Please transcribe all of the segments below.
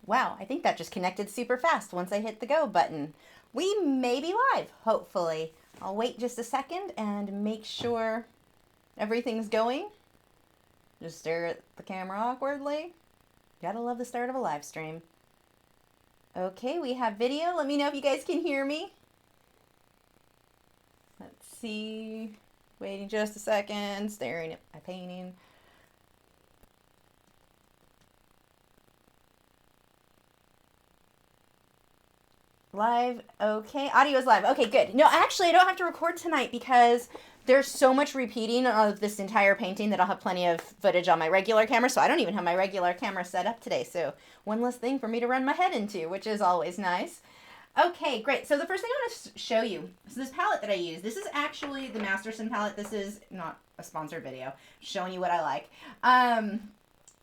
Wow, I think that just connected super fast once I hit the go button. We may be live, hopefully. I'll wait just a second and make sure everything's going. Just stare at the camera awkwardly. Gotta love the start of a live stream. Okay, we have video. Let me know if you guys can hear me. Let's see. Waiting just a second, staring at my painting. Live, okay. Audio is live. Okay, good. No, actually, I don't have to record tonight because there's so much repeating of this entire painting that I'll have plenty of footage on my regular camera, so I don't even have my regular camera set up today, so one less thing for me to run my head into, which is always nice. Okay, great. So the first thing I want to show you is this palette that I use. This is actually the Masterson palette. This is not a sponsored video, showing you what I like.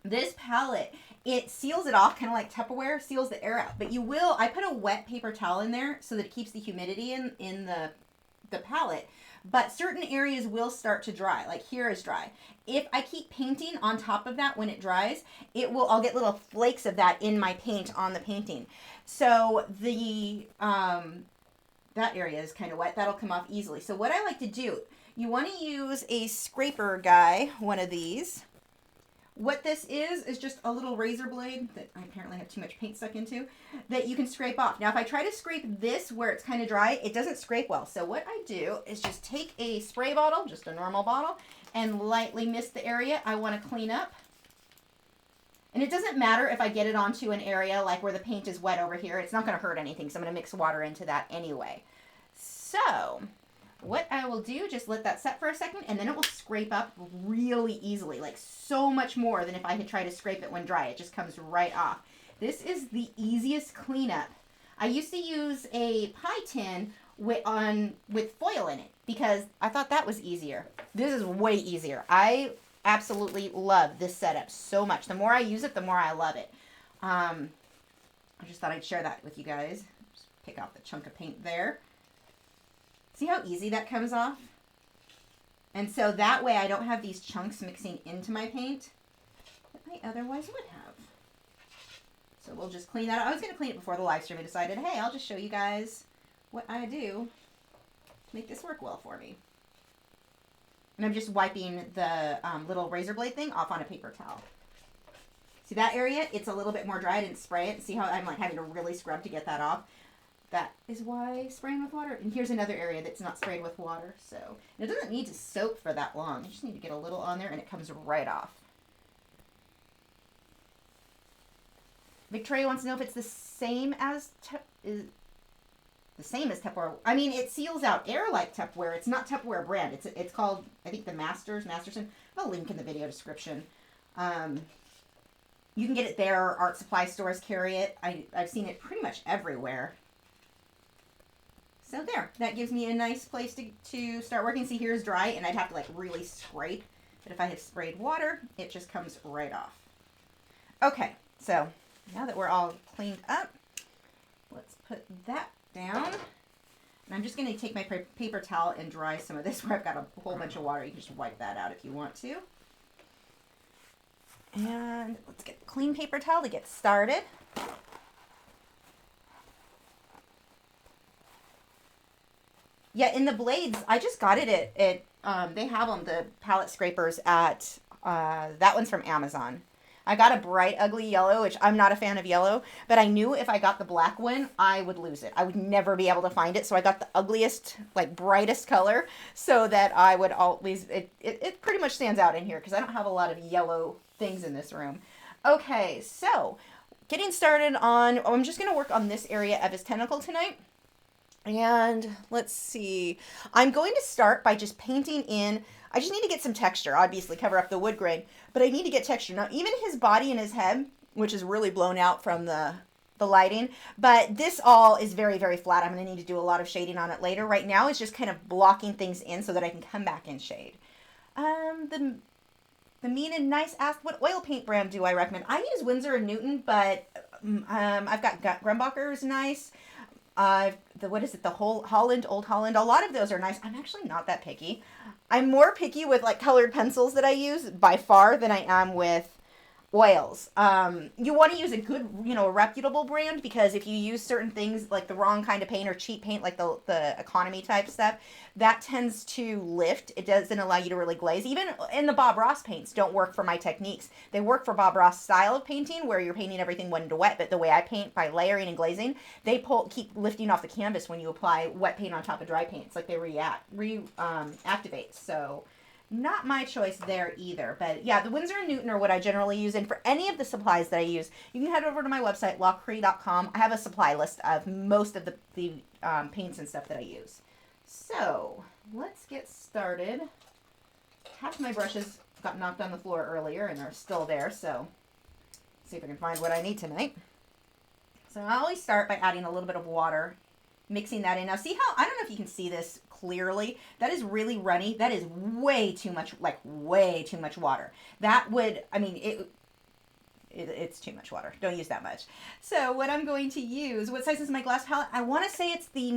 This palette, it seals it off, kind of like Tupperware, seals the air out. But I put a wet paper towel in there so that it keeps the humidity in the palette. But certain areas will start to dry, like here is dry. If I keep painting on top of that when it dries, I'll get little flakes of that in my paint on the painting. So that area is kind of wet. That'll come off easily. So what I like to do, you want to use a scraper guy, one of these. What this is just a little razor blade that I apparently have too much paint stuck into that you can scrape off. Now, if I try to scrape this where it's kind of dry, it doesn't scrape well. So what I do is just take a spray bottle, just a normal bottle, and lightly mist the area I want to clean up. And it doesn't matter if I get it onto an area like where the paint is wet over here. It's not going to hurt anything, so I'm going to mix water into that anyway. So what I will do, just let that set for a second, and then it will scrape up really easily, like so much more than if I had tried to scrape it when dry. It just comes right off. This is the easiest cleanup. I used to use a pie tin with foil in it because I thought that was easier. This is way easier. I absolutely love this setup so much. The more I use it, the more I love it. I just thought I'd share that with you guys. Just pick off the chunk of paint there. See how easy that comes off? And so that way I don't have these chunks mixing into my paint that I otherwise would have. So we'll just clean that up. I was going to clean it before the live stream. I decided, hey, I'll just show you guys what I do to make this work well for me. And I'm just wiping the little razor blade thing off on a paper towel. See that area? It's a little bit more dry. I didn't spray it. See how I'm like having to really scrub to get that off? That is why spraying with water. And here's another area that's not sprayed with water. So it doesn't need to soak for that long. You just need to get a little on there and it comes right off. Victoria wants to know if it's the same as Tupperware. I mean, it seals out air like Tupperware. It's not Tupperware brand. It's called, I think, the Masterson. I'll link in the video description. You can get it there. Art supply stores carry it. I've seen it pretty much everywhere. So there, that gives me a nice place to start working. See, here's dry, and I'd have to like really scrape. But if I had sprayed water, it just comes right off. Okay, so now that we're all cleaned up, let's put that down. And I'm just going to take my paper towel and dry some of this where I've got a whole bunch of water. You can just wipe that out if you want to. And let's get a clean paper towel to get started. Yeah, in the blades, I just got it at they have them, the Pallet Scrapers at, that one's from Amazon. I got a bright, ugly yellow, which I'm not a fan of yellow, but I knew if I got the black one, I would lose it. I would never be able to find it, so I got the ugliest, like, brightest color, so that I would always, it pretty much stands out in here, because I don't have a lot of yellow things in this room. Okay, so, getting started on, I'm just going to work on this area of his tentacle tonight. And let's see, I'm going to start by just painting in, I just need to get some texture, obviously cover up the wood grain, but I need to get texture. Now, even his body and his head, which is really blown out from the lighting, but this all is very, very flat. I'm going to need to do a lot of shading on it later. Right now, it's just kind of blocking things in so that I can come back and shade. The mean and nice asked, what oil paint brand do I recommend? I use Winsor & Newton, but I've got Grumbacher's nice. The Holland, Old Holland, a lot of those are nice. I'm actually not that picky. I'm more picky with like colored pencils that I use by far than I am with oils. You want to use a good, a reputable brand, because if you use certain things like the wrong kind of paint or cheap paint, like the economy type stuff, that tends to lift. It doesn't allow you to really glaze. Even in the Bob Ross paints don't work for my techniques. They work for Bob Ross style of painting where you're painting everything wet to wet, but the way I paint by layering and glazing, they keep lifting off the canvas when you apply wet paint on top of dry paint. It's like they reactivate. So not my choice there either. But yeah, the Winsor & Newton are what I generally use. And for any of the supplies that I use, you can head over to my website, lachri.com. I have a supply list of most of the paints and stuff that I use. So let's get started. Half of my brushes got knocked on the floor earlier and they're still there. So see if I can find what I need tonight. So I always start by adding a little bit of water, mixing that in. Now see how, I don't know if you can see this clearly, that is really runny. That is way too much, like way too much water. That would, I mean, it's too much water. Don't use that much. So what I'm going to use, what size is my glass palette? I want to say it's the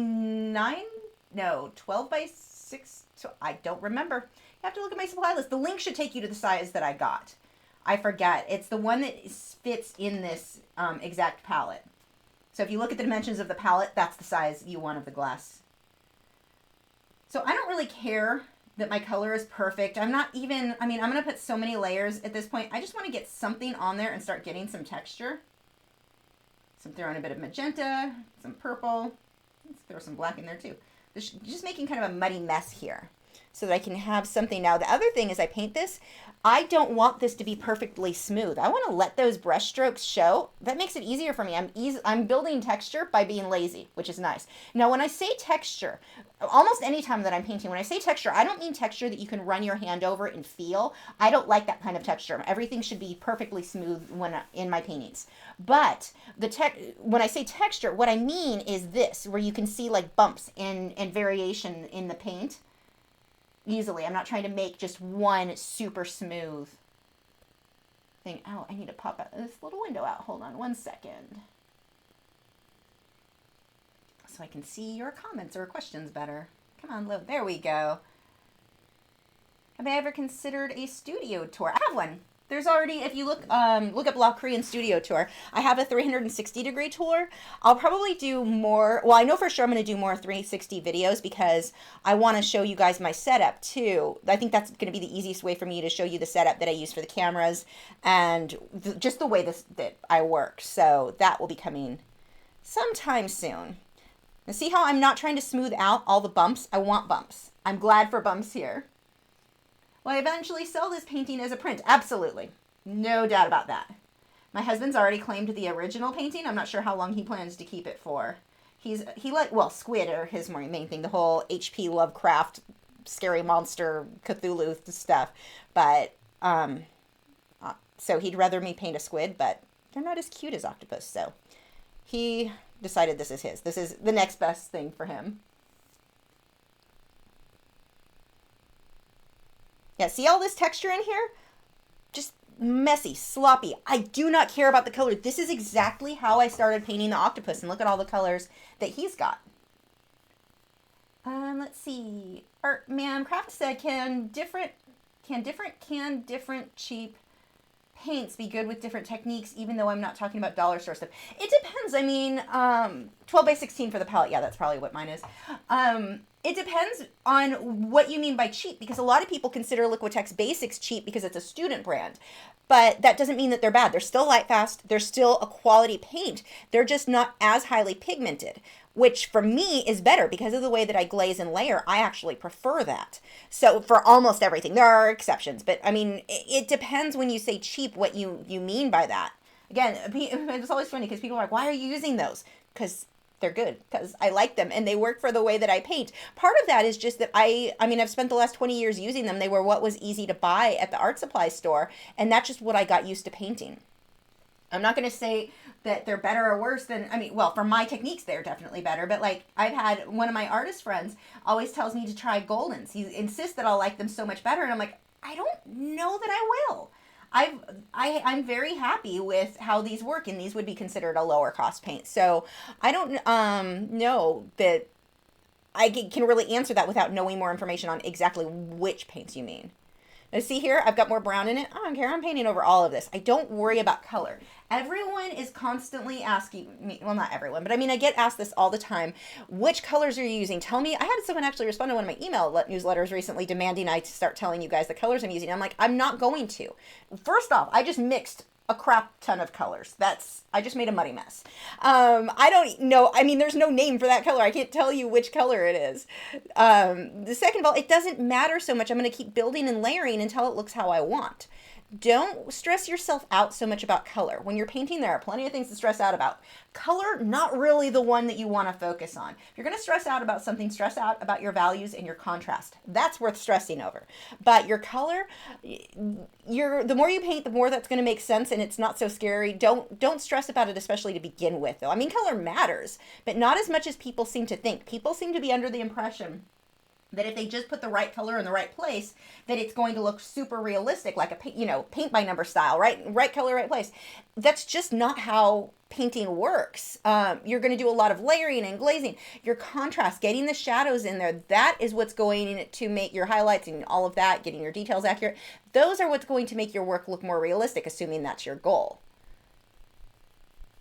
12 by 6, so I don't remember. You have to look at my supply list. The link should take you to the size that I got. I forget. It's the one that fits in this exact palette. So if you look at the dimensions of the palette, that's the size you want of the glass. So I don't really care that my color is perfect. I'm not even, I mean, I'm going to put so many layers at this point. I just want to get something on there and start getting some texture. So I'm throwing a bit of magenta, some purple. Let's throw some black in there too. Just making kind of a muddy mess here so that I can have something. Now, the other thing is I paint this, I don't want this to be perfectly smooth. I want to let those brush strokes show. That makes it easier for me. I'm building texture by being lazy, which is nice. Now, when I say texture, almost any time that I'm painting, when I say texture, I don't mean texture that you can run your hand over and feel. I don't like that kind of texture. Everything should be perfectly smooth when in my paintings. But when I say texture, what I mean is this, where you can see like bumps and variation in the paint easily. I'm not trying to make just one super smooth thing. Oh, I need to pop this little window out. Hold on one second. So I can see your comments or questions better. Come on, load. There we go. Have I ever considered a studio tour? I have one. There's already, if you look up Lachri and Studio Tour, I have a 360-degree tour. I'll probably do more, well, I know for sure I'm going to do more 360 videos because I want to show you guys my setup too. I think that's going to be the easiest way for me to show you the setup that I use for the cameras and just the way that I work. So that will be coming sometime soon. Now see how I'm not trying to smooth out all the bumps? I want bumps. I'm glad for bumps here. Will I eventually sell this painting as a print? Absolutely. No doubt about that. My husband's already claimed the original painting. I'm not sure how long he plans to keep it for. Well, squid are his main thing, the whole H.P. Lovecraft, scary monster, Cthulhu stuff. But, so he'd rather me paint a squid, but they're not as cute as octopus, so he decided this is his. This is the next best thing for him. Yeah, see all this texture in here? Just messy, sloppy. I do not care about the color. This is exactly how I started painting the octopus, and look at all the colors that he's got. Let's see. Artman Craft said, can different cheap paints be good with different techniques, even though I'm not talking about dollar store stuff? It depends. I mean, 12 by 16 for the palette. Yeah, that's probably what mine is. It depends on what you mean by cheap, because a lot of people consider Liquitex Basics cheap because it's a student brand. But that doesn't mean that they're bad. They're still light fast. They're still a quality paint. They're just not as highly pigmented, which for me is better because of the way that I glaze and layer. I actually prefer that. So for almost everything, there are exceptions, but I mean, it depends when you say cheap, what you mean by that. Again, it's always funny because people are like, why are you using those? Because they're good, because I like them and they work for the way that I paint. Part of that is just that I mean, I've spent the last 20 years using them. They were what was easy to buy at the art supply store, and that's just what I got used to painting. I'm not going to say that they're better or worse than, I mean, well, for my techniques, they're definitely better. But like, I've had one of my artist friends always tells me to try Goldens. He insists that I'll like them so much better. And I'm like, I don't know that I will. I'm very happy with how these work, and these would be considered a lower cost paint. So I don't know that I can really answer that without knowing more information on exactly which paints you mean. Now see here, I've got more brown in it. I don't care. I'm painting over all of this. I don't worry about color. Everyone is constantly asking me, well, not everyone, but I mean, I get asked this all the time. Which colors are you using? Tell me. I had someone actually respond to one of my email newsletters recently demanding I start telling you guys the colors I'm using. I'm like, I'm not going to. First off, I just mixed a crap ton of colors. I just made a muddy mess. I don't know. I mean, there's no name for that color. I can't tell you which color it is. The second of all, it doesn't matter so much. I'm going to keep building and layering until it looks how I want. Don't stress yourself out so much about color. When you're painting, there are plenty of things to stress out about. Color, not really the one that you want to focus on. If you're going to stress out about something, stress out about your values and your contrast. That's worth stressing over. But your color, the more you paint, the more that's going to make sense, and it's not so scary. Don't stress about it, especially to begin with, though. I mean, color matters, but not as much as people seem to think. People seem to be under the impression that if they just put the right color in the right place, that it's going to look super realistic, like a paint by number style, right color, right place. That's just not how painting works. You're going to do a lot of layering and glazing. Your contrast, getting the shadows in there, that is what's going to make your highlights and all of that, getting your details accurate. Those are what's going to make your work look more realistic, assuming that's your goal.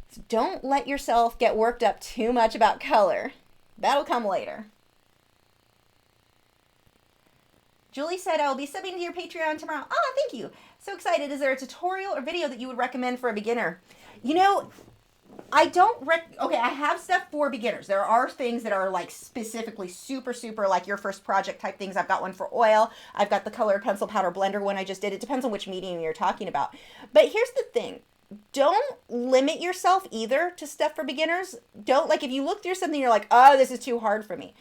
So don't let yourself get worked up too much about color. That'll come later. Julie said, I'll be subbing to your Patreon tomorrow. Oh, thank you. So excited. Is there a tutorial or video that you would recommend for a beginner? You know, I don't okay, I have stuff for beginners. There are things that are like specifically super like your first project type things. I've got one for oil. I've got the colored pencil powder blender one I just did. It depends on which medium you're talking about. But here's the thing. Don't limit yourself either to stuff for beginners. Don't, like, if you look through something, you're like, oh, this is too hard for me.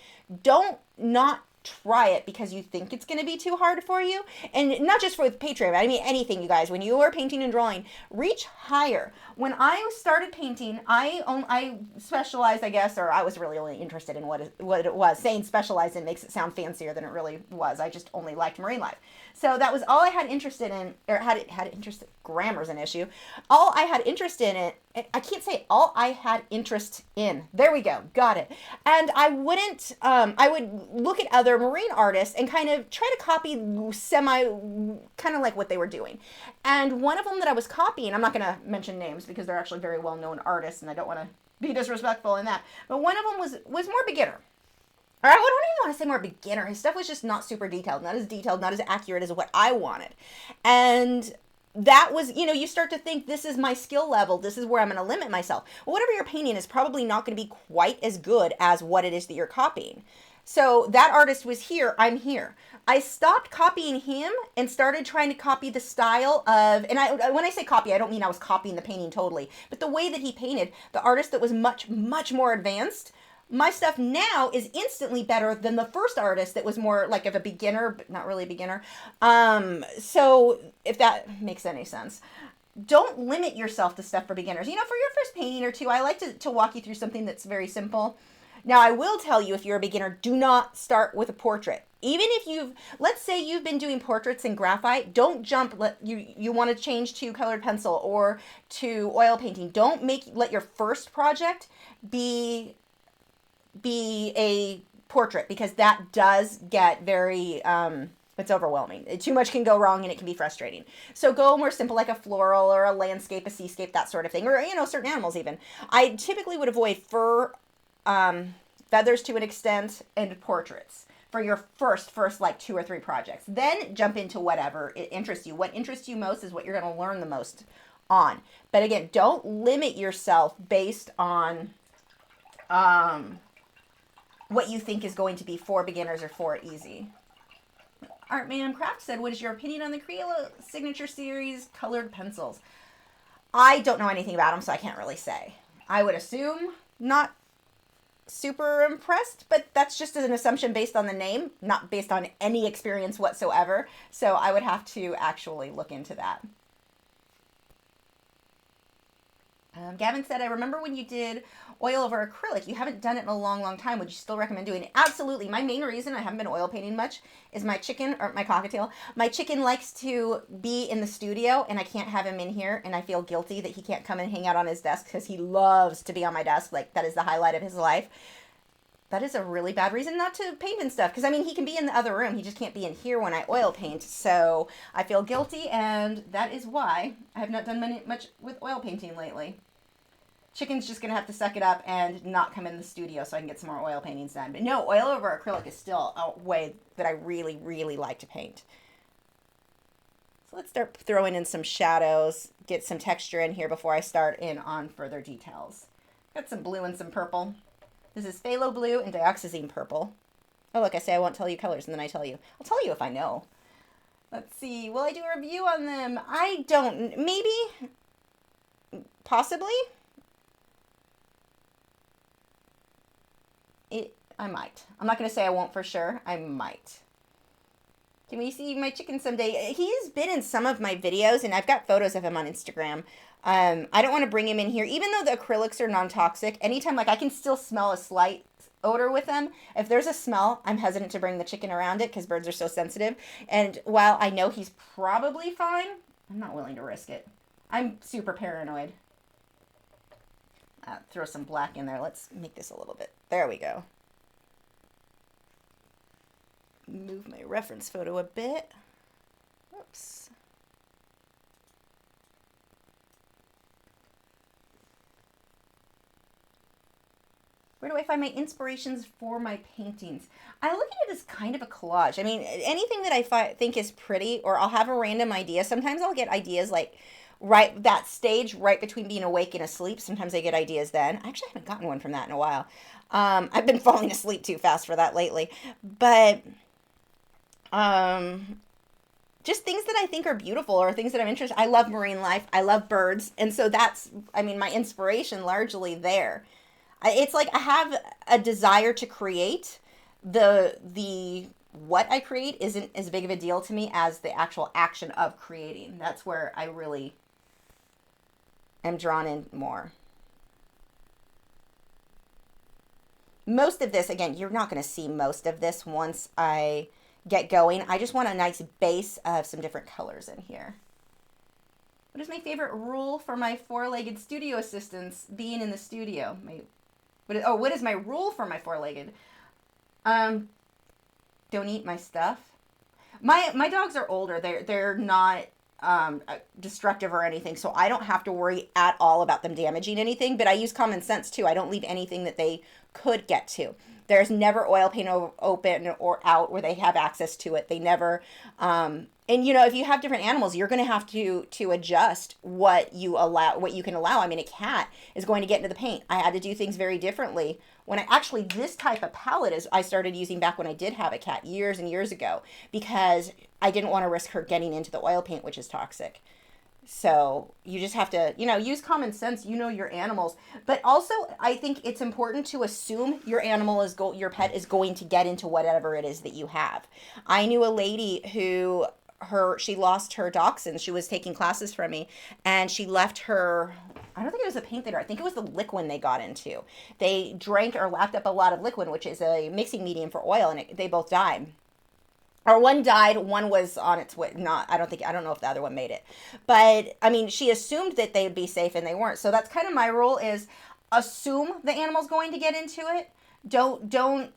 Don't not try it because you think it's going to be too hard for you. And not just for Patreon, I mean anything, you guys. When you are painting and drawing, reach higher. When I started painting, I specialized, I guess, or I was really only interested in what it was. Saying specialized in makes it sound fancier than it really was. I just only liked marine life. So that was all I had interested in, or had interest. Grammar's an issue. All I had interest in it. I can't say all I had interest in. There we go. Got it. And I wouldn't, I would look at other marine artists and kind of try to copy kind of like what they were doing. And one of them that I was copying, I'm not going to mention names because they're actually very well-known artists and I don't want to be disrespectful in that. But one of them was more beginner. Or I don't even want to say more beginner. His stuff was just not super detailed, not as accurate as what I wanted. And that was, you start to think, this is my skill level. This is where I'm going to limit myself. Well, whatever you're painting is probably not going to be quite as good as what it is that you're copying. So that artist was here, I'm here. I stopped copying him and started trying to copy the style of, and when I say copy, I don't mean I was copying the painting totally, but the way that he painted, the artist that was much more advanced. My stuff now is instantly better than the first artist that was more like of a beginner, but not really a beginner. So if that makes any sense. Don't limit yourself to stuff for beginners. For your first painting or two, I like to walk you through something that's very simple. Now, I will tell you, if you're a beginner, do not start with a portrait. Even if let's say you've been doing portraits in graphite, don't jump, you want to change to colored pencil or to oil painting. Don't let your first project be a portrait, because that does get very, it's overwhelming. Too much can go wrong and it can be frustrating. So go more simple, like a floral or a landscape, a seascape, that sort of thing, or, certain animals even. I typically would avoid fur, feathers to an extent, and portraits for your first like 2 or 3 projects. Then jump into whatever it interests you. What interests you most is what you're going to learn the most on. But again, don't limit yourself based on what you think is going to be for beginners or for easy. Artman Craft said, what is your opinion on the Criolla Signature Series colored pencils? I don't know anything about them, so I can't really say. I would assume not super impressed, but that's just an assumption based on the name, not based on any experience whatsoever. So I would have to actually look into that. Gavin said, I remember when you did oil over acrylic. You haven't done it in a long time. Would you still recommend doing it? Absolutely. My main reason I haven't been oil painting much is my chicken, or my cockatiel. My chicken likes to be in the studio, and I can't have him in here, and I feel guilty that he can't come and hang out on his desk because he loves to be on my desk. Like, that is the highlight of his life. that is a really bad reason not to paint and stuff. Because, I mean, he can be in the other room. He just can't be in here when I oil paint. So I feel guilty, and that is why I have not done much with oil painting lately. Chicken's just going to have to suck it up and not come in the studio so I can get some more oil paintings done. But no, oil over acrylic is still a way that I really, really like to paint. So let's start throwing in some shadows, get some texture in here before I start in on further details. Got some blue and some purple. This is phthalo blue and dioxazine purple. Oh, look, I say I won't tell you colors, and then I tell you. I'll tell you if I know. Let's see. Will I do a review on them? I don't. Maybe. Possibly. I might. I'm not going to say I won't for sure. I might. Can we see my chicken someday? He's been in some of my videos, and I've got photos of him on Instagram. I don't want to bring him in here. Even though the acrylics are non-toxic, anytime, like, I can still smell a slight odor with them. If there's a smell, I'm hesitant to bring the chicken around it because birds are so sensitive. And while I know he's probably fine, I'm not willing to risk it. I'm super paranoid. Throw some black in there. Let's make this a little bit. There we go. Move my reference photo a bit. Oops. Where do I find my inspirations for my paintings? I look at it as kind of a collage. I mean, anything that I think is pretty, or I'll have a random idea. Sometimes I'll get ideas like right that stage right between being awake and asleep. Sometimes I get ideas then. I actually haven't gotten one from that in a while. I've been falling asleep too fast for that lately. But just things that I think are beautiful or things that I'm interested in. I love marine life. I love birds. And so that's, I mean, my inspiration largely there. It's like I have a desire to create. The what I create isn't as big of a deal to me as the actual action of creating. That's where I really am drawn in more. Most of this, again, you're not going to see most of this once I get going. I just want a nice base of some different colors in here. What is my favorite rule for my four-legged studio assistants being in the studio? What is my rule for my four-legged? Don't eat my stuff. My dogs are older. They're not destructive or anything, so I don't have to worry at all about them damaging anything, but I use common sense too. I don't leave anything that they could get to. There's never oil paint open or out where they have access to it. They never, and you know, if you have different animals, you're going to have to adjust what you can allow. I mean, a cat is going to get into the paint. I had to do things very differently when this type of palette I started using back when I did have a cat years and years ago, because I didn't want to risk her getting into the oil paint, which is toxic. So you just have to, use common sense, your animals. But also, I think it's important to assume your pet is going to get into whatever it is that you have. I knew a lady who she lost her dachshund. She was taking classes from me, and she left her, I don't think it was a paint thinner, I think it was the liquid they got into. They drank or lapped up a lot of liquid, which is a mixing medium for oil, and they both died. Or one died, one was on its way. I don't know if the other one made it. But, I mean, she assumed that they would be safe, and they weren't. So that's kind of my rule, is assume the animal's going to get into it. Don't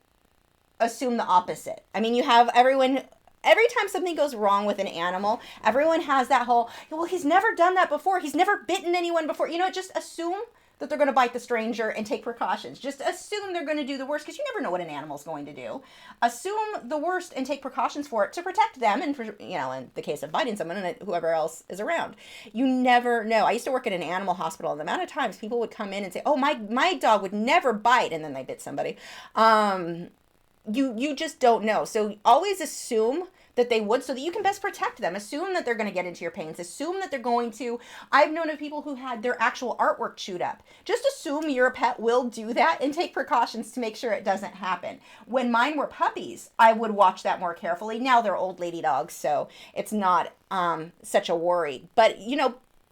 assume the opposite. I mean, you have every time something goes wrong with an animal, everyone has that whole, well, he's never done that before. He's never bitten anyone before. Just assume that they're going to bite the stranger and take precautions. Just assume they're going to do the worst, because you never know what an animal's going to do. Assume the worst and take precautions for it to protect them and, in the case of biting someone and whoever else is around. You never know. I used to work at an animal hospital, and the amount of times people would come in and say, oh, my dog would never bite, and then they bit somebody. You just don't know. So always assume that they would, so that you can best protect them. Assume that they're going to get into your paints. Assume that they're going to, I've known of people who had their actual artwork chewed up. Just assume your pet will do that and take precautions to make sure it doesn't happen. When mine were puppies, I would watch that more carefully. Now they're old lady dogs, so it's not such a worry. But, use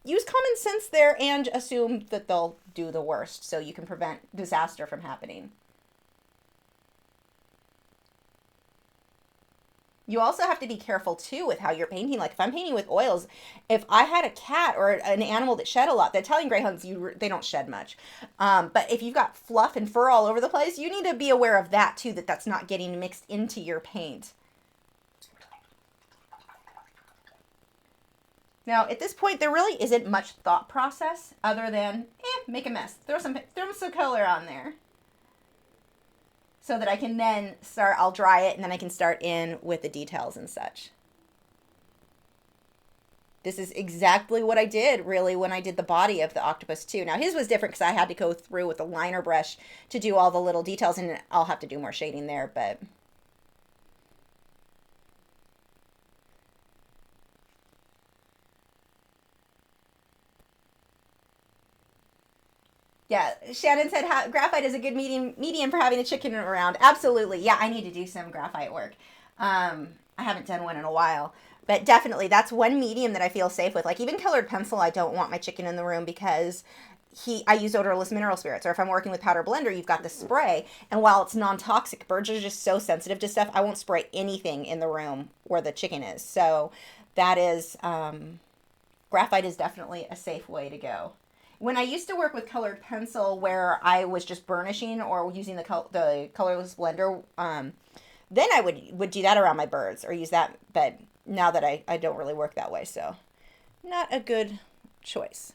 common sense there and assume that they'll do the worst, so you can prevent disaster from happening. You also have to be careful too with how you're painting. Like if I'm painting with oils, if I had a cat or an animal that shed a lot, the Italian greyhounds, they don't shed much. But if you've got fluff and fur all over the place, you need to be aware of that too, that that's not getting mixed into your paint. Now, at this point, there really isn't much thought process other than, make a mess. Throw some color on there. So that I can then start, I'll dry it, and then I can start in with the details and such. This is exactly what I did, really, when I did the body of the octopus, too. Now, his was different because I had to go through with a liner brush to do all the little details, and I'll have to do more shading there, but... Yeah, Shannon said graphite is a good medium for having a chicken around. Absolutely. Yeah, I need to do some graphite work. I haven't done one in a while. But definitely, that's one medium that I feel safe with. Like even colored pencil, I don't want my chicken in the room because I use odorless mineral spirits. Or if I'm working with powder blender, you've got the spray. And while it's non-toxic, birds are just so sensitive to stuff, I won't spray anything in the room where the chicken is. So that is, graphite is definitely a safe way to go. When I used to work with colored pencil where I was just burnishing or using the colorless blender, then I would do that around my birds or use that. But now that I don't really work that way, so not a good choice.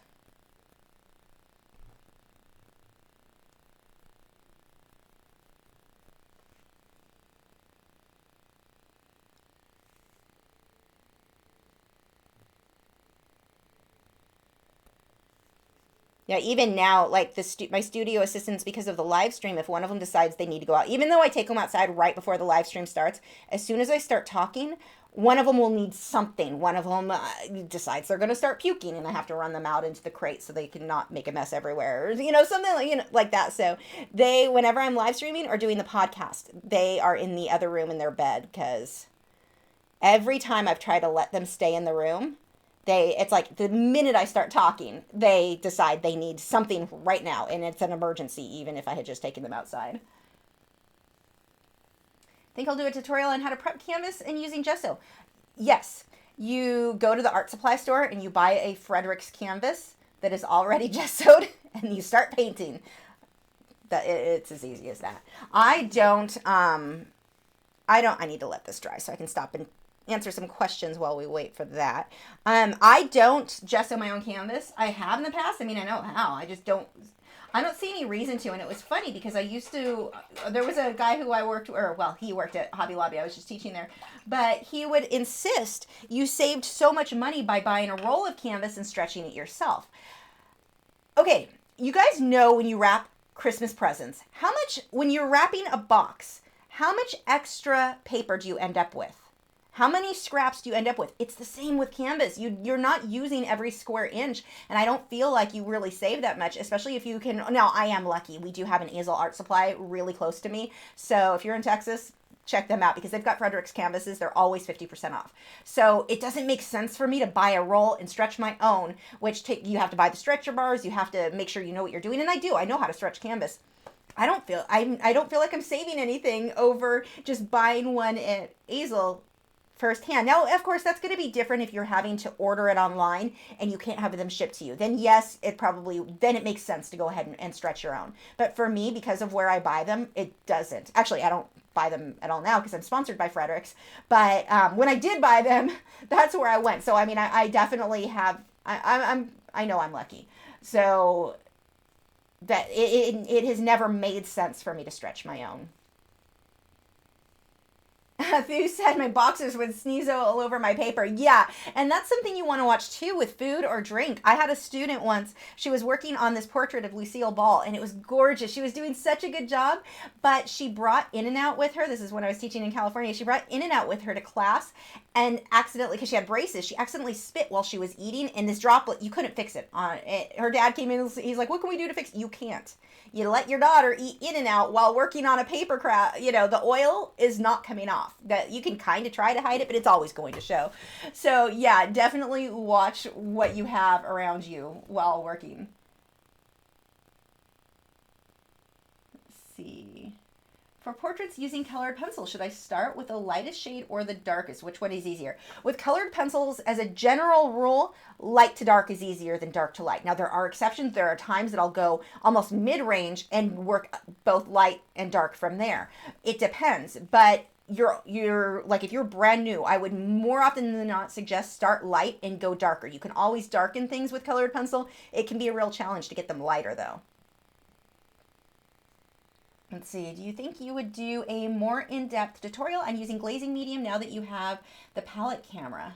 Yeah, even now, like my studio assistants, because of the live stream, if one of them decides they need to go out, even though I take them outside right before the live stream starts, as soon as I start talking, one of them will need something. One of them decides they're going to start puking, and I have to run them out into the crate so they can not make a mess everywhere, or, something like, like that. So whenever I'm live streaming or doing the podcast, they are in the other room in their bed, because every time I've tried to let them stay in the room, it's like the minute I start talking, they decide they need something right now, and it's an emergency, even if I had just taken them outside. Think I'll do a tutorial on how to prep canvas and using gesso. Yes, you go to the art supply store and you buy a Frederick's canvas that is already gessoed, and you start painting. It's as easy as that. I need to let this dry so I can stop and answer some questions while we wait for that. I don't gesso my own canvas. I have in the past. I mean, I know how. I don't see any reason to. And it was funny because I used to, there was a guy who he worked at Hobby Lobby. I was just teaching there. But he would insist you saved so much money by buying a roll of canvas and stretching it yourself. Okay, you guys know when you wrap Christmas presents, when you're wrapping a box, how much extra paper do you end up with? How many scraps do you end up with? It's the same with canvas. You're not using every square inch, and I don't feel like you really save that much, especially if you can. Now, I am lucky. We do have an Easel Art Supply really close to me, so if you're in Texas, check them out because they've got Frederick's canvases. They're always 50% off. So it doesn't make sense for me to buy a roll and stretch my own, which you have to buy the stretcher bars. You have to make sure you know what you're doing, and I do. I know how to stretch canvas. I don't feel like I'm saving anything over just buying one at Easel firsthand. Now, of course, that's going to be different if you're having to order it online and you can't have them shipped to you. Then yes, it makes sense to go ahead and stretch your own. But for me, because of where I buy them, it doesn't. Actually, I don't buy them at all now because I'm sponsored by Frederick's. But when I did buy them, that's where I went. So I mean, I definitely have. I know I'm lucky. So that it has never made sense for me to stretch my own. Who said my boxers would sneeze all over my paper? Yeah, and that's something you want to watch too with food or drink. I had a student once, she was working on this portrait of Lucille Ball, and it was gorgeous. She was doing such a good job, but she brought In-N-Out with her. This is when I was teaching in California. She brought In-N-Out with her to class, and accidentally, because she had braces, she accidentally spit while she was eating, and this droplet, you couldn't fix it. Her dad came in, he's like, what can we do to fix it? You can't. You let your daughter eat In-N-Out while working on a paper craft. The oil is not coming off. That you can kind of try to hide it, but it's always going to show. So yeah, definitely watch what you have around you while working. Let's see. For portraits using colored pencils, should I start with the lightest shade or the darkest? Which one is easier? With colored pencils, as a general rule, light to dark is easier than dark to light. Now, there are exceptions. There are times that I'll go almost mid-range and work both light and dark from there. It depends, but you're like, if you're brand new, I would more often than not suggest start light and go darker. You can always darken things with colored pencil. It can be a real challenge to get them lighter though. Let's see, do you think you would do a more in-depth tutorial on using glazing medium now that you have the palette camera?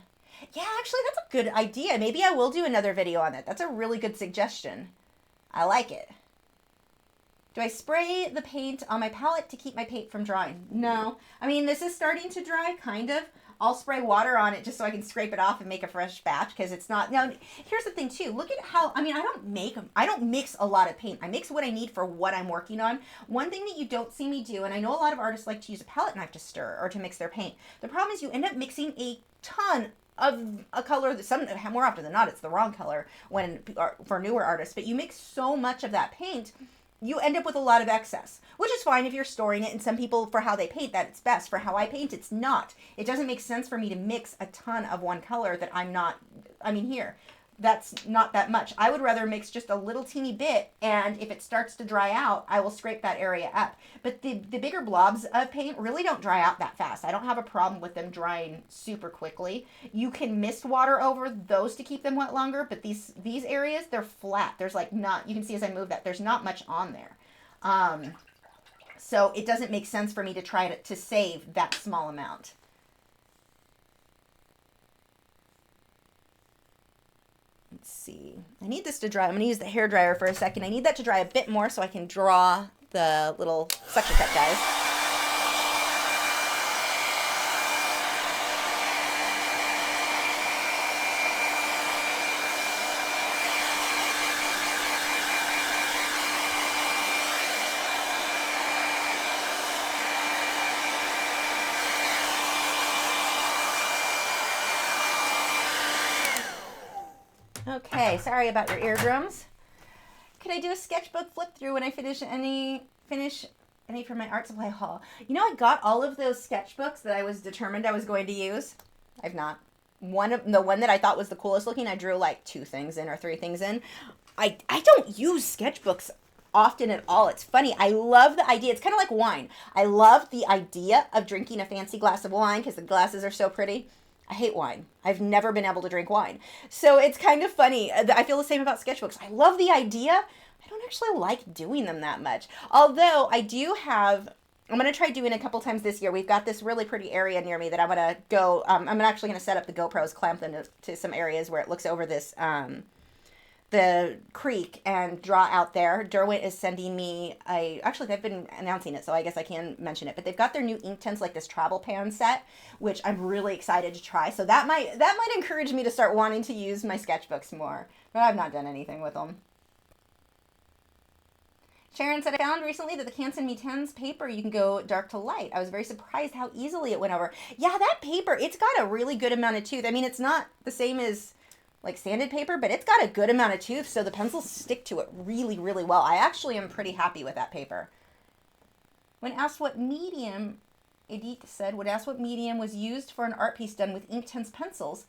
Yeah, actually, that's a good idea. Maybe I will do another video on that. That's a really good suggestion. I like it. Do I spray the paint on my palette to keep my paint from drying? No. I mean, this is starting to dry, kind of. I'll spray water on it just so I can scrape it off and make a fresh batch because it's not. Now, here's the thing too. Look at how, I mean, I don't mix a lot of paint. I mix what I need for what I'm working on. One thing that you don't see me do, and I know a lot of artists like to use a palette knife to stir or to mix their paint. The problem is you end up mixing a ton of a color that more often than not, it's the wrong color for newer artists, but you mix so much of that paint, you end up with a lot of excess, which is fine if you're storing it. And some people, for how they paint, that it's best. For how I paint, it's not. It doesn't make sense for me to mix a ton of one color that I'm not, I mean, here, that's not that much. I would rather mix just a little teeny bit, and if it starts to dry out, I will scrape that area up. But the bigger blobs of paint really don't dry out that fast. I don't have a problem with them drying super quickly. You can mist water over those to keep them wet longer, but these areas, they're flat. There's like not, you can see as I move that, there's not much on there. So it doesn't make sense for me to try to save that small amount. Let's see. I need this to dry. I'm going to use the hair dryer for a second. I need that to dry a bit more so I can draw the little suction cup guys. Okay, sorry about your eardrums. Could I do a sketchbook flip through when I finish any from my art supply haul? You know, I got all of those sketchbooks that I was determined I was going to use. I've not. The one that I thought was the coolest looking, I drew like 2 things in or 3 things in. I don't use sketchbooks often at all. It's funny. I love the idea. It's kind of like wine. I love the idea of drinking a fancy glass of wine because the glasses are so pretty. I hate wine. I've never been able to drink wine. So it's kind of funny. I feel the same about sketchbooks. I love the idea. I don't actually like doing them that much. Although I do have, I'm going to try doing a couple times this year. We've got this really pretty area near me that I'm going to go, I'm actually going to set up the GoPros, clamp them to some areas where it looks over this, the creek and draw out there. Derwent is sending me actually they've been announcing it, so I guess I can mention it, but they've got their new Inktense, like this travel pan set, which I'm really excited to try. So that might encourage me to start wanting to use my sketchbooks more, but I've not done anything with them. Sharon said, I found recently that the Canson Inktense paper, you can go dark to light. I was very surprised how easily it went over. Yeah, that paper, it's got a really good amount of tooth. I mean, it's not the same as like sanded paper, but it's got a good amount of tooth, so the pencils stick to it really, really well. I actually am pretty happy with that paper. When asked what medium, Edith said, when asked what medium was used for an art piece done with Inktense pencils,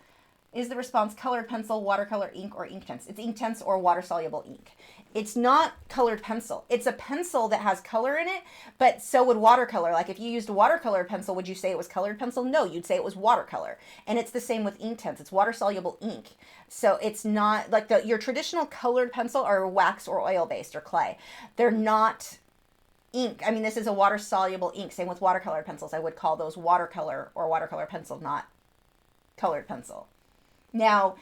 is the response colored pencil, watercolor ink, or Inktense? It's Inktense or water-soluble ink. It's not colored pencil. It's a pencil that has color in it, but so would watercolor. Like if you used a watercolor pencil, would you say it was colored pencil? No, you'd say it was watercolor. And it's the same with Inktense. It's water-soluble ink. So it's not like your traditional colored pencil are wax or oil-based or clay. They're not ink. I mean, this is a water-soluble ink. Same with watercolor pencils. I would call those watercolor or watercolor pencil, not colored pencil. Now,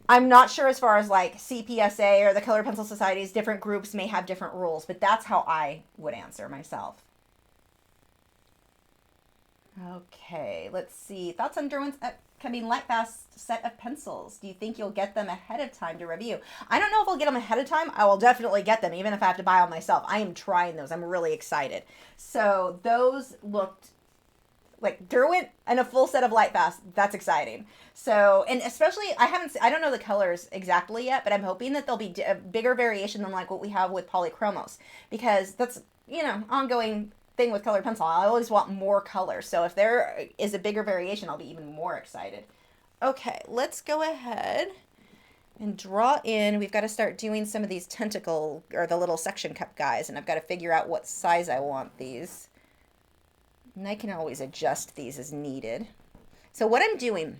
I'm not sure as far as like CPSA or the Colored Pencil Societies, different groups may have different rules, but that's how I would answer myself. Okay, let's see. Thoughts on Derwent's upcoming Lightfast set of pencils? Do you think you'll get them ahead of time to review? I don't know if I'll get them ahead of time. I will definitely get them, even if I have to buy them myself. I am trying those. I'm really excited. So those looked like Derwent and a full set of Lightfast. That's exciting. So, and especially, I don't know the colors exactly yet, but I'm hoping that there'll be a bigger variation than like what we have with polychromos, because that's, you know, ongoing thing with colored pencil. I always want more color. So if there is a bigger variation, I'll be even more excited. Okay, let's go ahead and draw in. We've got to start doing some of these tentacle or the little section cup guys, and I've got to figure out what size I want these. And I can always adjust these as needed. So what I'm doing,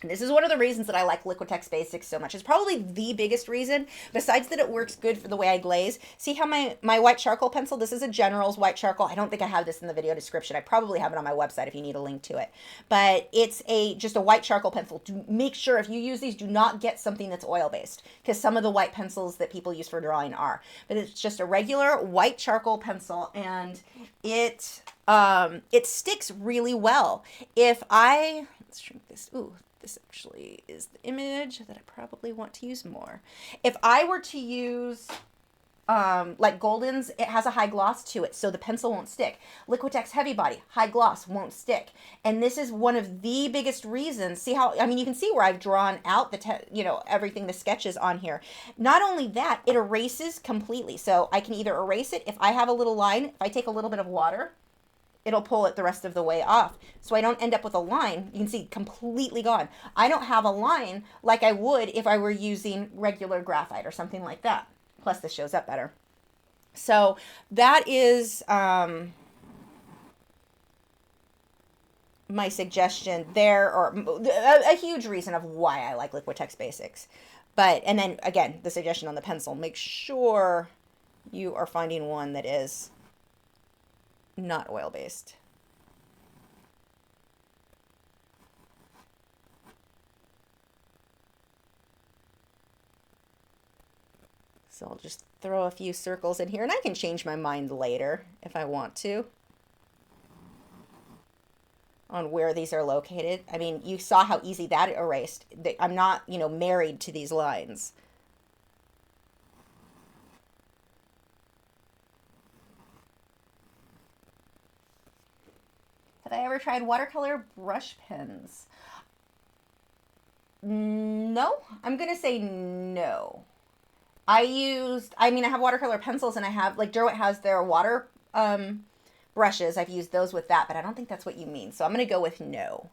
and this is one of the reasons that I like Liquitex Basics so much. It's probably the biggest reason, besides that it works good for the way I glaze. See how my white charcoal pencil, this is a General's white charcoal. I don't think I have this in the video description. I probably have it on my website if you need a link to it. But it's just a white charcoal pencil. To make sure if you use these, do not get something that's oil-based, because some of the white pencils that people use for drawing are. But it's just a regular white charcoal pencil, and it sticks really well. Let's shrink this. Ooh. This actually is the image that I probably want to use more. If I were to use like Golden's, it has a high gloss to it, so the pencil won't stick. Liquitex Heavy Body, high gloss, won't stick. And this is one of the biggest reasons. See how, I mean, you can see where I've drawn out everything, the sketches on here. Not only that, it erases completely. So I can either erase it if I have a little line, if I take a little bit of water, it'll pull it the rest of the way off. So I don't end up with a line. You can see completely gone. I don't have a line like I would if I were using regular graphite or something like that. Plus this shows up better. So that is my suggestion there, or a huge reason of why I like Liquitex Basics. And then again, the suggestion on the pencil, make sure you are finding one that is not oil-based. So I'll just throw a few circles in here, and I can change my mind later if I want to on where these are located. I mean, you saw how easy that erased. I'm not, married to these lines. Have I ever tried watercolor brush pens? No, I'm going to say no. I have watercolor pencils, and I have, like Derwent has their water brushes. I've used those with that, but I don't think that's what you mean. So I'm going to go with no.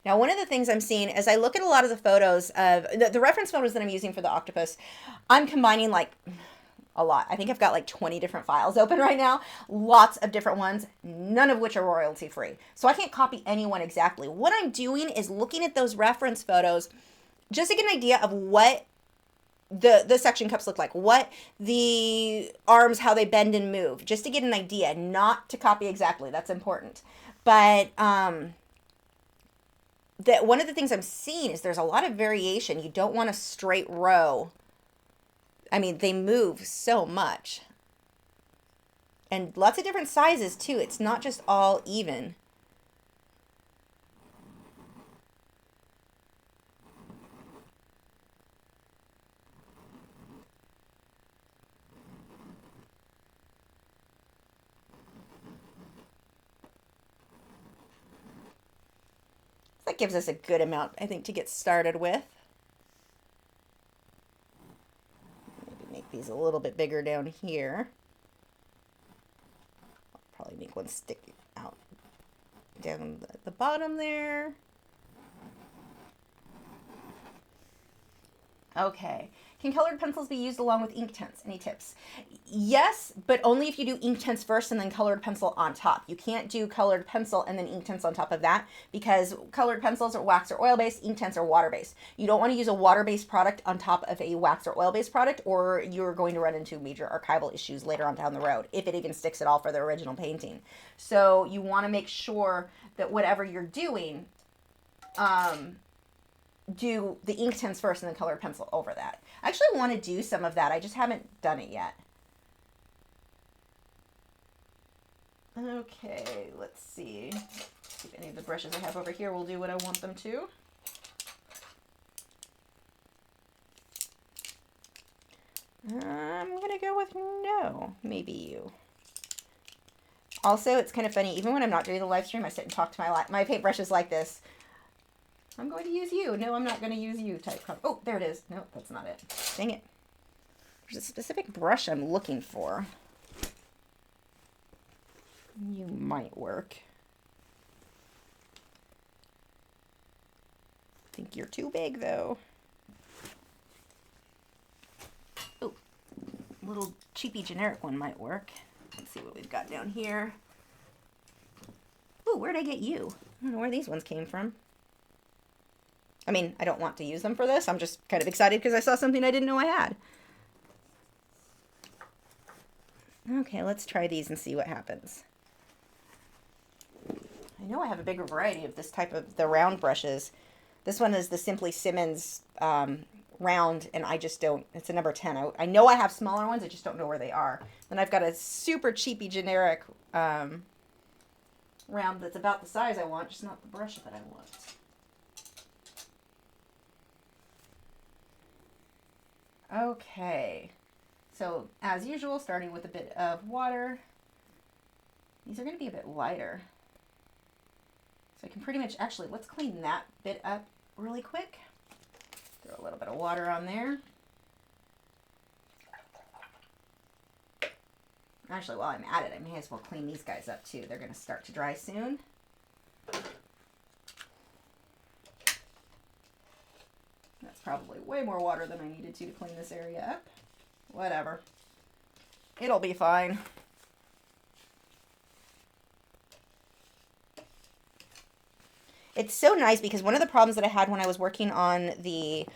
Now, one of the things I'm seeing as I look at a lot of the photos of the reference photos that I'm using for the octopus, I'm combining like a lot. I think I've got like 20 different files open right now, lots of different ones, none of which are royalty free. So I can't copy anyone exactly. What I'm doing is looking at those reference photos just to get an idea of what the section cups look like, what the arms, how they bend and move, just to get an idea, not to copy exactly. That's important. But that one of the things I'm seeing is there's a lot of variation. You don't want a straight row. I mean, they move so much. And lots of different sizes too. It's not just all even. That gives us a good amount, I think, to get started with. Maybe make these a little bit bigger down here. I'll probably make one stick out down the bottom there. Okay. Can colored pencils be used along with Inktense? Any tips? Yes, but only if you do Inktense first and then colored pencil on top. You can't do colored pencil and then Inktense on top of that, because colored pencils are wax or oil-based, Inktense are water-based. You don't want to use a water-based product on top of a wax or oil-based product, or you're going to run into major archival issues later on down the road, if it even sticks at all for the original painting. So you want to make sure that whatever you're doing, do the Inktense first and then colored pencil over that. I actually want to do some of that. I just haven't done it yet. Okay, let's see. See if any of the brushes I have over here will do what I want them to. I'm going to go with no. Maybe you. Also, it's kind of funny. Even when I'm not doing the live stream, I sit and talk to my paintbrushes like this. I'm going to use you. No, I'm not going to use you type color. Oh, there it is. No, that's not it. Dang it. There's a specific brush I'm looking for. You might work. I think you're too big, though. Oh, a little cheapy generic one might work. Let's see what we've got down here. Ooh, where'd I get you? I don't know where these ones came from. I mean, I don't want to use them for this. I'm just kind of excited because I saw something I didn't know I had. Okay, let's try these and see what happens. I know I have a bigger variety of this type of the round brushes. This one is the Simply Simmons round, and I just don't, it's a number 10. I know I have smaller ones, I just don't know where they are. Then I've got a super cheapy generic round that's about the size I want, just not the brush that I want. Okay, so as usual, starting with a bit of water. These are going to be a bit lighter. So I can pretty much, actually, let's clean that bit up really quick. Throw a little bit of water on there. Actually, while I'm at it, I may as well clean these guys up too. They're going to start to dry soon. That's probably way more water than I needed to clean this area up. Whatever. It'll be fine. It's so nice because one of the problems that I had when I was working on the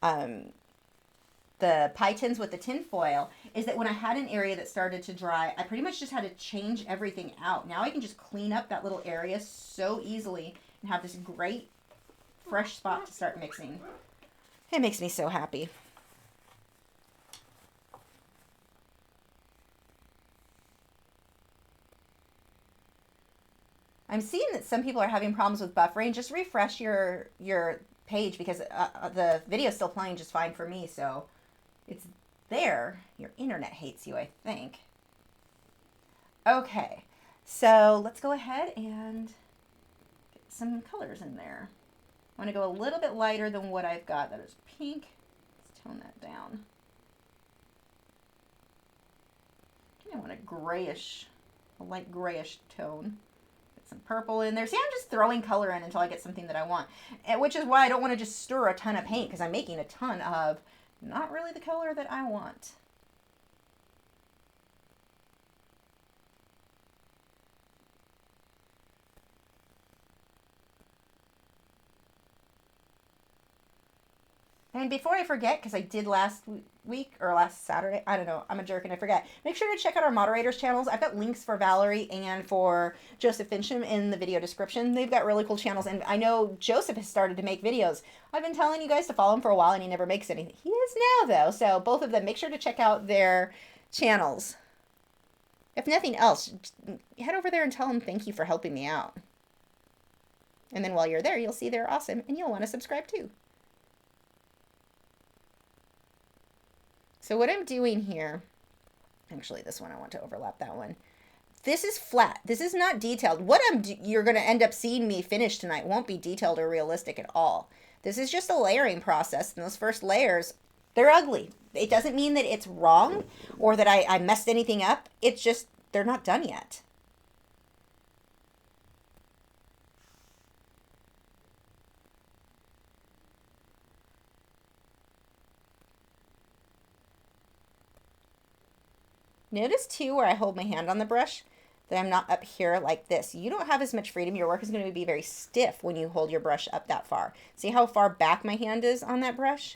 pie tins with the tin foil is that when I had an area that started to dry, I pretty much just had to change everything out. Now I can just clean up that little area so easily and have this great fresh spot to start mixing. It makes me so happy. I'm seeing that some people are having problems with buffering. Just refresh your page because the video is still playing just fine for me. So it's there. Your internet hates you, I think. Okay, so let's go ahead and get some colors in there. I want to go a little bit lighter than what I've got. That is pink. Let's tone that down. I want a grayish, a light grayish tone. Get some purple in there. See, I'm just throwing color in until I get something that I want, which is why I don't want to just stir a ton of paint because I'm making a ton of not really the color that I want. And before I forget, because I did last week or last Saturday, I don't know, I'm a jerk and I forget. Make sure to check out our Moderators channels. I've got links for Valerie and for Joseph Fincham in the video description. They've got really cool channels, and I know Joseph has started to make videos. I've been telling you guys to follow him for a while, and he never makes anything. He is now, though, so both of them, make sure to check out their channels. If nothing else, head over there and tell them thank you for helping me out. And then while you're there, you'll see they're awesome, and you'll want to subscribe too. So what I'm doing here, actually this one, I want to overlap that one. This is flat. This is not detailed. What you're going to end up seeing me finish tonight won't be detailed or realistic at all. This is just a layering process, and those first layers, they're ugly. It doesn't mean that it's wrong or that I messed anything up. It's just, they're not done yet. Notice too where I hold my hand on the brush that I'm not up here like this. You don't have as much freedom. Your work is going to be very stiff when you hold your brush up that far. See how far back my hand is on that brush?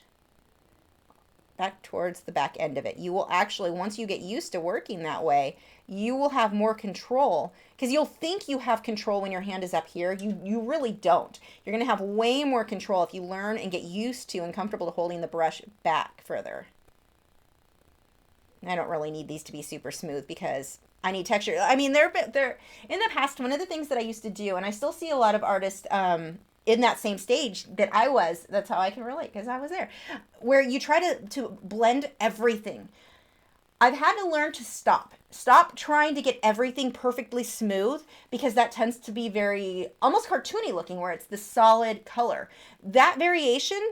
Back towards the back end of it. You will actually, once you get used to working that way, you will have more control, because you'll think you have control when your hand is up here. You really don't. You're going to have way more control if you learn and get used to and comfortable to holding the brush back further. I don't really need these to be super smooth because I need texture. I mean, they're in the past, one of the things that I used to do, and I still see a lot of artists in that same stage that I was, that's how I can relate because I was there, where you try to blend everything. I've had to learn to stop trying to get everything perfectly smooth, because that tends to be very almost cartoony looking, where it's the solid color. That variation,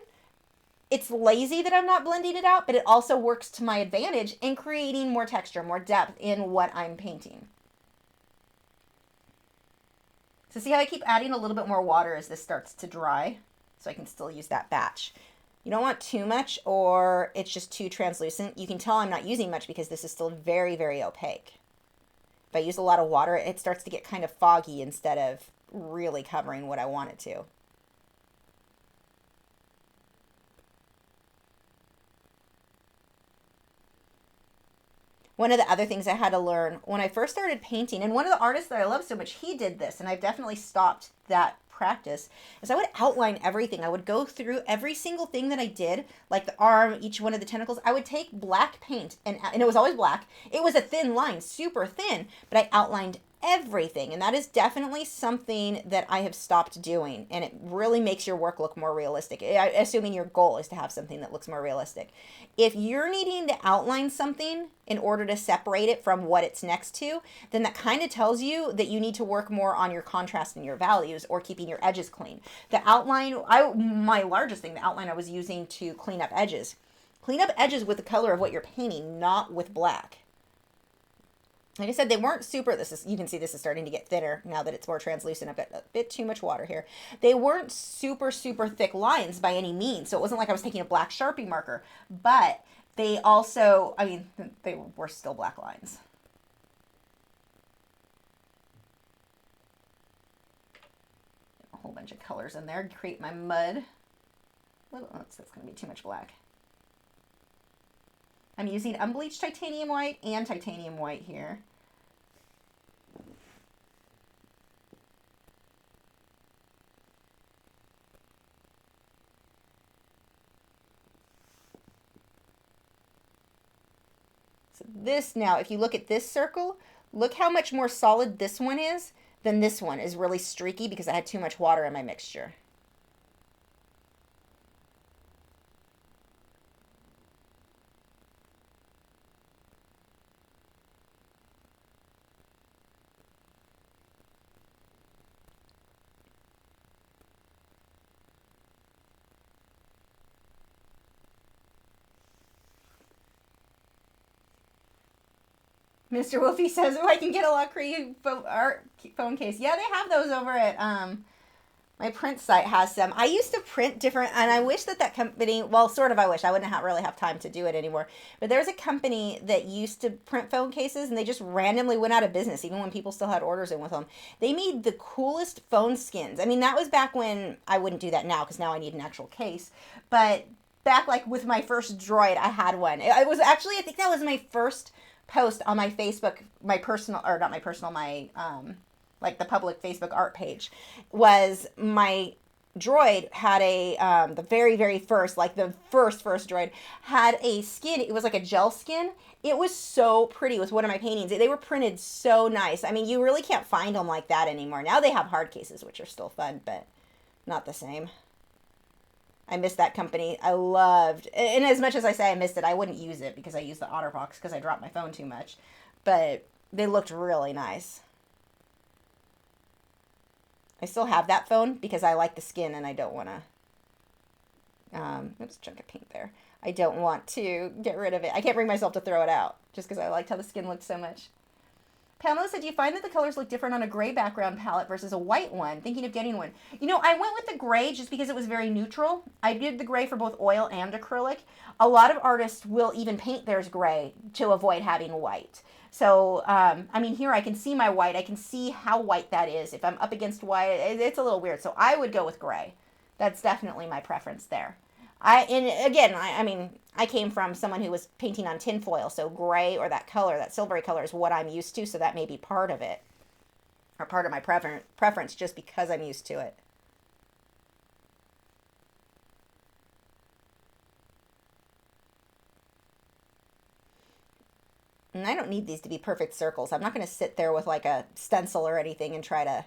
it's lazy that I'm not blending it out, but it also works to my advantage in creating more texture, more depth in what I'm painting. So see how I keep adding a little bit more water as this starts to dry, so I can still use that batch. You don't want too much or it's just too translucent. You can tell I'm not using much because this is still very, very opaque. If I use a lot of water, it starts to get kind of foggy instead of really covering what I want it to. One of the other things I had to learn when I first started painting, and one of the artists that I love so much, he did this, and I've definitely stopped that practice, is I would outline everything. I would go through every single thing that I did, like the arm, each one of the tentacles. I would take black paint, and it was always black. It was a thin line, super thin, but I outlined everything, and that is definitely something that I have stopped doing, and it really makes your work look more realistic, assuming your goal is to have something that looks more realistic. If you're needing to outline something in order to separate it from what it's next to, then that kind of tells you that you need to work more on your contrast and your values, or keeping your edges clean. The outline, my largest thing, the outline I was using to clean up edges. Clean up edges with the color of what you're painting, not with black. Like I said, they weren't super, you can see this is starting to get thinner now that it's more translucent. I've got a bit too much water here. They weren't super, super thick lines by any means. So it wasn't like I was taking a black Sharpie marker, but they also, I mean, they were still black lines. A whole bunch of colors in there, create my mud. That's going to be too much black. I'm using unbleached titanium white and titanium white here. So this now, if you look at this circle, look how much more solid this one is than this one is really streaky because I had too much water in my mixture. Mr. Wolfie says, oh, I can get a Lachri phone case. Yeah, they have those over at my print site has some. I used to print different, and I wish that company, well, sort of I wish. I wouldn't really have time to do it anymore. But there's a company that used to print phone cases, and they just randomly went out of business, even when people still had orders in with them. They made the coolest phone skins. I mean, that was back when I wouldn't do that now, because now I need an actual case. But back, like, with my first Droid, I had one. It was actually, I think that was my first post on my Facebook, my personal, or not my personal, my like the public Facebook art page, was my Droid had a the very, very first, like the first Droid had a skin. It was like a gel skin. It was so pretty. It was one of my paintings. They were printed so nice. I mean, you really can't find them like that anymore. Now they have hard cases, which are still fun, but not the same. I missed that company. I loved, and as much as I say I missed it, I wouldn't use it because I used the OtterBox because I dropped my phone too much. But they looked really nice. I still have that phone because I like the skin and I don't want to, oops, chunk of paint there. I don't want to get rid of it. I can't bring myself to throw it out just because I liked how the skin looked so much. Pamela said, do you find that the colors look different on a gray background palette versus a white one? Thinking of getting one. You know, I went with the gray just because it was very neutral. I did the gray for both oil and acrylic. A lot of artists will even paint theirs gray to avoid having white. So, I mean, here I can see my white. I can see how white that is. If I'm up against white, it's a little weird. So I would go with gray. That's definitely my preference there. And again, I mean, I came from someone who was painting on tinfoil, so gray or that color, that silvery color is what I'm used to, so that may be part of it, or part of my preference just because I'm used to it. And I don't need these to be perfect circles. I'm not going to sit there with like a stencil or anything and try to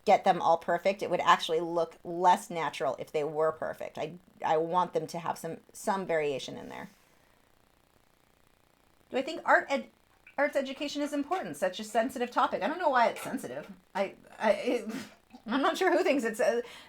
get them all perfect. It would actually look less natural if they were perfect. I want them to have some variation in there. Do I think arts education is important? Such a sensitive topic. I don't know why it's sensitive. I'm not sure who thinks it's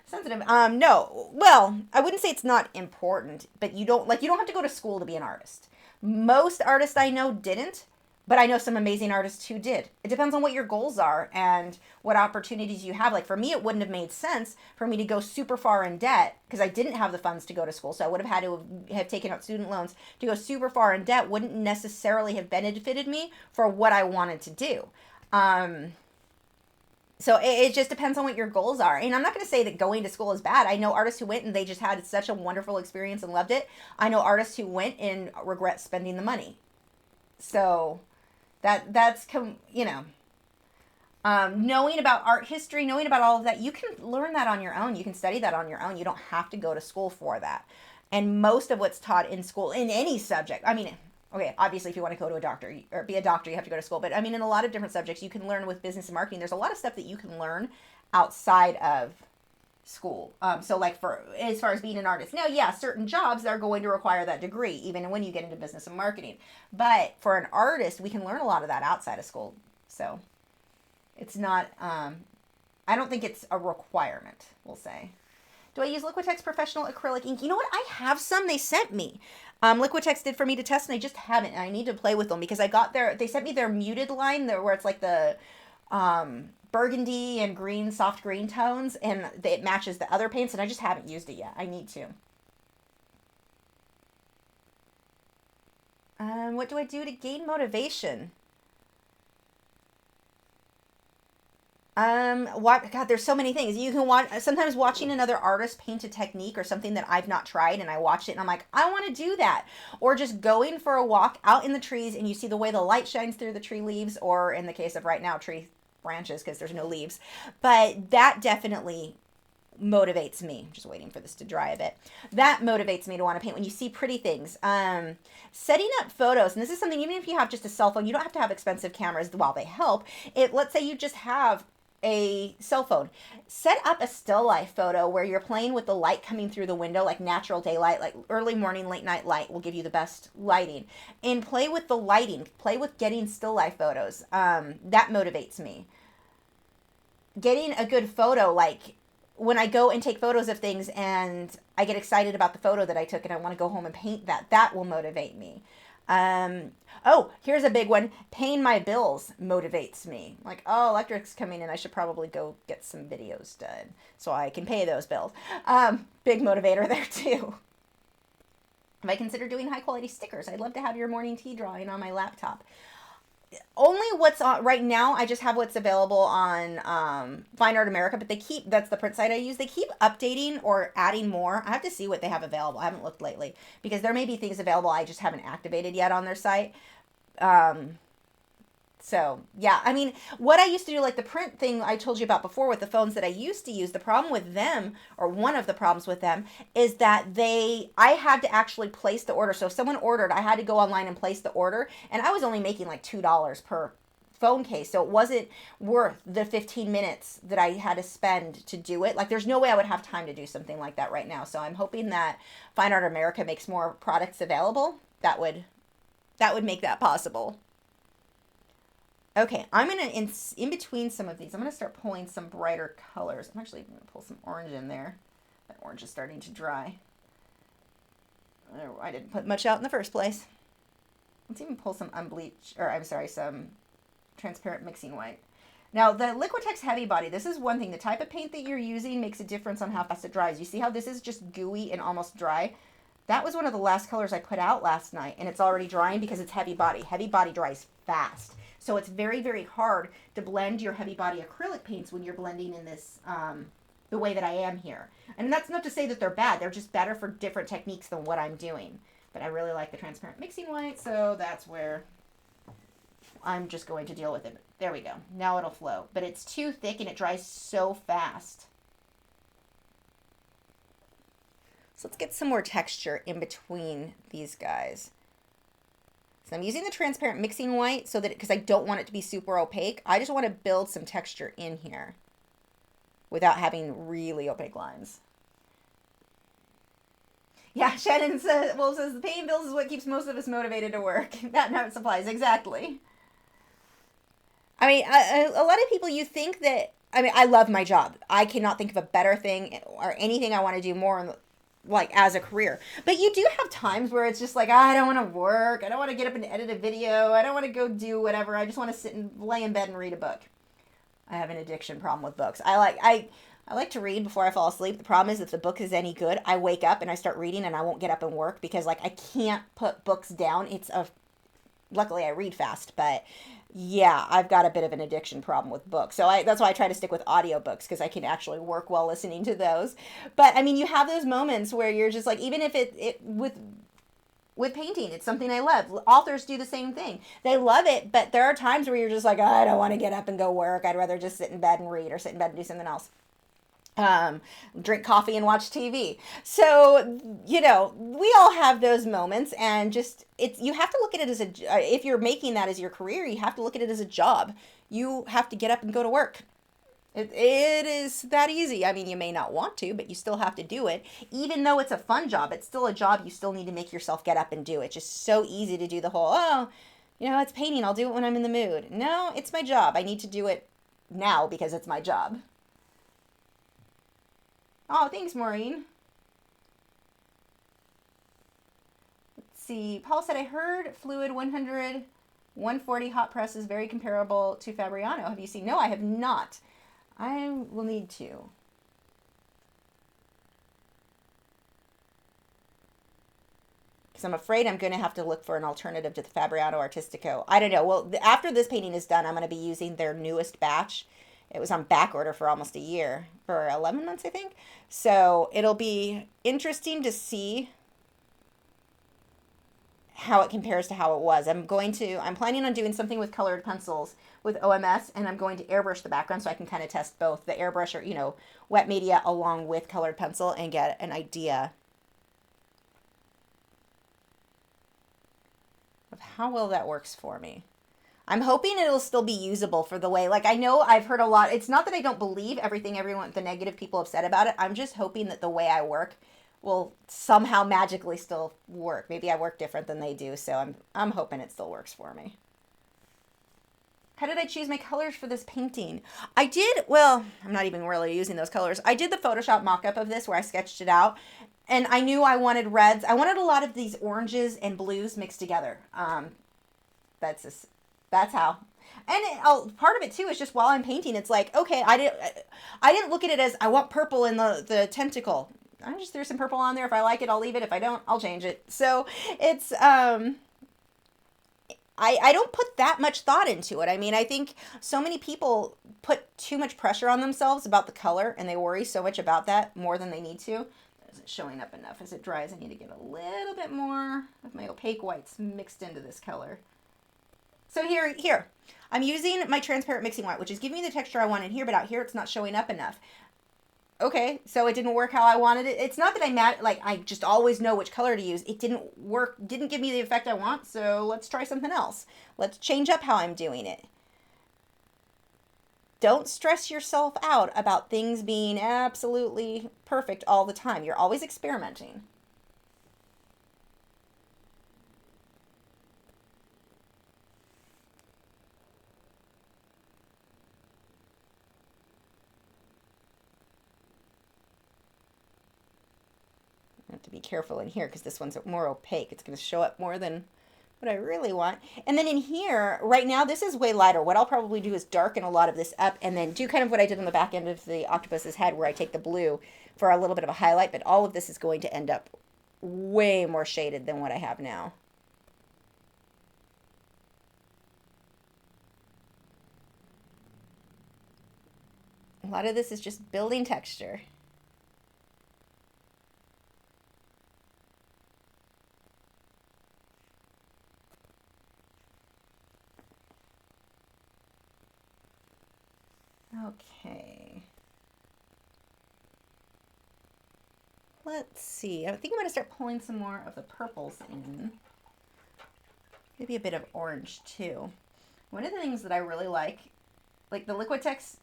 sensitive. No. Well, I wouldn't say it's not important, but you don't have to go to school to be an artist. Most artists I know didn't, but I know some amazing artists who did. It depends on what your goals are and what opportunities you have. Like for me, it wouldn't have made sense for me to go super far in debt because I didn't have the funds to go to school. So I would have had to have taken out student loans to go super far in debt. Wouldn't necessarily have benefited me for what I wanted to do. So it just depends on what your goals are. And I'm not going to say that going to school is bad. I know artists who went and they just had such a wonderful experience and loved it. I know artists who went and regret spending the money. So that's knowing about art history, knowing about all of that, you can learn that on your own. You can study that on your own. You don't have to go to school for that. And most of what's taught in school, in any subject, I mean, okay, obviously if you want to go to a doctor or be a doctor, you have to go to school. But I mean, in a lot of different subjects, you can learn with business and marketing. There's a lot of stuff that you can learn outside of school. So like for as far as being an artist, now, yeah, certain jobs are going to require that degree, even when you get into business and marketing. But for an artist, we can learn a lot of that outside of school. So it's not, I don't think it's a requirement, we'll say. Do I use Liquitex Professional Acrylic Ink? You know what? I have some they sent me. Liquitex did for me to test, and I just haven't. And I need to play with them because I got they sent me their muted line there where it's like the burgundy and green, soft green tones, and it matches the other paints, and I just haven't used it yet. I need to. What do I do to gain motivation? God, there's so many things. You can watch, sometimes watching another artist paint a technique or something that I've not tried, and I watch it and I'm like, I want to do that. Or just going for a walk out in the trees and you see the way the light shines through the tree leaves, or in the case of right now, tree branches because there's no leaves. But that definitely motivates me. I'm just waiting for this to dry a bit. That motivates me to want to paint when you see pretty things. Setting up photos, and this is something, even if you have just a cell phone, you don't have to have expensive cameras while they help. Let's say you just have a cell phone. Set up a still life photo where you're playing with the light coming through the window, like natural daylight, like early morning, late night light will give you the best lighting. And play with the lighting. Play with getting still life photos. That motivates me. Getting a good photo, like when I go and take photos of things and I get excited about the photo that I took and I want to go home and paint that will motivate me. Oh, here's a big one. Paying my bills motivates me. Like, oh, electric's coming in. I should probably go get some videos done so I can pay those bills. Big motivator there too. If I consider doing high quality stickers, I'd love to have your morning tea drawing on my laptop. Only what's on right now. I just have what's available on Fine Art America, but that's the print site I use. They keep updating or adding more. I have to see what they have available. I haven't looked lately because there may be things available I just haven't activated yet on their site. So yeah, I mean, what I used to do, like the print thing I told you about before with the phones that I used to use, the problem with them, or one of the problems with them, is that I had to actually place the order. So if someone ordered, I had to go online and place the order, and I was only making like $2 per phone case. So it wasn't worth the 15 minutes that I had to spend to do it. Like there's no way I would have time to do something like that right now. So I'm hoping that Fine Art America makes more products available. That would make that possible. Okay, I'm going to, in between some of these, I'm going to start pulling some brighter colors. I'm actually going to pull some orange in there. That orange is starting to dry. I didn't put much out in the first place. Let's even pull some some transparent mixing white. Now, the Liquitex Heavy Body, this is one thing. The type of paint that you're using makes a difference on how fast it dries. You see how this is just gooey and almost dry? That was one of the last colors I put out last night, and it's already drying because it's heavy body. Heavy body dries fast. So it's very, very hard to blend your heavy body acrylic paints when you're blending in this, the way that I am here. And that's not to say that they're bad. They're just better for different techniques than what I'm doing. But I really like the transparent mixing white, so that's where I'm just going to deal with it. There we go. Now it'll flow. But it's too thick and it dries so fast. So let's get some more texture in between these guys. So I'm using the transparent mixing white so that because I don't want it to be super opaque. I just want to build some texture in here without having really opaque lines. Yeah, Shannon says, well, says the paying bills is what keeps most of us motivated to work. That never supplies, exactly. I mean, a lot of people, you think that, I mean, I love my job. I cannot think of a better thing or anything I want to do more like as a career. But you do have times where it's just like, I don't want to work. I don't want to get up and edit a video. I don't want to go do whatever. I just want to sit and lay in bed and read a book. I have an addiction problem with books. I like to read before I fall asleep. The problem is if the book is any good, I wake up and I start reading and I won't get up and work because like I can't put books down. Luckily I read fast, but yeah, I've got a bit of an addiction problem with books. So that's why I try to stick with audiobooks because I can actually work while listening to those. But I mean, you have those moments where you're just like, even if it with painting, it's something I love. Authors do the same thing. They love it, but there are times where you're just like, oh, I don't want to get up and go work. I'd rather just sit in bed and read or sit in bed and do something else. Drink coffee and watch TV. So, you know, we all have those moments, and just you have to look at it as if you're making that as your career, you have to look at it as a job. You have to get up and go to work. It is that easy. I mean, you may not want to, but you still have to do it. Even though it's a fun job, it's still a job. You still need to make yourself get up and do it. It's just so easy to do the whole, oh, you know, it's painting. I'll do it when I'm in the mood. No, it's my job. I need to do it now because it's my job. Oh, thanks, Maureen. Let's see. Paul said, I heard Fluid 100, 140 hot press is very comparable to Fabriano. Have you seen? No, I have not. I will need to. Because I'm afraid I'm going to have to look for an alternative to the Fabriano Artistico. I don't know. Well, after this painting is done, I'm going to be using their newest batch. It was on back order for almost a year, for 11 months, I think. So it'll be interesting to see how it compares to how it was. I'm planning on doing something with colored pencils with OMS, and I'm going to airbrush the background so I can kind of test both the airbrush or, you know, wet media along with colored pencil and get an idea of how well that works for me. I'm hoping it'll still be usable for the way, like, I know I've heard a lot. It's not that I don't believe the negative people have said about it. I'm just hoping that the way I work will somehow magically still work. Maybe I work different than they do, so I'm hoping it still works for me. How did I choose my colors for this painting? I'm not even really using those colors. I did the Photoshop mock-up of this where I sketched it out, and I knew I wanted reds. I wanted a lot of these oranges and blues mixed together. That's how. And part of it too is just while I'm painting, it's like, okay, I didn't look at it as I want purple in the tentacle. I just threw some purple on there. If I like it, I'll leave it. If I don't, I'll change it. So it's I don't put that much thought into it. I mean, I think so many people put too much pressure on themselves about the color, and they worry so much about that more than they need to. Isn't showing up enough. As it dries, I need to get a little bit more of my opaque whites mixed into this color. So here, I'm using my transparent mixing white, which is giving me the texture I want in here, but out here it's not showing up enough. Okay, so it didn't work how I wanted it. It's not that I just always know which color to use. It didn't work, didn't give me the effect I want, so let's try something else. Let's change up how I'm doing it. Don't stress yourself out about things being absolutely perfect all the time. You're always experimenting. I have to be careful in here because this one's more opaque. It's going to show up more than what I really want. And then in here, right now, this is way lighter. What I'll probably do is darken a lot of this up and then do kind of what I did on the back end of the octopus's head where I take the blue for a little bit of a highlight, but all of this is going to end up way more shaded than what I have now. A lot of this is just building texture. Okay. Let's see. I think I'm going to start pulling some more of the purples in. Maybe a bit of orange too. One of the things that I really like the Liquitex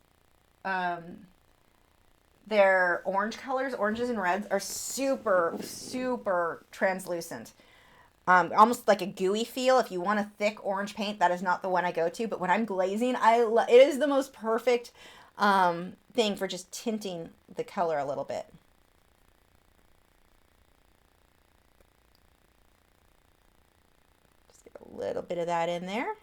their orange colors, oranges and reds, are super, super translucent. Almost like a gooey feel. If you want a thick orange paint, that is not the one I go to. But when I'm glazing, it is the most perfect thing for just tinting the color a little bit. Just get a little bit of that in there.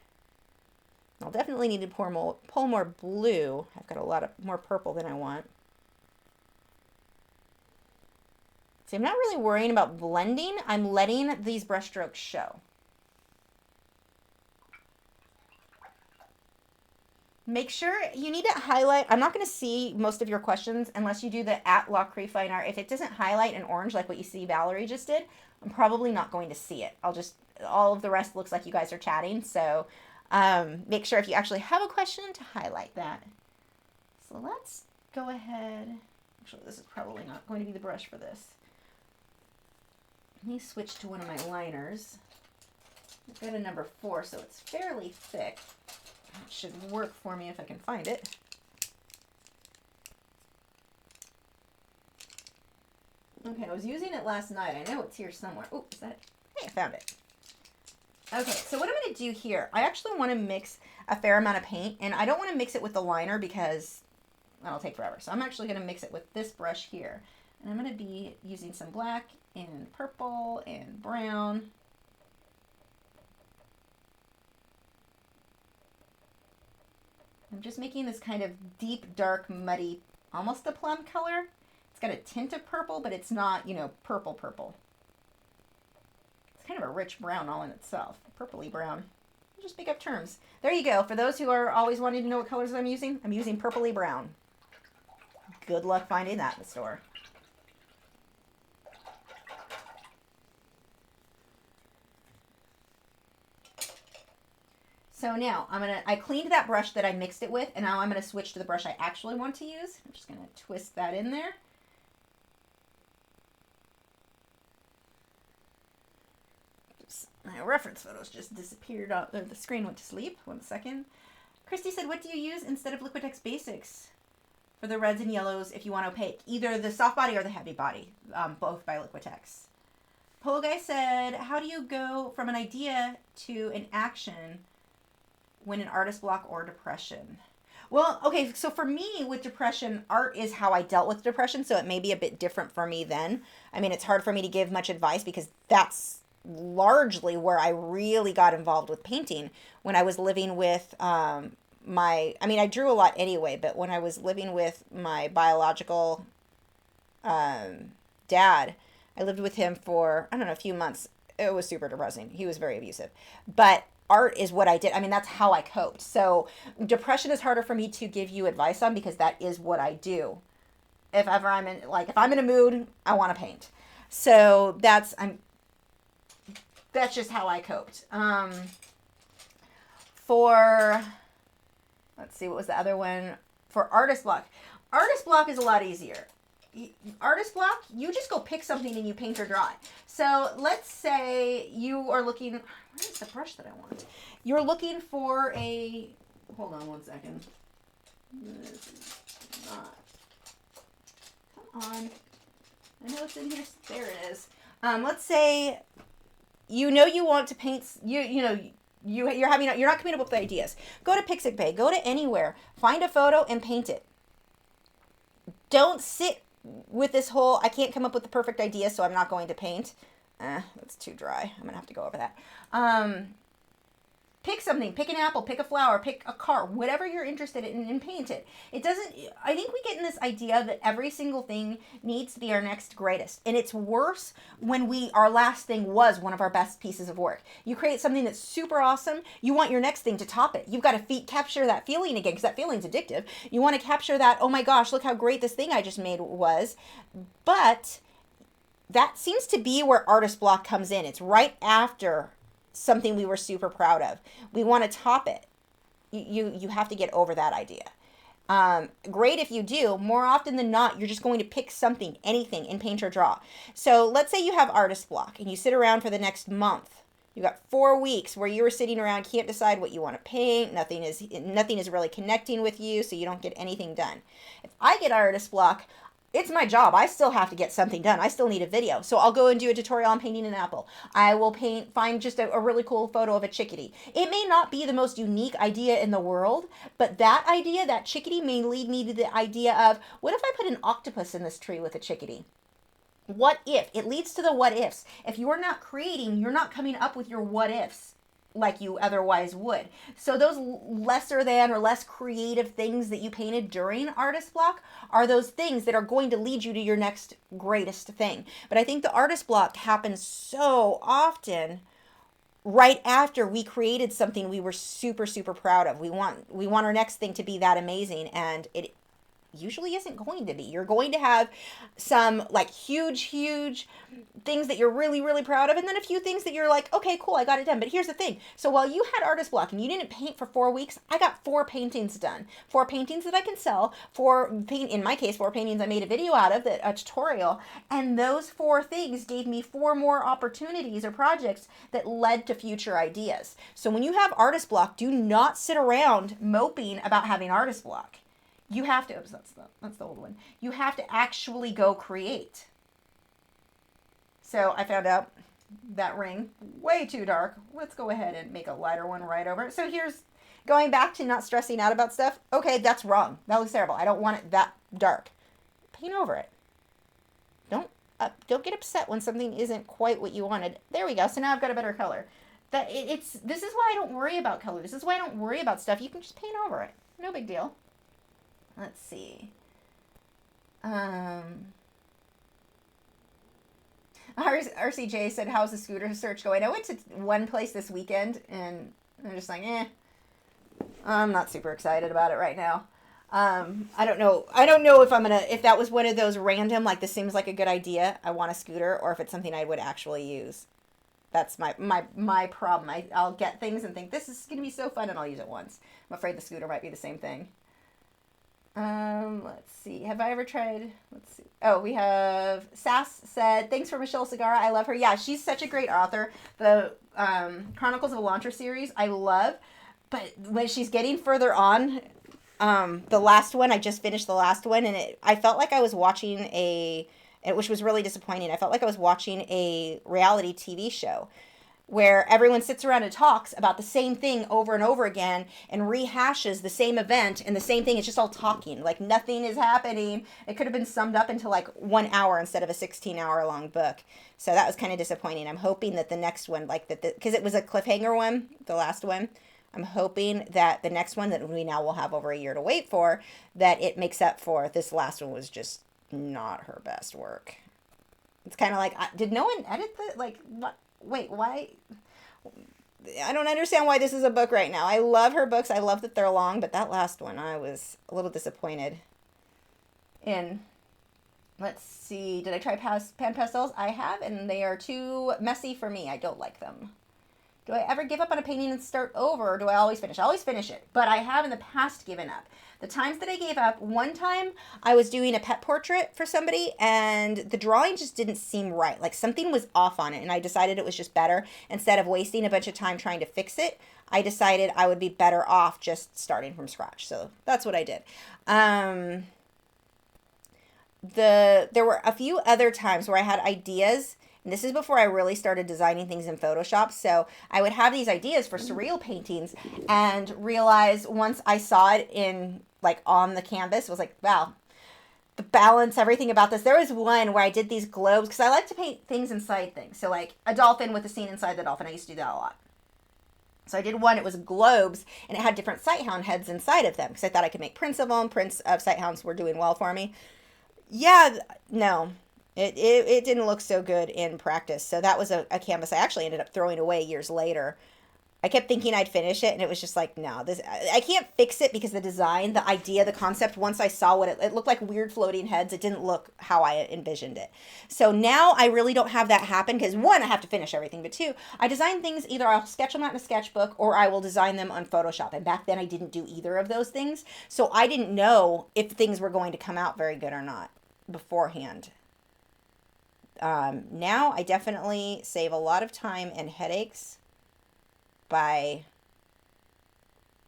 I'll definitely need to pull more blue. I've got a lot of more purple than I want. See, I'm not really worrying about blending. I'm letting these brush strokes show. Make sure you need to highlight. I'm not going to see most of your questions unless you do the @Lachri Fine Art. If it doesn't highlight in orange like what you see Valerie just did, I'm probably not going to see it. All of the rest looks like you guys are chatting. So make sure if you actually have a question to highlight that. So let's go ahead. Actually, this is probably not going to be the brush for this. Let me switch to one of my liners. I've got a number 4, so it's fairly thick. It should work for me if I can find it. Okay, I was using it last night. I know it's here somewhere. Oh, is that it? Hey, I found it. Okay, so what I'm going to do here, I actually want to mix a fair amount of paint, and I don't want to mix it with the liner because that'll take forever. So I'm actually going to mix it with this brush here. And I'm going to be using some black and purple and brown. I'm just making this kind of deep, dark, muddy, almost a plum color. It's got a tint of purple, but it's not, you know, purple purple. It's kind of a rich brown all in itself, purpley brown. I'll just make up terms. There you go. For those who are always wanting to know what colors I'm using purpley brown. Good luck finding that in the store. So now I cleaned that brush that I mixed it with, and now I'm going to switch to the brush I actually want to use. I'm just going to twist that in there. Oops, my reference photos just disappeared. The screen went to sleep. 1 second. Christy said, what do you use instead of Liquitex Basics for the reds and yellows if you want opaque? Either the soft body or the heavy body, both by Liquitex. Polo Guy said, how do you go from an idea to an action when in artist block or depression? Well, okay, so for me with depression, art is how I dealt with depression, so it may be a bit different for me then. I mean, it's hard for me to give much advice because that's largely where I really got involved with painting when I was living with I drew a lot anyway, but when I was living with my biological dad, I lived with him for, I don't know, a few months. It was super depressing. He was very abusive. But art is what I did. I mean, that's how I coped. So depression is harder for me to give you advice on because that is what I do. If ever if I'm in a mood, I want to paint. So that's just how I coped. Let's see, what was the other one? For artist block. Artist block is a lot easier. Artist block, you just go pick something and you paint or draw it. So let's say you are looking, where's the brush that I want? You're looking for a, hold on 1 second. This is not, come on. I know it's in here. There it is. Let's say you want to paint, you're not coming up with ideas. Go to Pixabay, go to anywhere, find a photo and paint it. Don't sit with this whole, I can't come up with the perfect idea, so I'm not going to paint. That's too dry. I'm going to have to go over that. Pick something. Pick an apple. Pick a flower. Pick a car. Whatever you're interested in and paint it. I think we get in this idea that every single thing needs to be our next greatest. And it's worse when our last thing was one of our best pieces of work. You create something that's super awesome. You want your next thing to top it. You've got to capture that feeling again because that feeling's addictive. You want to capture that, oh my gosh, look how great this thing I just made was. But that seems to be where artist block comes in. It's right after something we were super proud of. We want to top it. You have to get over that idea. Great if you do. More often than not, you're just going to pick something, anything, in paint or draw. So let's say you have artist block and you sit around for the next month. You got 4 weeks where you were sitting around, can't decide what you want to paint. Nothing is really connecting with you, so you don't get anything done. If I get artist block, it's my job. I still have to get something done. I still need a video. So I'll go and do a tutorial on painting an apple. I will find just a really cool photo of a chickadee. It may not be the most unique idea in the world, but that idea, that chickadee, may lead me to the idea of, what if I put an octopus in this tree with a chickadee? What if? It leads to the what ifs. If you're not creating, you're not coming up with your what ifs like you otherwise would. So those lesser than or less creative things that you painted during artist block are those things that are going to lead you to your next greatest thing. But I think the artist block happens so often right after we created something we were super, super proud of. We want our next thing to be that amazing, and it usually isn't going to be. You're going to have some like huge things that you're really, really proud of, and then a few things that you're like, okay, cool, I got it done. But here's the thing. So while you had artist block and you didn't paint for 4 weeks, I got 4 paintings done. 4 paintings that I can sell. In my case, 4 paintings I made a video out of, a tutorial, and those 4 things gave me 4 more opportunities or projects that led to future ideas. So when you have artist block, do not sit around moping about having artist block. You have to, oops, that's the old one. You have to actually go create. So I found out that ring, way too dark. Let's go ahead and make a lighter one right over it. So here's, going back to not stressing out about stuff. Okay, that's wrong. That looks terrible. I don't want it that dark. Paint over it. Don't get upset when something isn't quite what you wanted. There we go. So now I've got a better color. This is why I don't worry about color. This is why I don't worry about stuff. You can just paint over it. No big deal. Let's see. RCJ said, how's the scooter search going? I went to one place this weekend, and I'm just like, I'm not super excited about it right now. I don't know if that was one of those random, like, this seems like a good idea, I want a scooter, or if it's something I would actually use. That's my problem. I'll get things and think, this is going to be so fun, and I'll use it once. I'm afraid the scooter might be the same thing. Let's see. Have I ever tried, let's see. Oh, we have, Sass said, thanks for Michelle Segarra. I love her. Yeah, she's such a great author. The Chronicles of Elantra series, I love. But when she's getting further on, the last one, I just finished the last one, and I felt like I was watching which was really disappointing. I felt like I was watching a reality TV show where everyone sits around and talks about the same thing over and over again and rehashes the same event and the same thing. It's just all talking. Like, nothing is happening. It could have been summed up into like 1 hour instead of a 16-hour long book. So that was kind of disappointing. I'm hoping that the next one, like because it was a cliffhanger one, the last one, I'm hoping that the next one that we now will have over a year to wait for, that it makes up for this last one was just not her best work. It's kind of like, did no one edit the, like, what? Wait, why? I don't understand why this is a book right now. I love her books. I love that they're long, but that last one, I was a little disappointed in. Let's see. Did I try pan pastels? I have, and they are too messy for me. I don't like them. Do I ever give up on a painting and start over, or do I always finish? I always finish it, but I have in the past given up. The times that I gave up, one time I was doing a pet portrait for somebody, and the drawing just didn't seem right. Like, something was off on it, and I decided it was just better. Instead of wasting a bunch of time trying to fix it, I decided I would be better off just starting from scratch. So that's what I did. There were a few other times where I had ideas. And this is before I really started designing things in Photoshop. So I would have these ideas for surreal paintings and realize once I saw it in, like, on the canvas, was like, wow, the balance, everything about this. There was one where I did these globes, because I like to paint things inside things. So like a dolphin with a scene inside the dolphin. I used to do that a lot. So I did one, it was globes, and it had different sighthound heads inside of them, because I thought I could make prints of them. Prints of sighthounds were doing well for me. Yeah, no. It didn't look so good in practice. So that was a canvas I actually ended up throwing away years later. I kept thinking I'd finish it, and it was just like, no, I can't fix it, because the design, the idea, the concept, once I saw what it looked like, weird floating heads. It didn't look how I envisioned it. So now I really don't have that happen, because one, I have to finish everything, but two, I design things, either I'll sketch them out in a sketchbook or I will design them on Photoshop. And back then I didn't do either of those things. So I didn't know if things were going to come out very good or not beforehand. Now I definitely save a lot of time and headaches by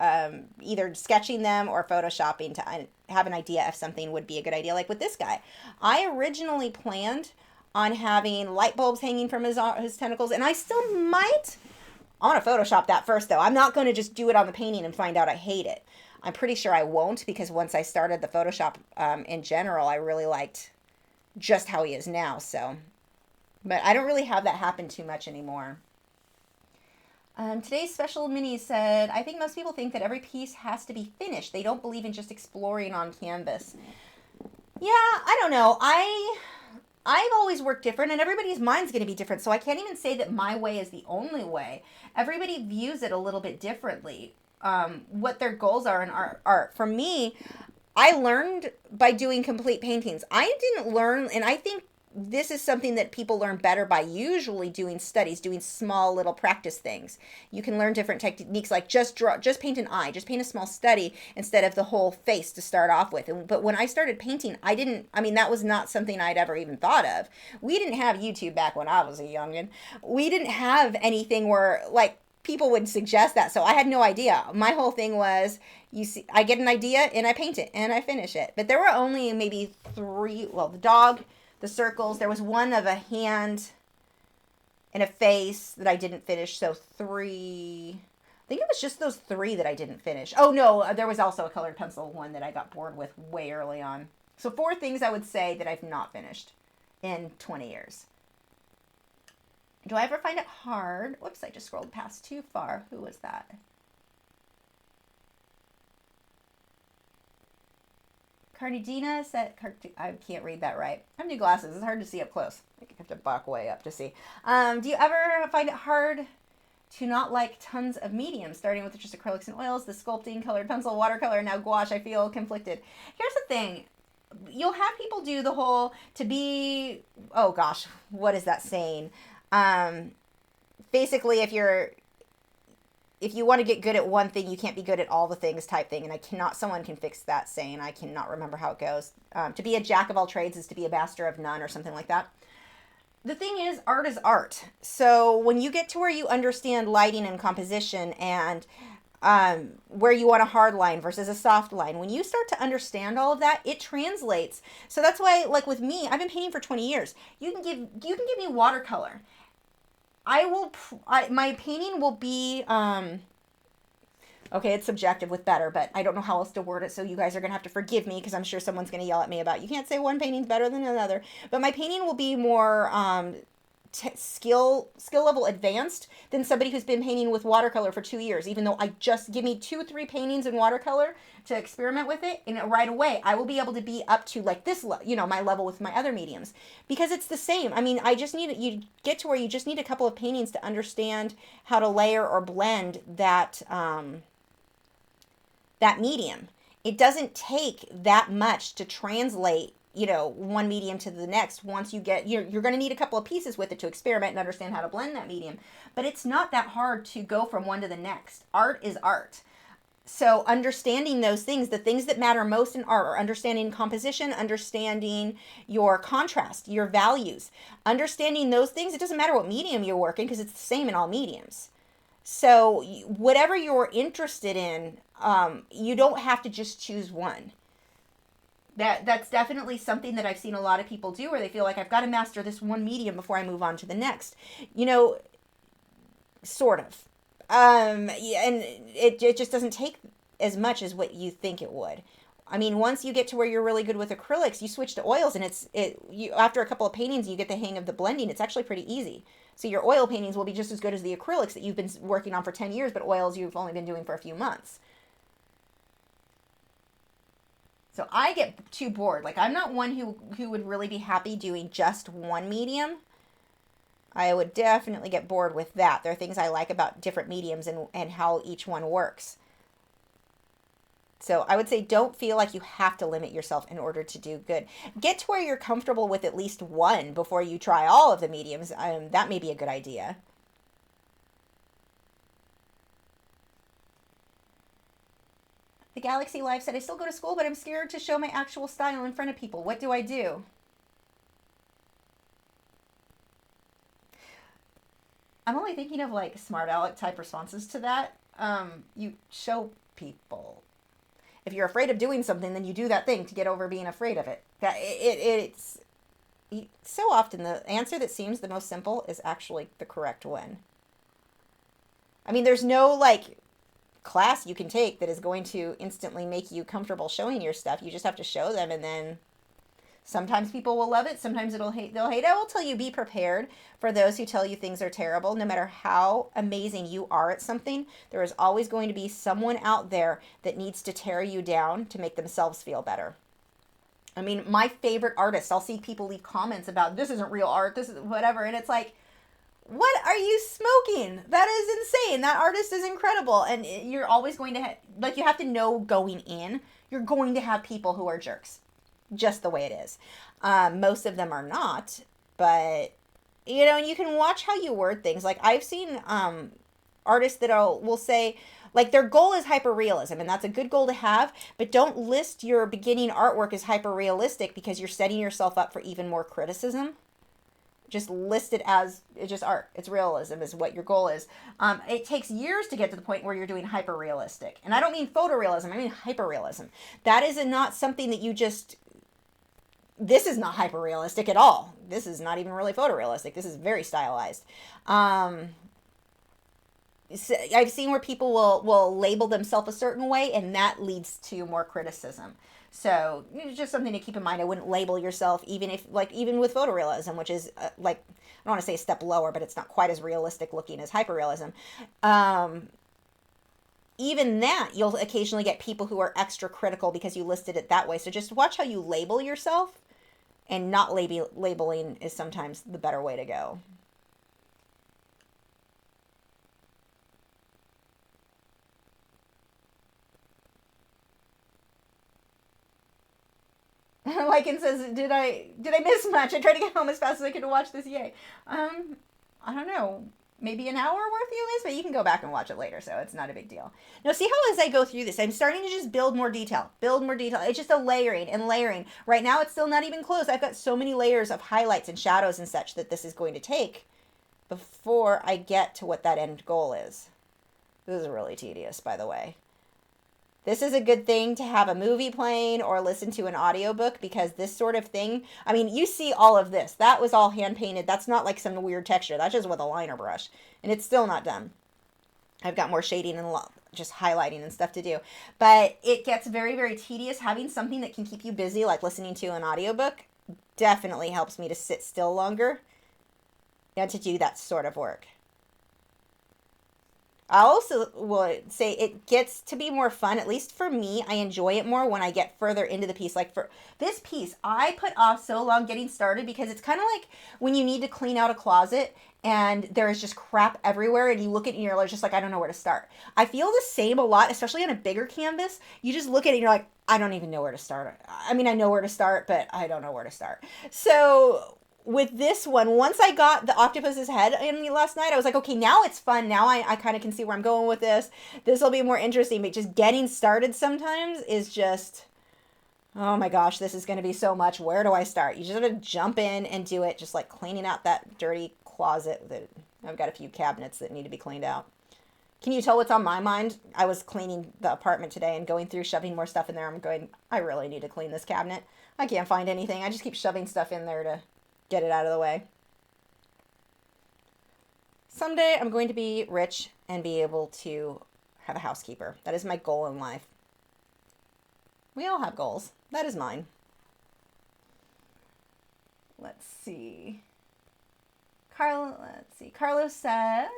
either sketching them or photoshopping to have an idea if something would be a good idea. Like with this guy, I originally planned on having light bulbs hanging from his tentacles, and I still might. I want to Photoshop that first, though. I'm not going to just do it on the painting and find out I hate it. I'm pretty sure I won't, because once I started the Photoshop in general, I really liked just how he is now. So, but I don't really have that happen too much anymore. Today's special mini said, I think most people think that every piece has to be finished. They don't believe in just exploring on canvas. Yeah, I don't know. I've always worked different, and everybody's mind's going to be different, so I can't even say that my way is the only way. Everybody views it a little bit differently, what their goals are in art. For me, I learned by doing complete paintings. I didn't learn, and I think this is something that people learn better by usually doing studies, doing small little practice things. You can learn different techniques, like just paint an eye, just paint a small study instead of the whole face to start off with. But when I started painting, that was not something I'd ever even thought of. We didn't have YouTube back when I was a youngin'. We didn't have anything where, like, people would suggest that. So I had no idea. My whole thing was, I get an idea and I paint it and I finish it. But there were only maybe 3, the dog, the circles, there was one of a hand and a face that I didn't finish, so 3. I think it was just those 3 that I didn't finish. Oh no, there was also a colored pencil one that I got bored with way early on. So 4 things I would say that I've not finished in 20 years. Do I ever find it hard? Whoops, I just scrolled past too far. Who was that? Cardina said, I can't read that right. I have new glasses. It's hard to see up close. I have to back way up to see. Do you ever find it hard to not like tons of mediums, starting with just acrylics and oils, the sculpting, colored pencil, watercolor, and now gouache? I feel conflicted. Here's the thing. You'll have people do the whole oh gosh, what is that saying? Basically, if you want to get good at one thing, you can't be good at all the things type thing. And someone can fix that saying. I cannot remember how it goes. To be a jack of all trades is to be a master of none, or something like that. The thing is, art is art. So when you get to where you understand lighting and composition, and where you want a hard line versus a soft line, when you start to understand all of that, it translates. So that's why, like with me, I've been painting for 20 years. You can give me watercolor. My painting will be, okay, it's subjective with better, but I don't know how else to word it, so you guys are going to have to forgive me, because I'm sure someone's going to yell at me about, you can't say one painting's better than another. But my painting will be more skill level advanced than somebody who's been painting with watercolor for 2 years, even though I just give me 2-3 paintings in watercolor to experiment with it, and right away I will be able to be up to like this, my level with my other mediums, because it's the same. I mean, you get to where you just need a couple of paintings to understand how to layer or blend that that medium. It doesn't take that much to translate one medium to the next. Once you get, you're going to need a couple of pieces with it to experiment and understand how to blend that medium. But it's not that hard to go from one to the next. Art is art. So understanding those things, the things that matter most in art, are understanding composition, understanding your contrast, your values, understanding those things. It doesn't matter what medium you're working, because it's the same in all mediums. So whatever you're interested in, you don't have to just choose one. That's definitely something that I've seen a lot of people do, where they feel like, I've got to master this one medium before I move on to the next. Sort of. And it just doesn't take as much as what you think it would. I mean, once you get to where you're really good with acrylics, you switch to oils, and after a couple of paintings, you get the hang of the blending. It's actually pretty easy. So your oil paintings will be just as good as the acrylics that you've been working on for 10 years, but oils you've only been doing for a few months. So I get too bored. Like, I'm not one who would really be happy doing just one medium. I would definitely get bored with that. There are things I like about different mediums and how each one works. So I would say, don't feel like you have to limit yourself in order to do good. Get to where you're comfortable with at least one before you try all of the mediums. That may be a good idea. The Galaxy Live said, I still go to school, but I'm scared to show my actual style in front of people. What do I do? I'm only thinking of like smart aleck type responses to that. You show people. If you're afraid of doing something, then you do that thing to get over being afraid of it. It's so often the answer that seems the most simple is actually the correct one. I mean, there's no like class you can take that is going to instantly make you comfortable showing your stuff. You just have to show them, and then sometimes people will love it. Sometimes they'll hate it. I will tell you, be prepared for those who tell you things are terrible. No matter how amazing you are at something, there is always going to be someone out there that needs to tear you down to make themselves feel better. I mean, my favorite artists, I'll see people leave comments about this isn't real art, this is whatever, and it's like, what are you smoking? That is insane. That artist is incredible. And you're always going to like, you have to know going in, you're going to have people who are jerks. Just the way it is. Most of them are not, but you know, and you can watch how you word things. Like I've seen artists that will say, like, their goal is hyperrealism, and that's a good goal to have, but don't list your beginning artwork as hyperrealistic because you're setting yourself up for even more criticism. Just list it as it's just art. It's realism is what your goal is. It takes years to get to the point where you're doing hyperrealistic. And I don't mean photorealism, I mean hyperrealism. That is not something that you just, this is not hyperrealistic at all. This is not even really photorealistic. This is very stylized. I've seen where people will label themselves a certain way, and that leads to more criticism. So it's just something to keep in mind. I wouldn't label yourself, even with photorealism, which is like, I don't want to say a step lower, but it's not quite as realistic looking as hyperrealism. Even that, you'll occasionally get people who are extra critical because you listed it that way. So just watch how you label yourself, and not labeling is sometimes the better way to go. Lycan says, did I miss much? I tried to get home as fast as I could to watch this. Yay. I don't know. Maybe an hour worth you missed, but you can go back and watch it later, so it's not a big deal. Now, see how as I go through this, I'm starting to just build more detail. It's just a layering and layering. Right now, it's still not even close. I've got so many layers of highlights and shadows and such that this is going to take before I get to what that end goal is. This is really tedious, by the way. This is a good thing to have a movie playing or listen to an audiobook, because this sort of thing, I mean, you see all of this. That was all hand painted. That's not like some weird texture. That's just with a liner brush. And it's still not done. I've got more shading and just highlighting and stuff to do. But it gets very, very tedious. Having something that can keep you busy, like listening to an audiobook, definitely helps me to sit still longer and to do that sort of work. I also would say it gets to be more fun, at least for me. I enjoy it more when I get further into the piece. Like for this piece, I put off so long getting started because it's kind of like when you need to clean out a closet and there is just crap everywhere and you look at it and you're just like, I don't know where to start. I feel the same a lot, especially on a bigger canvas. You just look at it and you're like, I don't even know where to start. I mean, I know where to start, but I don't know where to start. So with this one, once I got the octopus's head in me last night, I was like, okay, now it's fun. Now I kind of can see where I'm going with this. This will be more interesting, but just getting started sometimes is just, oh my gosh, this is going to be so much. Where do I start? You just have to jump in and do it, just like cleaning out that dirty closet. I've got a few cabinets that need to be cleaned out. Can you tell what's on my mind? I was cleaning the apartment today and going through, shoving more stuff in there. I'm going, I really need to clean this cabinet. I can't find anything. I just keep shoving stuff in there to get it out of the way. Someday I'm going to be rich and be able to have a housekeeper. That is my goal in life. We all have goals. That is mine. Let's see. Carlos said,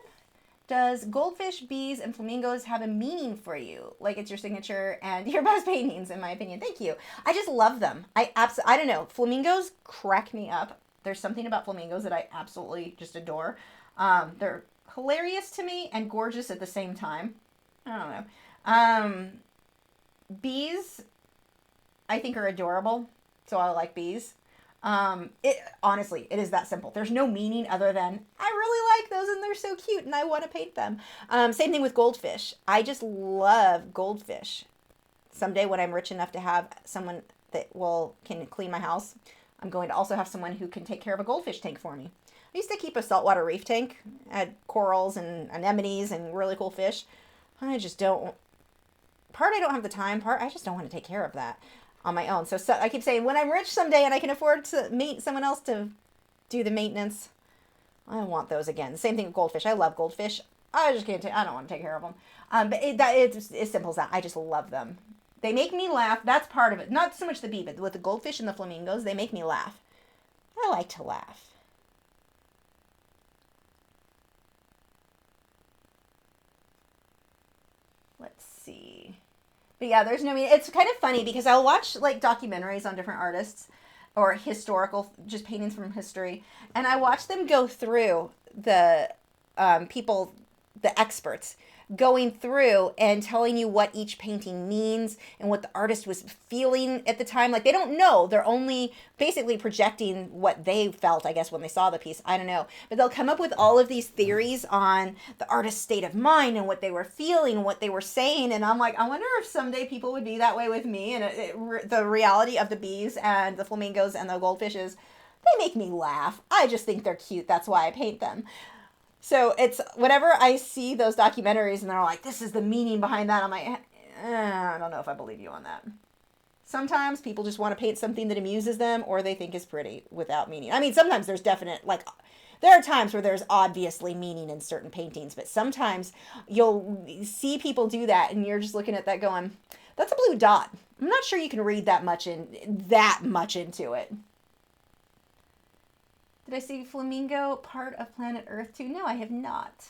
does Goldfish, bees, and flamingos have a meaning for you? Like it's your signature and your best paintings, in my opinion. Thank you. I just love them. I don't know. Flamingos crack me up. There's something about flamingos that I absolutely just adore. They're hilarious to me and gorgeous at the same time. I don't know. Bees, I think, are adorable. So I like bees. Honestly, it is that simple. There's no meaning other than I really like those and they're so cute and I want to paint them. Same thing with goldfish. I just love goldfish. Someday when I'm rich enough to have someone that can clean my house, I'm going to also have someone who can take care of a goldfish tank for me. I used to keep a saltwater reef tank. I had corals and anemones and really cool fish. I just don't, part I don't have the time, part I just don't want to take care of that on my own. So I keep saying when I'm rich someday and I can afford to meet someone else to do the maintenance, I want those again. Same thing with goldfish. I love goldfish. I just can't I don't want to take care of them. But it's as simple as that. I just love them. They make me laugh. That's part of it. Not so much the bee, but with the goldfish and the flamingos, they make me laugh. I like to laugh. Let's see. But yeah, there's no meaning. It's kind of funny because I'll watch like documentaries on different artists or historical, just paintings from history, and I watch them go through the people, the experts, going through and telling you what each painting means and what the artist was feeling at the time. Like, they don't know. They're only basically projecting what they felt, I guess, when they saw the piece. I don't know. But they'll come up with all of these theories on the artist's state of mind and what they were feeling, what they were saying. And I'm like, I wonder if someday people would be that way with me. And the reality of the bees and the flamingos and the goldfishes, they make me laugh. I just think they're cute. That's why I paint them. So it's whenever I see those documentaries and they're like, this is the meaning behind that, I'm like, I don't know if I believe you on that. Sometimes people just want to paint something that amuses them or they think is pretty without meaning. I mean, sometimes there's definite, like, there are times where there's obviously meaning in certain paintings, but sometimes you'll see people do that and you're just looking at that going, that's a blue dot. I'm not sure you can read that much into it. Did I see Flamingo part of planet Earth too? No, I have not.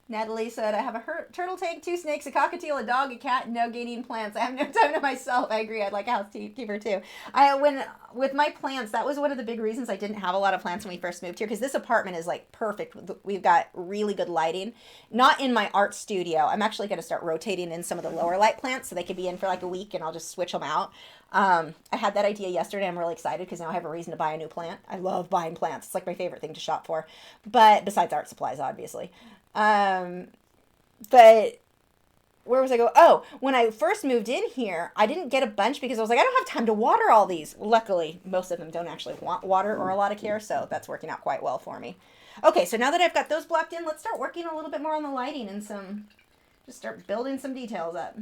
Natalie said, I have a turtle tank, 2 snakes, a cockatiel, a dog, a cat, and no gaining plants. I have no time to myself. I agree. I'd like a housekeeper too. With my plants, that was one of the big reasons I didn't have a lot of plants when we first moved here, because this apartment is like perfect. We've got really good lighting. Not in my art studio. I'm actually going to start rotating in some of the lower light plants so they could be in for like a week and I'll just switch them out. I had that idea yesterday. I'm really excited because now I have a reason to buy a new plant. I love buying plants. It's like my favorite thing to shop for. But besides art supplies, obviously. But where was I going? Oh, when I first moved in here, I didn't get a bunch because I was like, I don't have time to water all these. Luckily, most of them don't actually want water or a lot of care, so that's working out quite well for me. Okay, so now that I've got those blocked in, let's start working a little bit more on the lighting and just start building some details up.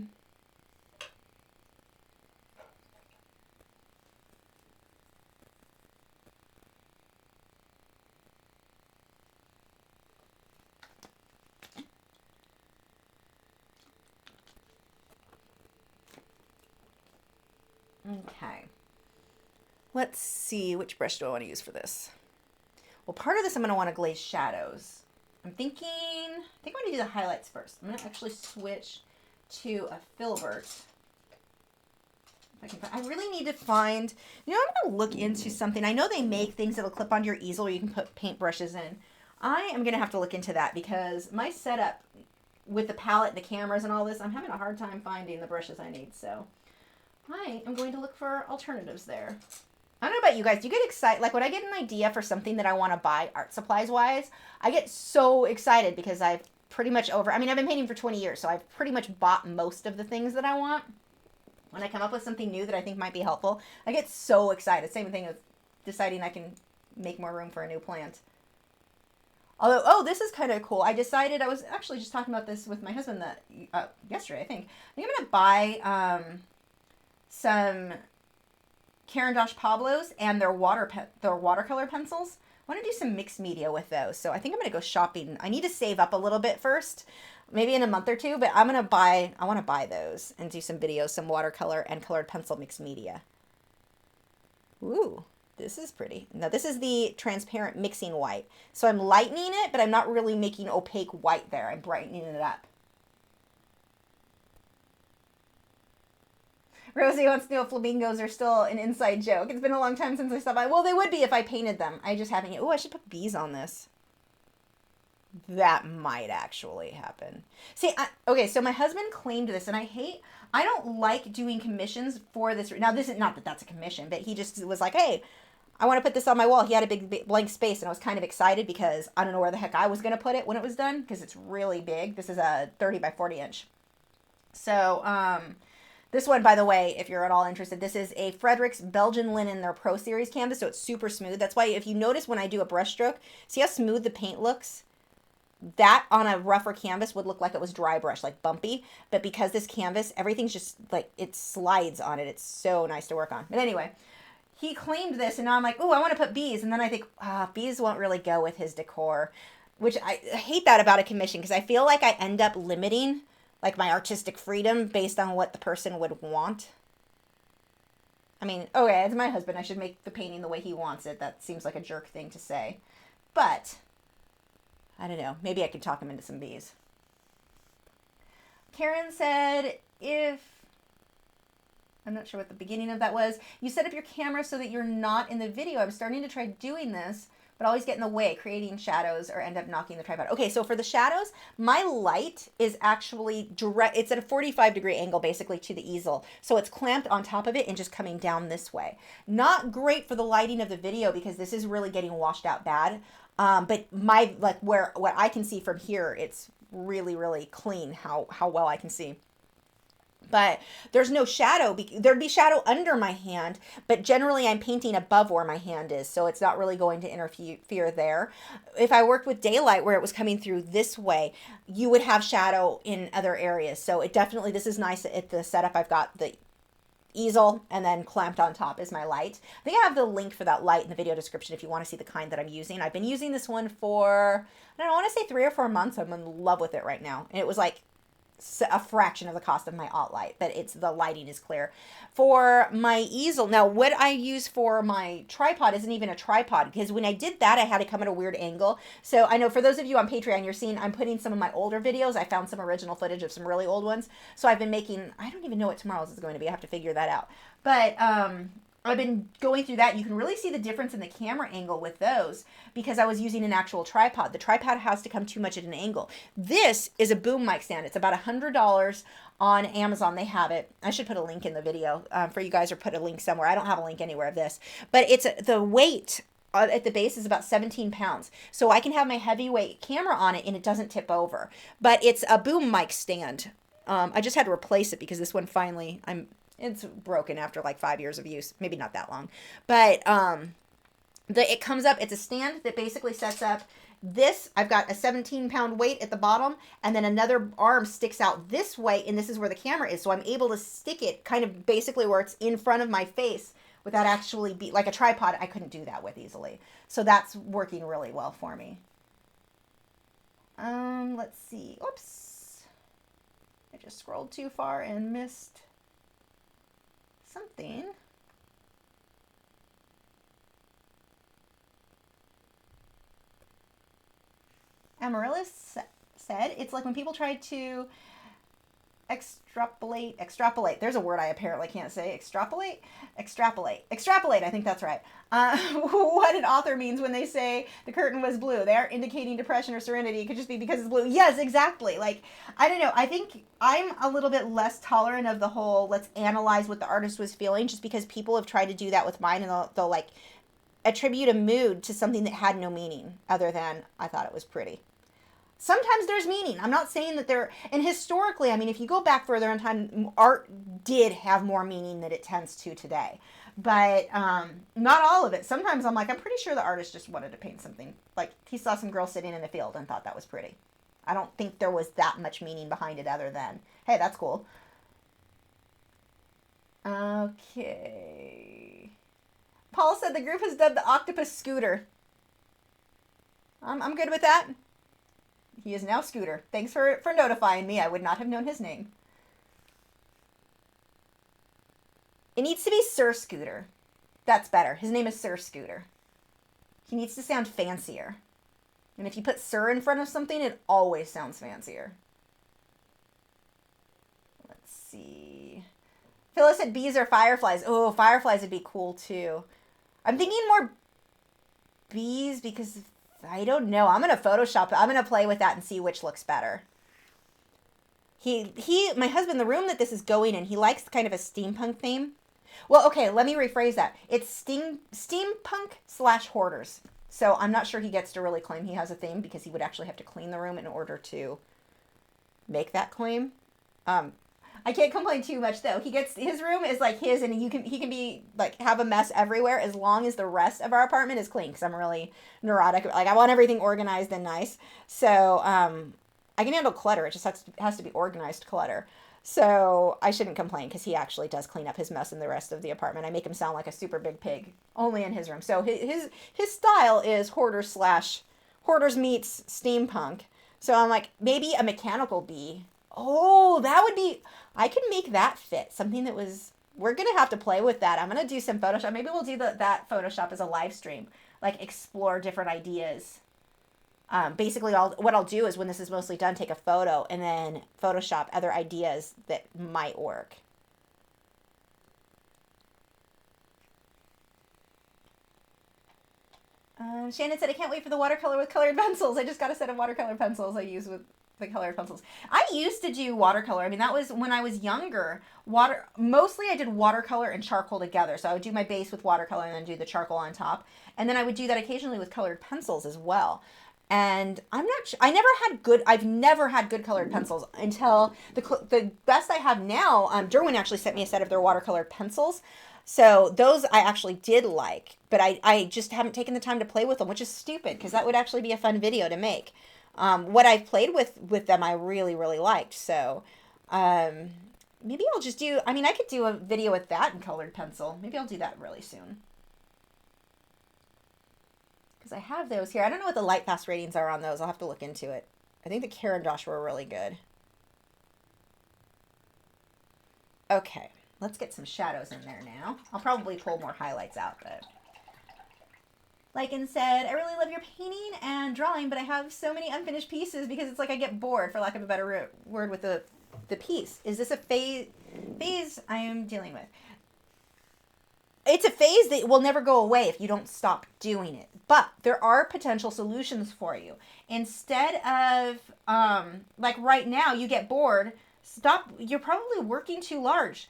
Okay. Let's see, which brush do I want to use for this? Well, part of this I'm going to want to glaze shadows. I think I'm going to do the highlights first. I'm going to actually switch to a filbert. I really need to find, I'm going to look into something. I know they make things that'll clip onto your easel or you can put paint brushes in. I am going to have to look into that because my setup with the palette and the cameras and all this, I'm having a hard time finding the brushes I need, so I am going to look for alternatives there. I don't know about you guys. Do you get excited? Like when I get an idea for something that I want to buy art supplies wise, I get so excited because I've pretty much I've been painting for 20 years, so I've pretty much bought most of the things that I want. When I come up with something new that I think might be helpful, I get so excited. Same thing as deciding I can make more room for a new plant. Although, this is kind of cool. I decided, I was actually just talking about this with my husband yesterday, I think. I'm going to buy some Caran d'Ache Pablos and their watercolor pencils. I want to do some mixed media with those. So I think I'm going to go shopping. I need to save up a little bit first, maybe in a month or two, but I want to buy those and do some videos, some watercolor and colored pencil mixed media. Ooh, this is pretty. Now this is the transparent mixing white. So I'm lightening it, but I'm not really making opaque white there. I'm brightening it up. Rosie wants to know if flamingos are still an inside joke. It's been a long time since I stopped by. Well, they would be if I painted them. I just haven't. Oh, I should put bees on this. That might actually happen. See, okay, so my husband claimed this, and I don't like doing commissions for this. Now, this is not that that's a commission, but he just was like, hey, I want to put this on my wall. He had a big blank space, and I was kind of excited because I don't know where the heck I was going to put it when it was done because it's really big. This is a 30 by 40 inch. So, This one, by the way, if you're at all interested, this is a Frederick's Belgian Linen, their Pro Series canvas, so it's super smooth. That's why if you notice when I do a brush stroke, see how smooth the paint looks? That on a rougher canvas would look like it was dry brush, like bumpy. But because this canvas, everything's just like, it slides on it. It's so nice to work on. But anyway, he claimed this, and now I'm like, oh, I want to put bees. And then I think, bees won't really go with his decor, which I hate that about a commission, because I feel like I end up limiting like my artistic freedom based on what the person would want. I mean, okay, as my husband, I should make the painting the way he wants it. That seems like a jerk thing to say. But, I don't know. Maybe I could talk him into some bees. Karen said, I'm not sure what the beginning of that was. You set up your camera so that you're not in the video. I'm starting to try doing this, but always get in the way, creating shadows or end up knocking the tripod. Okay, so for the shadows, my light is actually direct. It's at a 45-degree angle basically to the easel. So it's clamped on top of it and just coming down this way. Not great for the lighting of the video because this is really getting washed out bad. But what I can see from here, it's really, really clean how well I can see. But there's no shadow. There'd be shadow under my hand, but generally I'm painting above where my hand is, so it's not really going to interfere there. If I worked with daylight where it was coming through this way, you would have shadow in other areas. So it definitely, this is nice at the setup. I've got the easel and then clamped on top is my light. I think I have the link for that light in the video description if you want to see the kind that I'm using. I've been using this one for, I don't know, I want to say 3 or 4 months. I'm in love with it right now. And it was like a fraction of the cost of my alt light, but the lighting is clear. For my easel, now what I use for my tripod isn't even a tripod, because when I did that, I had to come at a weird angle. So I know for those of you on Patreon, you're seeing I'm putting some of my older videos. I found some original footage of some really old ones. So I've been making, I don't even know what tomorrow's is going to be. I have to figure that out. But I've been going through that. You can really see the difference in the camera angle with those because I was using an actual tripod. The tripod has to come too much at an angle. This is a boom mic stand. It's about $100 on Amazon. They have it. I should put a link in the video for you guys, or put a link somewhere. I don't have a link anywhere of this, but it's the weight at the base is about 17 pounds. So I can have my heavyweight camera on it and it doesn't tip over, but it's a boom mic stand. I just had to replace it because this one finally, it's broken after like 5 years of use. Maybe not that long. But it comes up, it's a stand that basically sets up this. I've got a 17-pound weight at the bottom, and then another arm sticks out this way, and this is where the camera is. So I'm able to stick it kind of basically where it's in front of my face without actually like a tripod. I couldn't do that with easily. So that's working really well for me. Let's see. Oops. I just scrolled too far and missed something. Amaryllis said, it's like when people try to extrapolate. There's a word I apparently can't say. Extrapolate. I think that's right. What an author means when they say the curtain was blue. They're indicating depression or serenity. It could just be because it's blue. Yes, exactly. Like, I don't know. I think I'm a little bit less tolerant of the whole let's analyze what the artist was feeling, just because people have tried to do that with mine, and they'll like attribute a mood to something that had no meaning other than I thought it was pretty. Sometimes there's meaning. I'm not saying that and historically, I mean, if you go back further in time, art did have more meaning than it tends to today. But not all of it. Sometimes I'm like, I'm pretty sure the artist just wanted to paint something. Like, he saw some girl sitting in a field and thought that was pretty. I don't think there was that much meaning behind it other than, hey, that's cool. Okay. Paul said the group has dubbed the octopus Scooter. I'm good with that. He is now Scooter. Thanks for notifying me. I would not have known his name. It needs to be Sir Scooter. That's better. His name is Sir Scooter. He needs to sound fancier. And if you put Sir in front of something, it always sounds fancier. Let's see. Phyllis said bees or fireflies. Oh, fireflies would be cool too. I'm thinking more bees because I don't know. I'm going to Photoshop it. I'm going to play with that and see which looks better. My husband, the room that this is going in, he likes kind of a steampunk theme. Well, okay, let me rephrase that. It's steampunk / hoarders. So I'm not sure he gets to really claim he has a theme because he would actually have to clean the room in order to make that claim. I can't complain too much though. His room is like his, and he can be like have a mess everywhere as long as the rest of our apartment is clean. Because I'm really neurotic. Like I want everything organized and nice. So I can handle clutter. It just has to be organized clutter. So I shouldn't complain because he actually does clean up his mess in the rest of the apartment. I make him sound like a super big pig only in his room. So his style is hoarders meets steampunk. So I'm like, maybe a mechanical bee. Oh, that would be, I could make that fit. Something that was, we're going to have to play with that. I'm going to do some Photoshop. Maybe we'll do that Photoshop as a live stream. Like explore different ideas. Basically, what I'll do is when this is mostly done, take a photo and then Photoshop other ideas that might work. Shannon said, I can't wait for the watercolor with colored pencils. I just got a set of watercolor pencils I use with the colored pencils. I used to do watercolor. I mean, that was when I was younger. Mostly I did watercolor and charcoal together. So I would do my base with watercolor and then do the charcoal on top. And then I would do that occasionally with colored pencils as well. And I'm not sure, I've never had good colored pencils until the best I have now, Derwin actually sent me a set of their watercolor pencils. So those I actually did like, but I just haven't taken the time to play with them, which is stupid because that would actually be a fun video to make. What I've played with them, I really, really liked. So maybe I'll just do, I could do a video with that in colored pencil. Maybe I'll do that really soon. Because I have those here. I don't know what the light fast ratings are on those. I'll have to look into it. I think the Caran d'Ache were really good. Okay, let's get some shadows in there now. I'll probably pull more highlights out, but... Lycan said, I really love your painting and drawing, but I have so many unfinished pieces because it's like I get bored, for lack of a better word, with the piece. Is this a phase I am dealing with? It's a phase that will never go away if you don't stop doing it. But there are potential solutions for you. Instead of, like right now, you get bored, stop. You're probably working too large.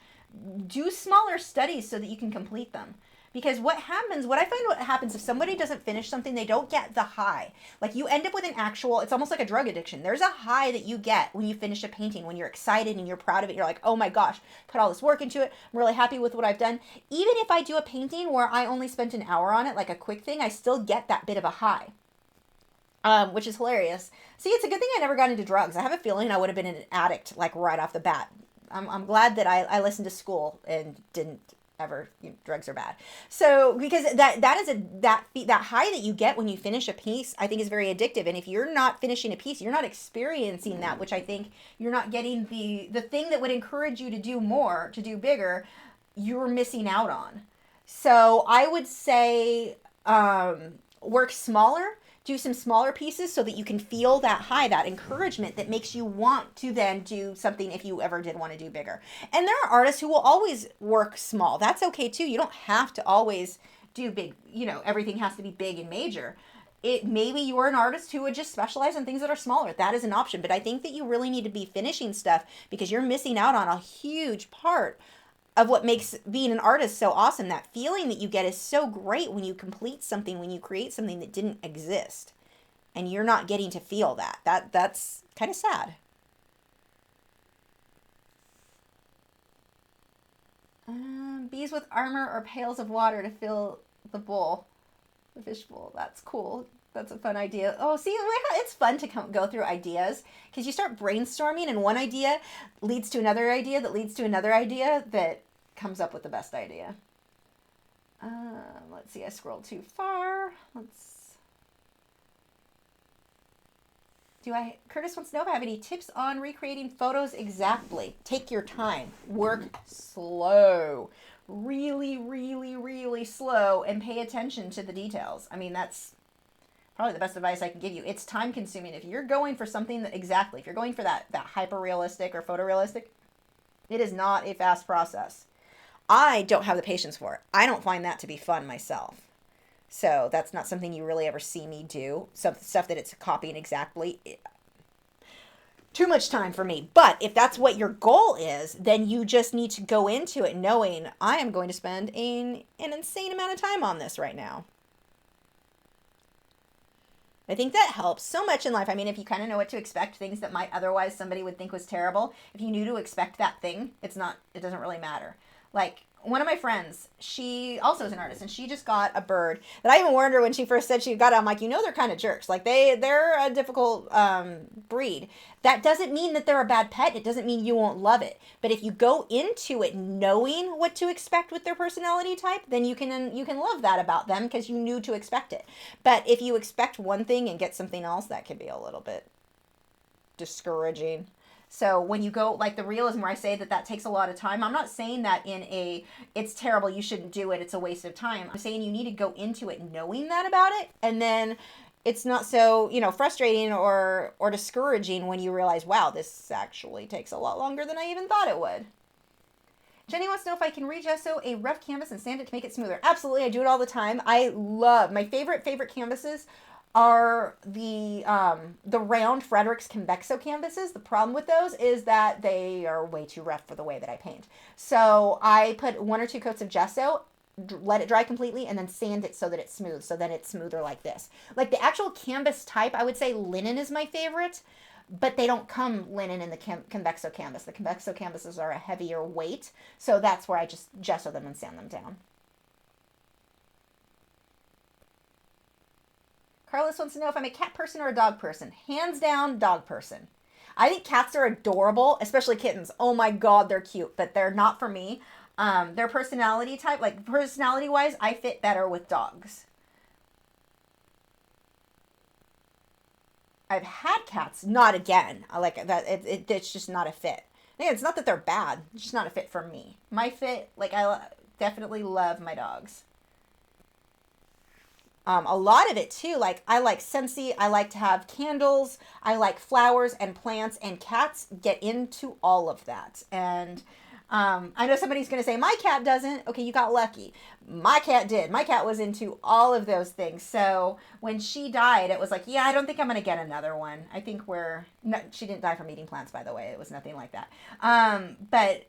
Do smaller studies so that you can complete them. Because what I find what happens if somebody doesn't finish something, they don't get the high. Like you end up with it's almost like a drug addiction. There's a high that you get when you finish a painting, when you're excited and you're proud of it. You're like, oh my gosh, put all this work into it. I'm really happy with what I've done. Even if I do a painting where I only spent an hour on it, like a quick thing, I still get that bit of a high. Which is hilarious. See, it's a good thing I never got into drugs. I have a feeling I would have been an addict like right off the bat. I'm glad that I listened to school and didn't ever, drugs are bad. So because that high that you get when you finish a piece, I think is very addictive. And if you're not finishing a piece, you're not experiencing that, which I think you're not getting the thing that would encourage you to do more, to do bigger, you're missing out on. So I would say work smaller. Do some smaller pieces so that you can feel that high, that encouragement that makes you want to then do something if you ever did want to do bigger. And there are artists who will always work small. That's okay too. You don't have to always do big, everything has to be big and major. Maybe you're an artist who would just specialize in things that are smaller. That is an option. But I think that you really need to be finishing stuff because you're missing out on a huge part of what makes being an artist so awesome. That feeling that you get is so great when you complete something, when you create something that didn't exist. And you're not getting to feel that. That's kind of sad. Bees with armor or pails of water to fill the bowl. The fish bowl. That's cool. That's a fun idea. Oh, see, it's fun to go through ideas because you start brainstorming and one idea leads to another idea that leads to another idea that comes up with the best idea. Let's see, I scrolled too far. Curtis wants to know if I have any tips on recreating photos exactly. Take your time. Work slow. Really, really, really slow and pay attention to the details. That's probably the best advice I can give you. It's time consuming. If you're going for something if you're going for that hyper realistic or photorealistic, it is not a fast process. I don't have the patience for it. I don't find that to be fun myself. So that's not something you really ever see me do. Some stuff that it's copying exactly. Too much time for me. But if that's what your goal is, then you just need to go into it knowing I am going to spend an insane amount of time on this right now. I think that helps so much in life. I mean, if you kind of know what to expect, things that might otherwise somebody would think was terrible, if you knew to expect that thing, it doesn't really matter. Like, one of my friends, she also is an artist, and she just got a bird that I even warned her when she first said she got it. I'm like, you know, they're kind of jerks. Like, they're a difficult breed. That doesn't mean that they're a bad pet. It doesn't mean you won't love it. But if you go into it knowing what to expect with their personality type, then you can love that about them because you knew to expect it. But if you expect one thing and get something else, that can be a little bit discouraging. So when you go, like the realism where I say that takes a lot of time, I'm not saying that it's terrible, you shouldn't do it, it's a waste of time. I'm saying you need to go into it knowing that about it, and then it's not so, frustrating or discouraging when you realize, wow, this actually takes a lot longer than I even thought it would. Jenny wants to know if I can re-gesso a rough canvas and sand it to make it smoother. Absolutely, I do it all the time. My favorite canvases are the round Frederick's Convexo canvases. The problem with those is that they are way too rough for the way that I paint. So I put 1 or 2 coats of gesso, let it dry completely, and then sand it so that it's smooth. So then it's smoother like this. Like the actual canvas type, I would say linen is my favorite, but they don't come linen in the Convexo canvas. The Convexo canvases are a heavier weight, so that's where I just gesso them and sand them down. Carlos wants to know if I'm a cat person or a dog person. Hands down, dog person. I think cats are adorable, especially kittens. Oh my God, they're cute, but they're not for me. Their personality type, like personality-wise, I fit better with dogs. I've had cats, not again. I like that. It's just not a fit. Again, it's not that they're bad. It's just not a fit for me. My fit, like I definitely love my dogs. A lot of it too, like I like Scentsy, I like to have candles, I like flowers and plants, and cats get into all of that. And I know somebody's going to say, my cat doesn't. Okay, you got lucky. My cat did. My cat was into all of those things. So when she died, it was like, yeah, I don't think I'm going to get another one. I think she didn't die from eating plants, by the way. It was nothing like that. But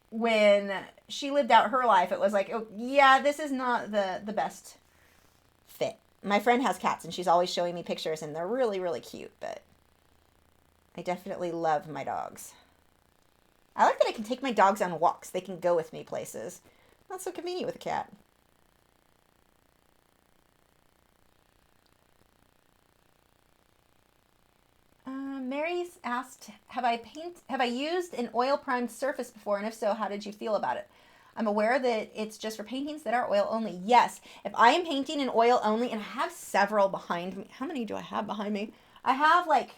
when she lived out her life, it was like, oh, yeah, this is not the best fit. My friend has cats, and she's always showing me pictures, and they're really, really cute, but I definitely love my dogs. I like that I can take my dogs on walks. They can go with me places. Not so convenient with a cat. Mary's asked, have I used an oil primed surface before, and if so, how did you feel about it? I'm aware that it's just for paintings that are oil only. Yes, if I am painting in oil only, and I have several behind me. How many do I have behind me? I have, like,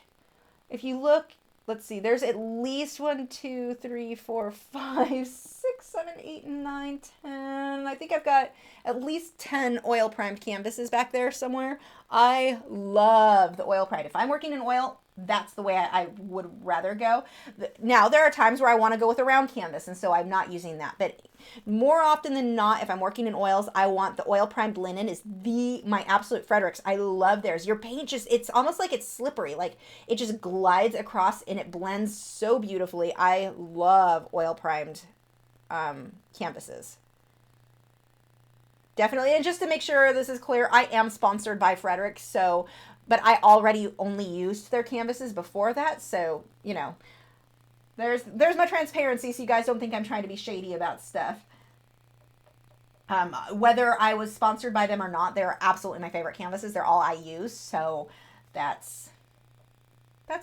if you look, let's see, there's at least 1, 2, 3, 4, 5, 6, 7, 8, 9, 10. I think I've got at least 10 oil primed canvases back there somewhere. I love the oil primed. If I'm working in oil, that's the way I would rather go. Now, there are times where I want to go with a round canvas, and so I'm not using that. But more often than not, if I'm working in oils, I want the oil primed linen is my absolute Fredericks. I love theirs. Your paint it's almost like it's slippery. Like it just glides across and it blends so beautifully. I love oil primed canvases. Definitely. And just to make sure this is clear, I am sponsored by Fredericks, so but I already only used their canvases before that, so, there's my transparency, so you guys don't think I'm trying to be shady about stuff. Whether I was sponsored by them or not, they're absolutely my favorite canvases. They're all I use, so that's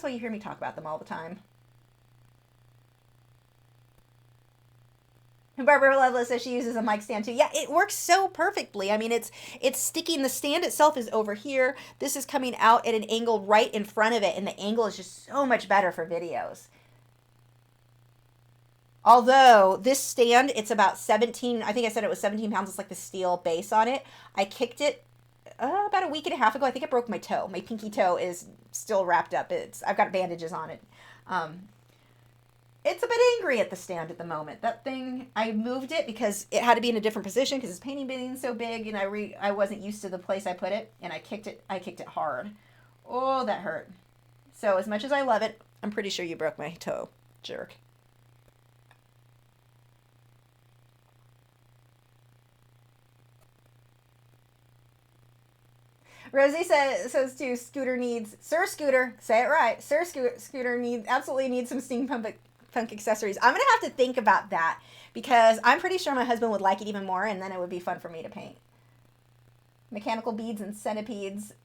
why you hear me talk about them all the time. Barbara Loveless says she uses a mic stand too. Yeah, it works so perfectly. I mean, it's sticking. The stand itself is over here. This is coming out at an angle right in front of it, and the angle is just so much better for videos. Although this stand, it's about 17, I think I said it was 17 pounds. It's like the steel base on it. I kicked it about a week and a half ago. I think I broke my toe. My pinky toe is still wrapped up. I've got bandages on it. It's a bit angry at the stand at the moment. That thing, I moved it because it had to be in a different position because it's painting being so big, and I wasn't used to the place I put it, and I kicked it hard. Oh, that hurt. So as much as I love it, I'm pretty sure you broke my toe, jerk. Rosie says too, Scooter needs, Sir Scooter, say it right, Sir Scooter absolutely needs some steampunk accessories. I'm going to have to think about that because I'm pretty sure my husband would like it even more, and then it would be fun for me to paint. Mechanical beads and centipedes.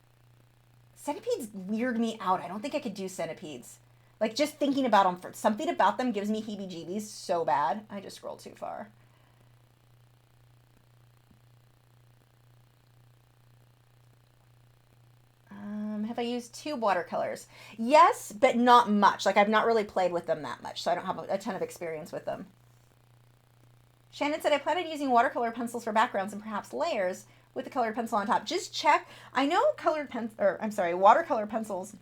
Centipedes weird me out. I don't think I could do centipedes. Like, just thinking about them, something about them gives me heebie-jeebies so bad. I just scrolled too far. Have I used tube watercolors? Yes, but not much. Like, I've not really played with them that much, so I don't have a ton of experience with them. Shannon said, I plan on using watercolor pencils for backgrounds and perhaps layers with the colored pencil on top. Just check. I know watercolor pencils,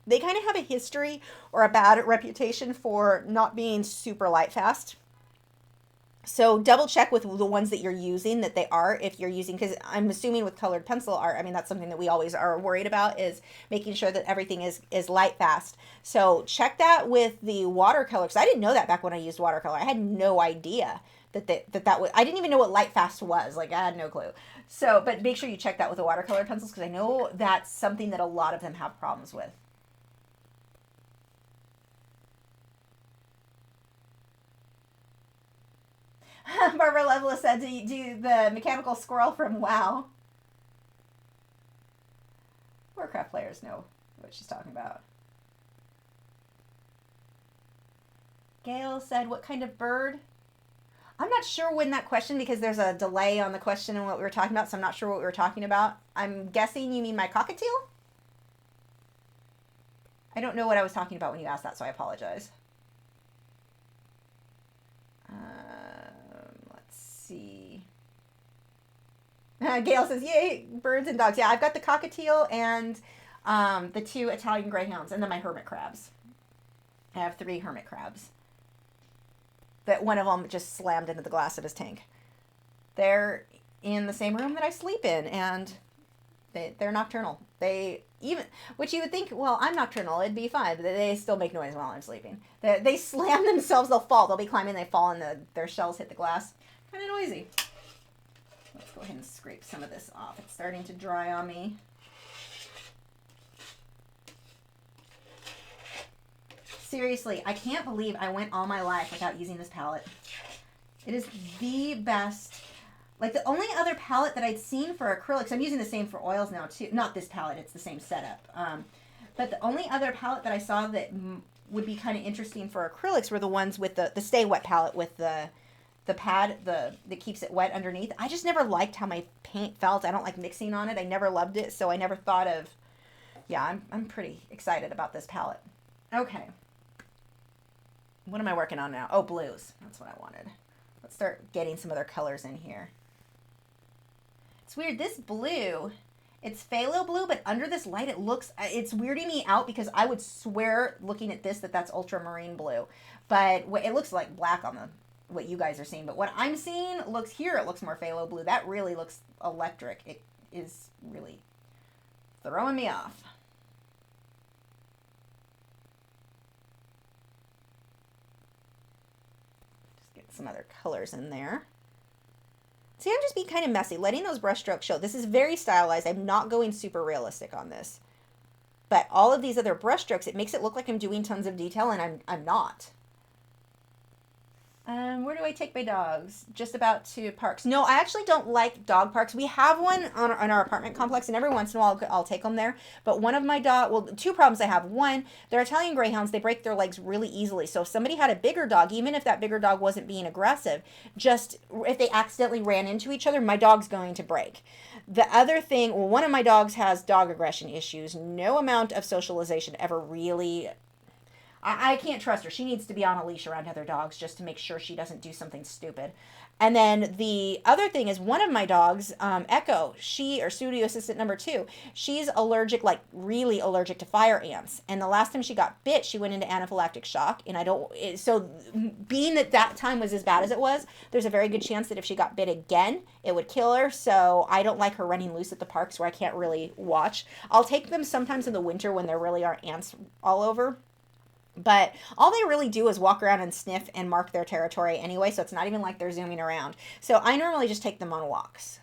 they kind of have a history or a bad reputation for not being super light fast. So double check with the ones that you're using that they are, if you're using, because I'm assuming with colored pencil art, I mean, that's something that we always are worried about, is making sure that everything is light fast. So check that with the watercolor, because I didn't know that back when I used watercolor. I had no idea that was, I didn't even know what light fast was. Like, I had no clue. So, but make sure you check that with the watercolor pencils, because I know that's something that a lot of them have problems with. Barbara Lovelace said, do the mechanical squirrel from WoW. Warcraft players know what she's talking about. Gail said, what kind of bird? I'm not sure when that question, because there's a delay on the question and what we were talking about, so I'm not sure what we were talking about. I'm guessing you mean my cockatiel? I don't know what I was talking about when you asked that, so I apologize. Let's see. Gail says, yay, birds and dogs. Yeah, I've got the cockatiel and the 2 Italian greyhounds, and then my hermit crabs. I have 3 hermit crabs. That one of them just slammed into the glass of his tank. They're in the same room that I sleep in, and they're nocturnal. Which you would think, well, I'm nocturnal, it'd be fine, but they still make noise while I'm sleeping. They slam themselves, they'll fall, they'll be climbing, they fall, and their shells hit the glass. Kind of noisy. Let's go ahead and scrape some of this off. It's starting to dry on me. Seriously, I can't believe I went all my life without using this palette. It is the best. Like, the only other palette that I'd seen for acrylics, I'm using the same for oils now too. Not this palette, it's the same setup. But the only other palette that I saw that would be kind of interesting for acrylics were the ones with the Stay Wet palette with the pad that keeps it wet underneath. I just never liked how my paint felt. I don't like mixing on it. I never loved it, so I never thought of, yeah, I'm pretty excited about this palette. Okay. What am I working on now? Oh, blues. That's what I wanted. Let's start getting some other colors in here. It's weird. This blue, it's phthalo blue, but under this light, it's weirding me out because I would swear looking at this that's ultramarine blue. But it looks like black on what you guys are seeing. But what I'm seeing it looks more phthalo blue. That really looks electric. It is really throwing me off. Some other colors in there. See, I'm just being kind of messy, letting those brush strokes show. This is very stylized. I'm not going super realistic on this. But all of these other brush strokes, it makes it look like I'm doing tons of detail, and I'm not. Where do I take my dogs? Just about to parks. No, I actually don't like dog parks. We have one on our apartment complex, and every once in a while I'll take them there. But one of my two problems I have. One, they're Italian greyhounds. They break their legs really easily. So if somebody had a bigger dog, even if that bigger dog wasn't being aggressive, just if they accidentally ran into each other, my dog's going to break. The other thing, one of my dogs has dog aggression issues. No amount of socialization ever really... I can't trust her. She needs to be on a leash around other dogs just to make sure she doesn't do something stupid. And then the other thing is one of my dogs, Echo, or studio assistant number 2, she's allergic, like really allergic to fire ants. And the last time she got bit, she went into anaphylactic shock. And so being that time was as bad as it was, there's a very good chance that if she got bit again, it would kill her. So I don't like her running loose at the parks where I can't really watch. I'll take them sometimes in the winter when there really are ants all over. But all they really do is walk around and sniff and mark their territory anyway, so it's not even like they're zooming around. So I normally just take them on walks.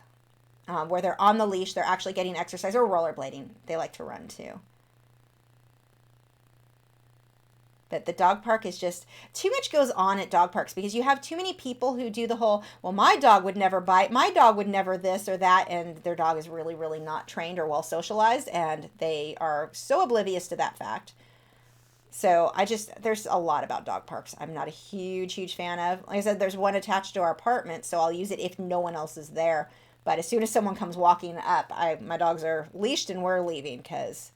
where they're on the leash, they're actually getting exercise, or rollerblading. They like to run too. But the dog park is just, too much goes on at dog parks because you have too many people who do the whole, well, my dog would never bite, my dog would never this or that, and their dog is really, really not trained or well socialized, and they are so oblivious to that fact. So there's a lot about dog parks I'm not a huge fan of. Like I said, there's one attached to our apartment, so I'll use it if no one else is there. But as soon as someone comes walking up, my dogs are leashed and we're leaving because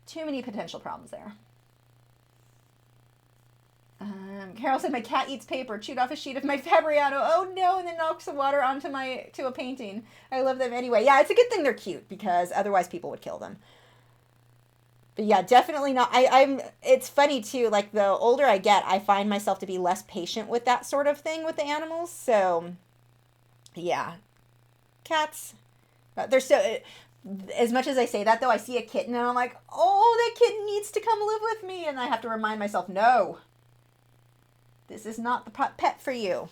too many potential problems there. Carol said, my cat eats paper, chewed off a sheet of my Fabriano. Oh no, and then knocks some water onto a painting. I love them anyway. Yeah, it's a good thing they're cute because otherwise people would kill them. But yeah, definitely not. It's funny too, like the older I get, I find myself to be less patient with that sort of thing with the animals. So yeah, cats, they're so, as much as I say that though, I see a kitten and I'm like, oh, that kitten needs to come live with me. And I have to remind myself, no, this is not the pet for you.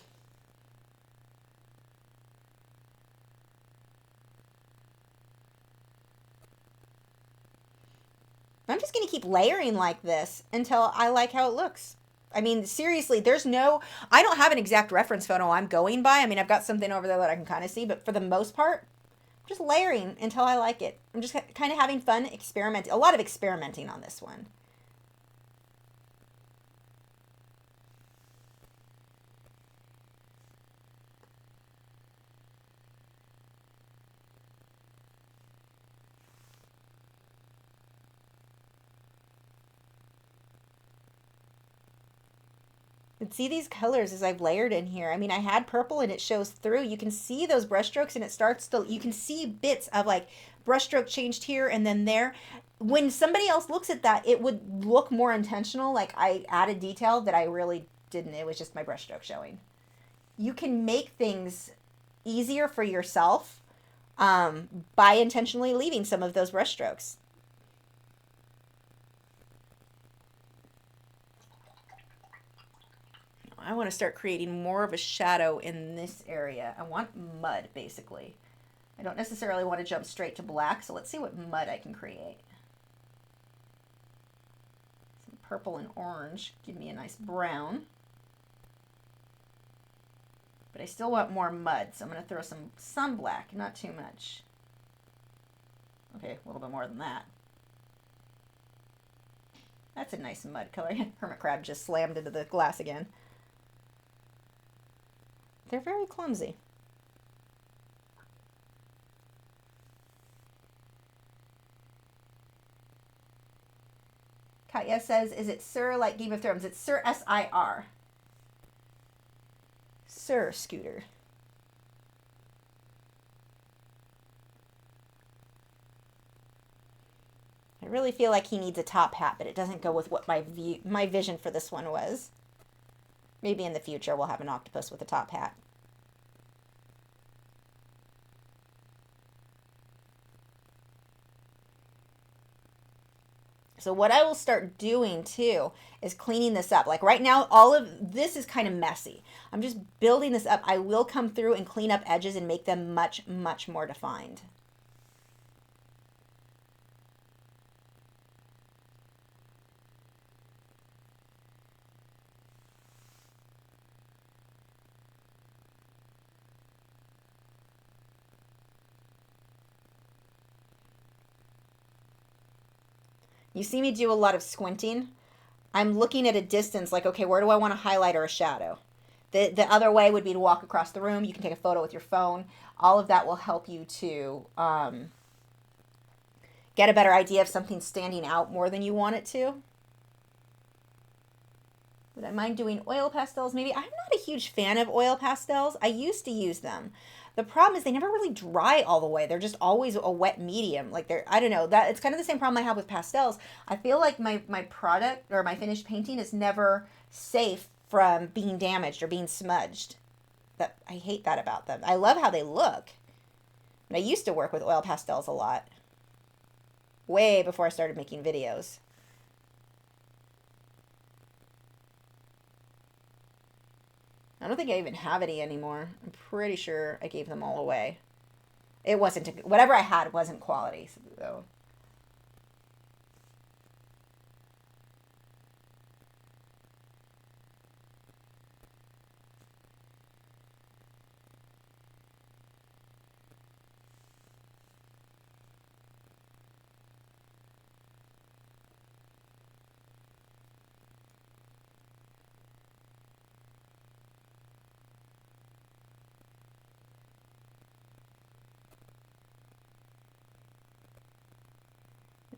I'm just going to keep layering like this until I like how it looks. I mean, seriously, I don't have an exact reference photo I'm going by. I mean, I've got something over there that I can kind of see, but for the most part, I'm just layering until I like it. I'm just kind of having fun experimenting, a lot of experimenting on this one. And see these colors as I've layered in here. I mean, I had purple and it shows through. You can see those brush strokes and it starts to, you can see bits of like brush stroke changed here and then there. When somebody else looks at that, it would look more intentional. Like I added detail that I really didn't. It was just my brush stroke showing. You can make things easier for yourself by intentionally leaving some of those brush strokes. I want to start creating more of a shadow in this area. I want mud, basically. I don't necessarily want to jump straight to black, so let's see what mud I can create. Some purple and orange give me a nice brown. But I still want more mud, so I'm going to throw some black, not too much. Okay, a little bit more than that. That's a nice mud color. Hermit crab just slammed into the glass again. They're very clumsy. Katya says, is it Sir like Game of Thrones? It's Sir S-I-R. Sir Scooter. I really feel like he needs a top hat, but it doesn't go with what my vision for this one was. Maybe in the future we'll have an octopus with a top hat. So what I will start doing too is cleaning this up. Like right now, all of this is kind of messy. I'm just building this up. I will come through and clean up edges and make them much, much more defined. You see me do a lot of squinting. I'm looking at a distance like, okay, where do I want a highlight or a shadow? The other way would be to walk across the room. You can take a photo with your phone. All of that will help you to get a better idea of something standing out more than you want it to. Would I mind doing oil pastels? Maybe. I'm not a huge fan of oil pastels. I used to use them. The problem is they never really dry all the way. They're just always a wet medium. Like I don't know, that it's kind of the same problem I have with pastels. I feel like my product or my finished painting is never safe from being damaged or being smudged. I hate that about them. I love how they look. And I used to work with oil pastels a lot. Way before I started making videos. I don't think I even have any anymore. I'm pretty sure I gave them all away. It wasn't, whatever I had wasn't quality. So.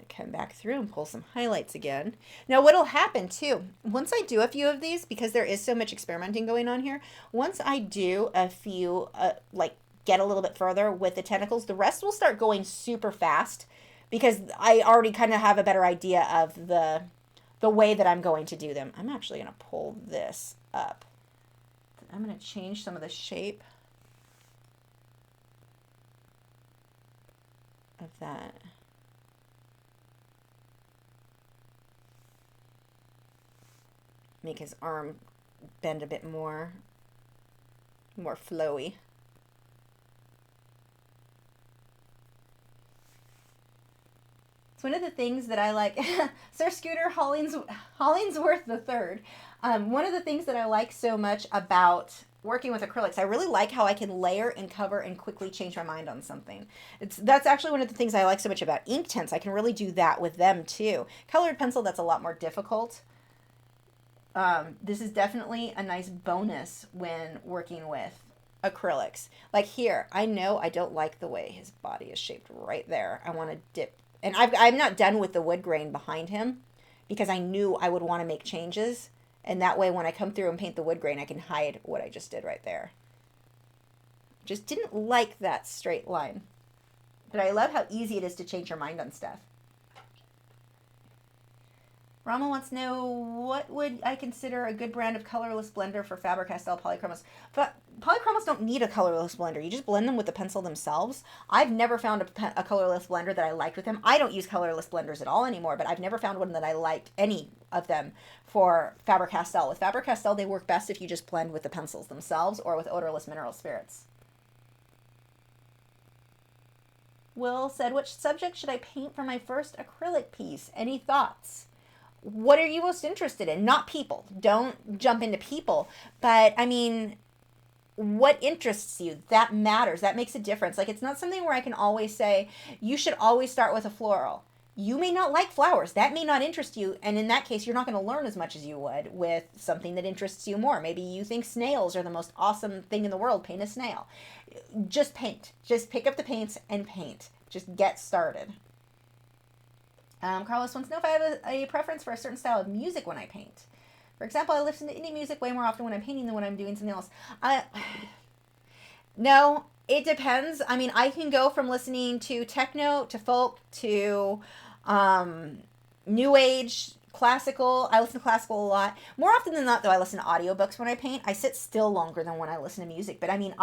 Come back through and pull some highlights again. Now what'll happen too, once I do a few of these, because there is so much experimenting going on here, once I do a few, like get a little bit further with the tentacles, the rest will start going super fast because I already kind of have a better idea of the way that I'm going to do them. I'm actually going to pull this up. I'm going to change some of the shape of that. Make his arm bend a bit more flowy. It's one of the things that I like. Sir Scooter Hollingsworth the Third. One of the things that I like so much about working with acrylics, I really like how I can layer and cover and quickly change my mind on something. That's actually one of the things I like so much about Inktense. I can really do that with them too. Colored pencil, that's a lot more difficult. This is definitely a nice bonus when working with acrylics. Like here, I know I don't like the way his body is shaped right there. I want to dip. And I'm not done with the wood grain behind him because I knew I would want to make changes. And that way when I come through and paint the wood grain, I can hide what I just did right there. Just didn't like that straight line. But I love how easy it is to change your mind on stuff. Rama wants to know, what would I consider a good brand of colorless blender for Faber-Castell polychromos? But polychromos don't need a colorless blender. You just blend them with the pencil themselves. I've never found a colorless blender that I liked with them. I don't use colorless blenders at all anymore, but I've never found one that I liked, any of them, for Faber-Castell. With Faber-Castell, they work best if you just blend with the pencils themselves or with odorless mineral spirits. Will said, which subject should I paint for my first acrylic piece? Any thoughts? What are you most interested in? Not people. Don't jump into people. But, I mean, what interests you? That matters. That makes a difference. Like, it's not something where I can always say, you should always start with a floral. You may not like flowers. That may not interest you. And in that case, you're not going to learn as much as you would with something that interests you more. Maybe you think snails are the most awesome thing in the world. Paint a snail. Just paint. Just pick up the paints and paint. Just get started. Carlos wants to know if I have a preference for a certain style of music when I paint. For example, I listen to indie music way more often when I'm painting than when I'm doing something else. No, it depends. I mean, I can go from listening to techno, to folk, to new age, classical. I listen to classical a lot. More often than not, though, I listen to audiobooks when I paint. I sit still longer than when I listen to music. But I mean,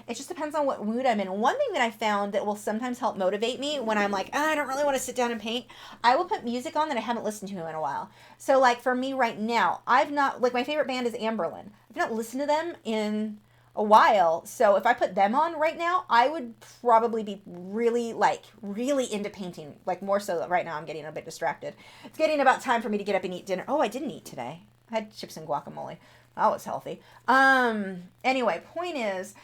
it just depends on what mood I'm in. One thing that I found that will sometimes help motivate me when I'm like, I don't really want to sit down and paint, I will put music on that I haven't listened to in a while. So like for me right now, my favorite band is Amberlin. I've not listened to them in a while. So if I put them on right now, I would probably be really into painting, like more so. Right now I'm getting a bit distracted. It's getting about time for me to get up and eat dinner. Oh, I didn't eat today. I had chips and guacamole. That was healthy. Anyway, point is,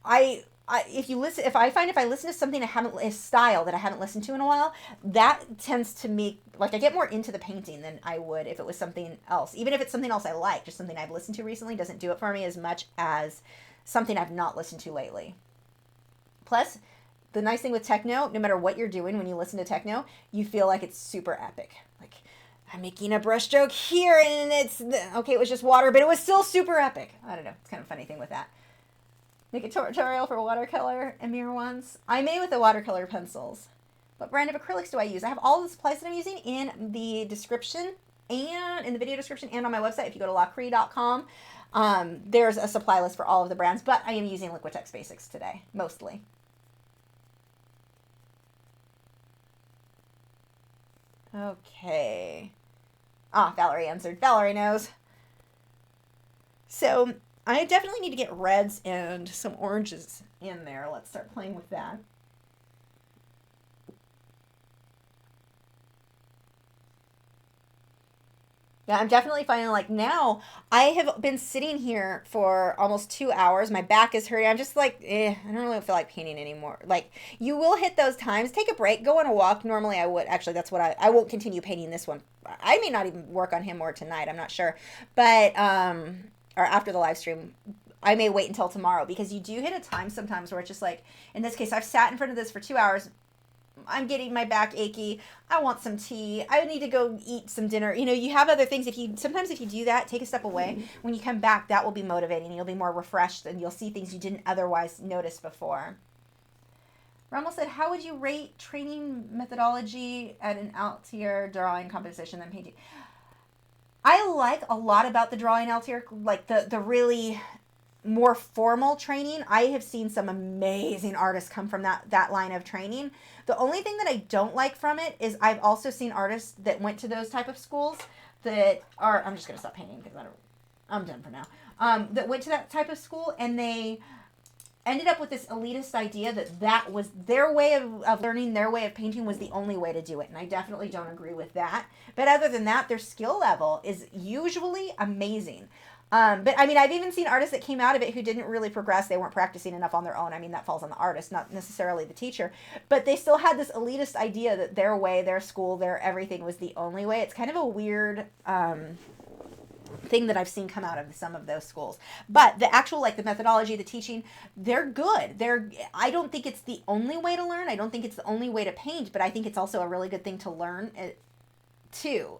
if I listen to something a style that I haven't listened to in a while, that tends to make, like, I get more into the painting than I would if it was something else. Even if it's something else I like, just something I've listened to recently doesn't do it for me as much as something I've not listened to lately. Plus, the nice thing with techno, no matter what you're doing when you listen to techno, you feel like it's super epic. Like, I'm making a brushstroke here and it was just water, but it was still super epic. I don't know. It's kind of a funny thing with that. Make a tutorial for watercolor and mirror ones. I made with the watercolor pencils. What brand of acrylics do I use? I have all the supplies that I'm using in the description and in the video description and on my website. If you go to lachri.com, there's a supply list for all of the brands, but I am using Liquitex Basics today, mostly. Okay. Valerie answered. Valerie knows. So I definitely need to get reds and some oranges in there. Let's start playing with that. Yeah, I'm definitely finding like now I have been sitting here for almost 2 hours. My back is hurting. I'm just like, I don't really feel like painting anymore. Like you will hit those times. Take a break, go on a walk. Normally I would actually that's what I won't continue painting this one. I may not even work on him more tonight. I'm not sure. But or after the live stream. I may wait until tomorrow because you do hit a time sometimes where it's just like in this case I've sat in front of this for 2 hours. I'm getting my back achy. I want some tea. I need to go eat some dinner. You know, you have other things. Sometimes if you do that, take a step away. When you come back, that will be motivating. You'll be more refreshed and you'll see things you didn't otherwise notice before. Rommel said, how would you rate training methodology at an Altier drawing competition than painting? I like a lot about the drawing Altier, like the really more formal training. I have seen some amazing artists come from that line of training. The only thing that I don't like from it is I've also seen artists that went to those type of schools that are, I'm just going to stop painting because I'm done for now, that went to that type of school and they ended up with this elitist idea that was their way of learning, their way of painting was the only way to do it. And I definitely don't agree with that. But other than that, their skill level is usually amazing. But I mean, I've even seen artists that came out of it who didn't really progress. They weren't practicing enough on their own. I mean, that falls on the artist, not necessarily the teacher. But they still had this elitist idea that their way, their school, their everything was the only way. It's kind of a weird thing that I've seen come out of some of those schools. But the actual, like the methodology, the teaching, they're good. I don't think it's the only way to learn. I don't think it's the only way to paint, but I think it's also a really good thing to learn too.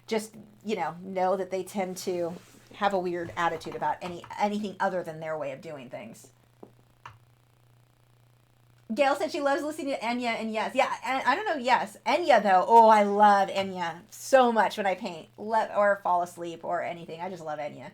Just, know that they tend to have a weird attitude about anything other than their way of doing things. Gail said she loves listening to Enya and Yes. Yeah, I don't know Yes. Enya, though, oh, I love Enya so much when I paint or fall asleep or anything. I just love Enya.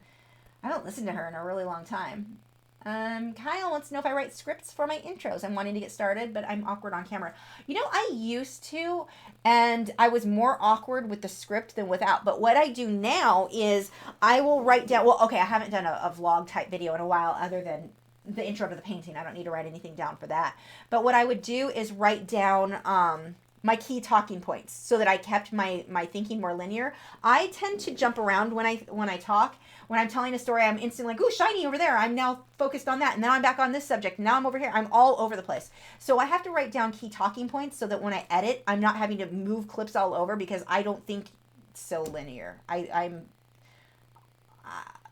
I don't listen to her in a really long time. Kyle wants to know if I write scripts for my intros. I'm wanting to get started, but I'm awkward on camera. I used to, and I was more awkward with the script than without. But what I do now is I will write down, I haven't done a vlog type video in a while other than the intro to the painting. I don't need to write anything down for that. But what I would do is write down my key talking points so that I kept my thinking more linear. I tend to jump around when I talk. When I'm telling a story, I'm instantly like, ooh, shiny over there. I'm now focused on that. And then I'm back on this subject. Now I'm over here. I'm all over the place. So I have to write down key talking points so that when I edit, I'm not having to move clips all over because I don't think so linear.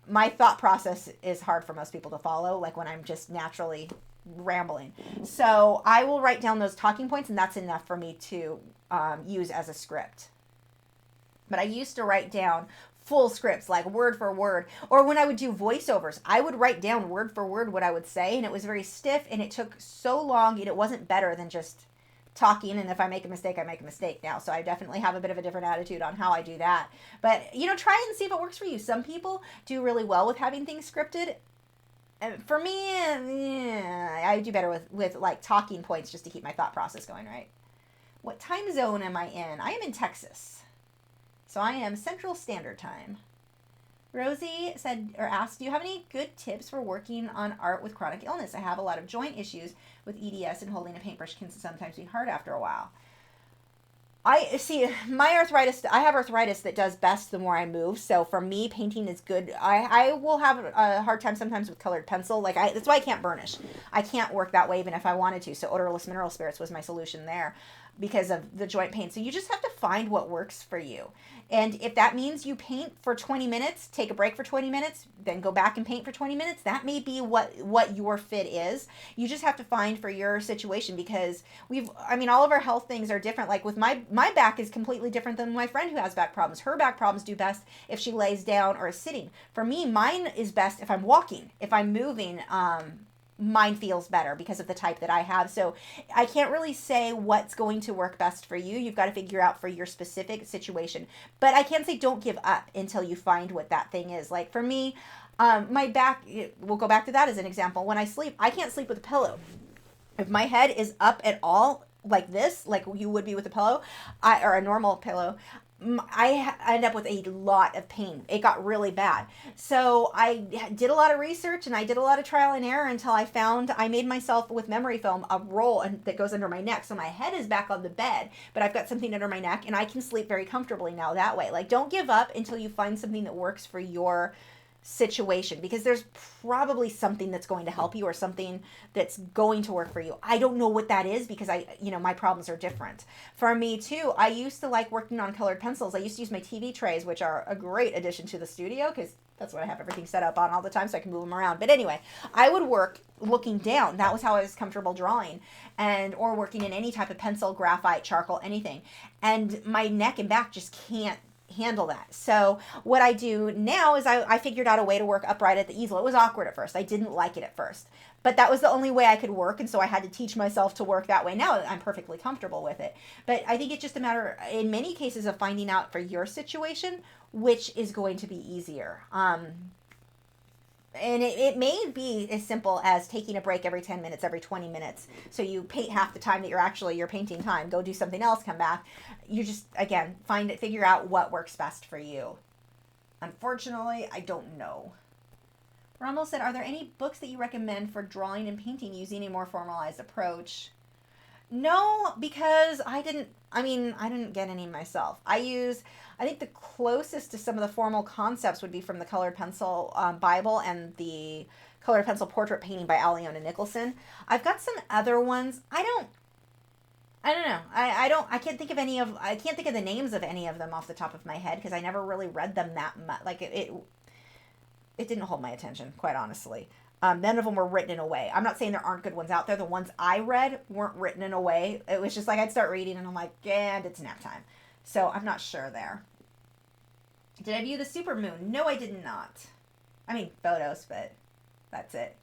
My thought process is hard for most people to follow, like when I'm just naturally rambling. So I will write down those talking points, and that's enough for me to use as a script. But I used to write down full scripts, like word for word. Or when I would do voiceovers, I would write down word for word what I would say, and it was very stiff, and it took so long, and it wasn't better than just talking. And if I make a mistake, I make a mistake now. So I definitely have a bit of a different attitude on how I do that. But, try and see if it works for you. Some people do really well with having things scripted. And for me, I do better with like talking points just to keep my thought process going, right? What time zone am I in? I am in Texas. So I am Central Standard Time. Rosie said or asked, do you have any good tips for working on art with chronic illness? I have a lot of joint issues with EDS, and holding a paintbrush can sometimes be hard after a while. I see my arthritis. I have arthritis that does best the more I move. So for me, painting is good. I will have a hard time sometimes with colored pencil. That's why I can't burnish. I can't work that way even if I wanted to. So odorless mineral spirits was my solution there because of the joint pain. So you just have to find what works for you. And if that means you paint for 20 minutes, take a break for 20 minutes, then go back and paint for 20 minutes, that may be what your fit is. You just have to find for your situation because all of our health things are different. Like with my back is completely different than my friend who has back problems. Her back problems do best if she lays down or is sitting. For me, mine is best if I'm walking. If I'm moving, mine feels better because of the type that I have. So I can't really say what's going to work best for you. You've got to figure out for your specific situation. But I can say don't give up until you find what that thing is. Like for me, my back, we'll go back to that as an example. When I sleep, I can't sleep with a pillow. If my head is up at all, like this, like you would be with a pillow, or a normal pillow, I ended up with a lot of pain. It got really bad. So I did a lot of research and I did a lot of trial and error until I made myself with memory foam a roll that goes under my neck. So my head is back on the bed, but I've got something under my neck and I can sleep very comfortably now that way. Like, don't give up until you find something that works for your situation, because there's probably something that's going to help you or something that's going to work for you. I don't know what that is because my problems are different. For me too, I used to like working on colored pencils. I used to use my TV trays, which are a great addition to the studio because that's what I have everything set up on all the time so I can move them around. But anyway, I would work looking down. That was how I was comfortable drawing, or working in any type of pencil, graphite, charcoal, anything. And my neck and back just can't handle that. So what I do now is I figured out a way to work upright at the easel. It was awkward at first. I didn't like it at first, but that was the only way I could work. And so I had to teach myself to work that way. Now I'm perfectly comfortable with it. But I think it's just a matter, in many cases, of finding out for your situation, which is going to be easier. And it may be as simple as taking a break every 10 minutes, every 20 minutes. So you paint half the time that you're painting time. Go do something else, come back. You just, again, figure out what works best for you. Unfortunately, I don't know. Rommel said, are there any books that you recommend for drawing and painting using a more formalized approach? No, because I didn't get any myself. I think the closest to some of the formal concepts would be from the Colored Pencil Bible and the Colored Pencil Portrait Painting by Aliona Nicholson. I've got some other ones. I don't know. I can't think of the names of any of them off the top of my head because I never really read them that much. Like it didn't hold my attention, quite honestly. None of them were written in a way. I'm not saying there aren't good ones out there. The ones I read weren't written in a way. It was just like I'd start reading and I'm like, and it's nap time. So I'm not sure there. Did I view the supermoon? No, I did not. I mean, photos, but that's it.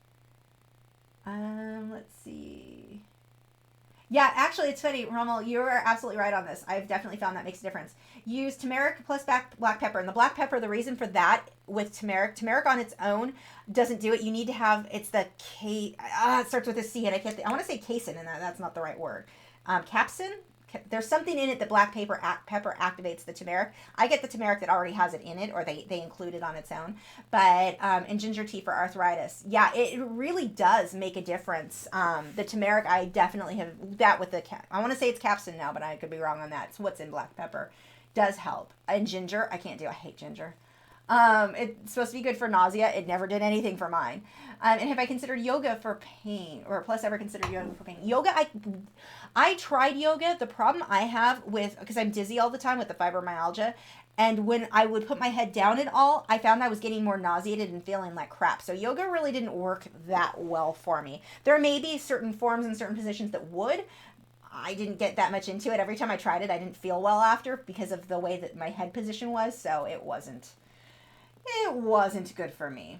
Let's see. Yeah, actually, it's funny, Rommel, you're absolutely right on this. I've definitely found that makes a difference. Use turmeric plus black pepper. And the black pepper, the reason for that with turmeric on its own doesn't do it. You need to have, it's the it starts with a C, and I want to say casein, and that's not the right word. Capsaicin? There's something in it that black pepper activates the turmeric. I get the turmeric that already has it in it, or they include it on its own. But and ginger tea for arthritis. Yeah, it really does make a difference. The turmeric, I definitely have that with the I want to say it's capsaicin now, but I could be wrong on that. It's what's in black pepper. Does help. And ginger, I can't do. I hate ginger. It's supposed to be good for nausea. It never did anything for mine. And have I considered yoga for pain, or plus ever considered yoga for pain? Yoga, I tried yoga. The problem I have because I'm dizzy all the time with the fibromyalgia, and when I would put my head down at all, I found I was getting more nauseated and feeling like crap. So yoga really didn't work that well for me. There may be certain forms and certain positions that would. I didn't get that much into it. Every time I tried it, I didn't feel well after because of the way that my head position was. So it wasn't good for me.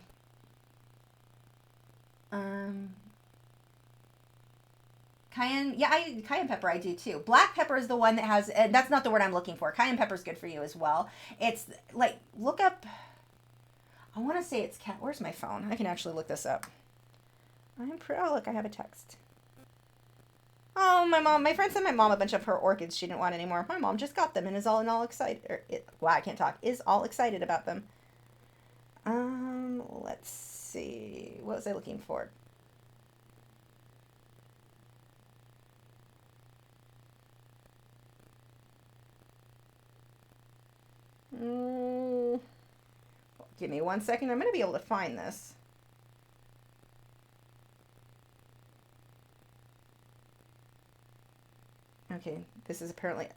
Cayenne pepper I do too. Black pepper is the one that has, and that's not the word I'm looking for. Cayenne pepper is good for you as well. It's like, look up, I want to say it's where's my phone? I can actually look this up. Look, I have a text. Oh, my friend sent my mom a bunch of her orchids she didn't want anymore. My mom just got them and is all excited. I can't talk. Is all excited about them. Let's see. What was I looking for? Give me 1 second. I'm going to be able to find this. Okay, this is apparently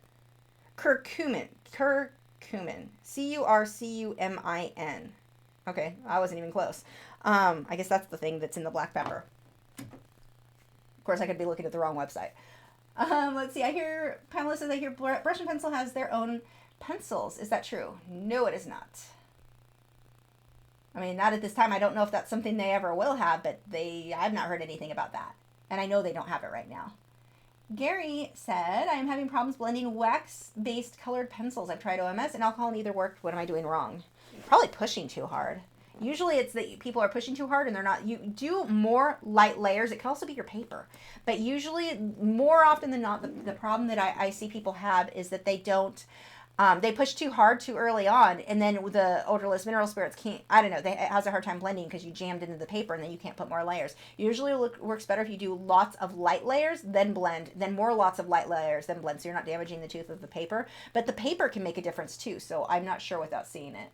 curcumin. Curcumin. Curcumin. Okay, I wasn't even close. I guess that's the thing that's in the black pepper. Of course, I could be looking at the wrong website. Let's see. Pamela says, I hear Brush and Pencil has their own pencils. Is that true? No, it is not. I mean, not at this time. I don't know if that's something they ever will have, but I've not heard anything about that. And I know they don't have it right now. Gary said, I am having problems blending wax-based colored pencils. I've tried OMS and alcohol, neither worked. What am I doing wrong? Probably pushing too hard. Usually it's that people are pushing too hard and they're not. You do more light layers. It can also be your paper. But usually, more often than not, the problem that I see people have is that they don't They push too hard too early on, and then the odorless mineral spirits can't, I don't know, it has a hard time blending because you jammed into the paper and then you can't put more layers. Usually it works better if you do lots of light layers, then blend, then more lots of light layers, then blend, so you're not damaging the tooth of the paper. But the paper can make a difference too, so I'm not sure without seeing it.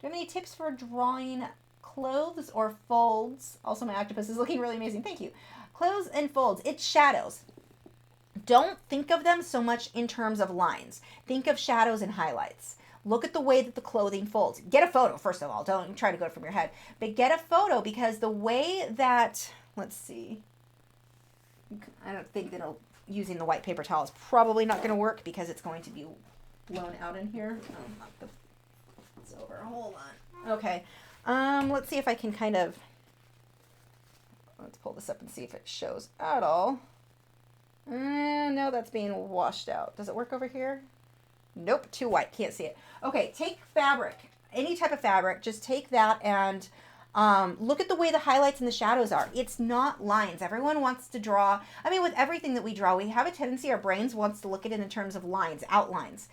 Do you have any tips for drawing clothes or folds? Also, my octopus is looking really amazing. Thank you. Clothes and folds. It's shadows. Don't think of them so much in terms of lines. Think of shadows and highlights. Look at the way that the clothing folds. Get a photo, first of all. Don't try to go from your head. But get a photo, because the way that, let's see. I don't think that using the white paper towel is probably not going to work because it's going to be blown out in here. Oh, it's over. Hold on. Okay. Let's see if I can kind of, let's pull this up and see if it shows at all. No, that's being washed out. Does it work over here? Nope, too white. Can't see it. Okay, take fabric. Any type of fabric. Just take that and look at the way the highlights and the shadows are. It's not lines. Everyone wants to draw. I mean, with everything that we draw, we have a tendency, our brains wants to look at it in terms of lines, outlines.